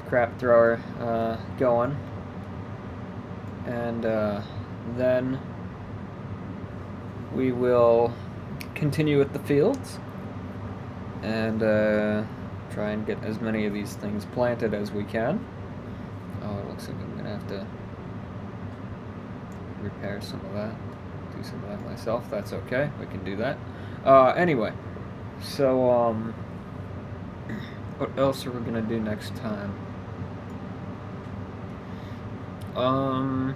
crap thrower going. And then we will continue with the fields. And try and get as many of these things planted as we can. Oh, it looks like I'm gonna have to repair some of that. Do some of that myself. That's okay. We can do that. Anyway, so what else are we gonna do next time? Oh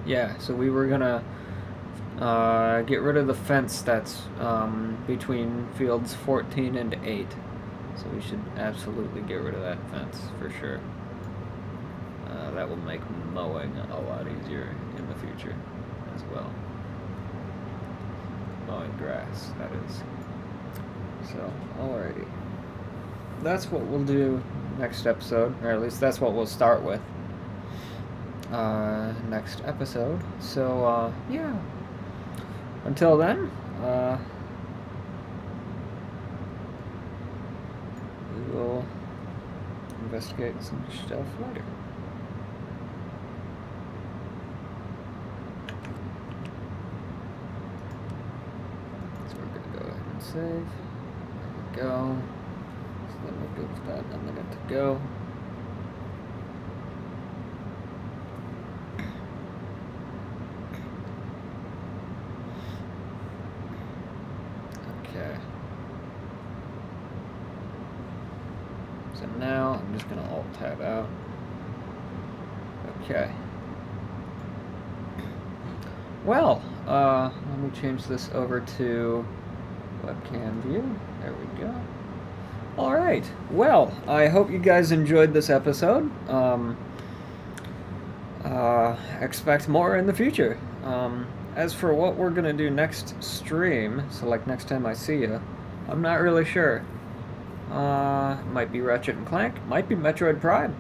yeah. So we were gonna get rid of the fence that's between fields 14 and 8. So we should absolutely get rid of that fence for sure. That will make mowing a lot easier in the future as well. Mowing grass, that is. So, alrighty. That's what we'll do next episode, or at least that's what we'll start with next episode. So, yeah. Until then, we will investigate some stuff later. So we're going to go ahead and save. There we go. So then we'll give that a minute to go. Okay. So now I'm just going to Alt-Tab out. Okay. Well, let me change this over to webcam view. There we go. Alright, well, I hope you guys enjoyed this episode. Expect more in the future. As for what we're going to do next stream, so like next time I see you, I'm not really sure. Might be Ratchet and Clank, might be Metroid Prime.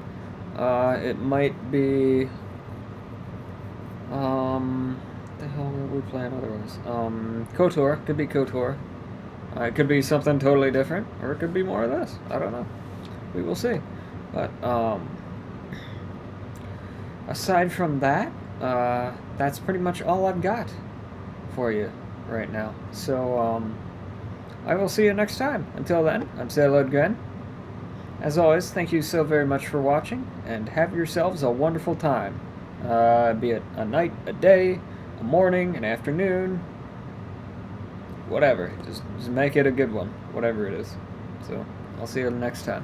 It might be... the hell were we playing otherwise? KOTOR, could be KOTOR. It could be something totally different, or it could be more of this. I don't know. We will see. But, aside from that, that's pretty much all I've got for you right now. So, I will see you next time. Until then, I'm SailodeGrenn. As always, thank you so very much for watching, and have yourselves a wonderful time. Be it a night, a day, a morning, an afternoon, whatever. Just make it a good one, whatever it is. So, I'll see you next time.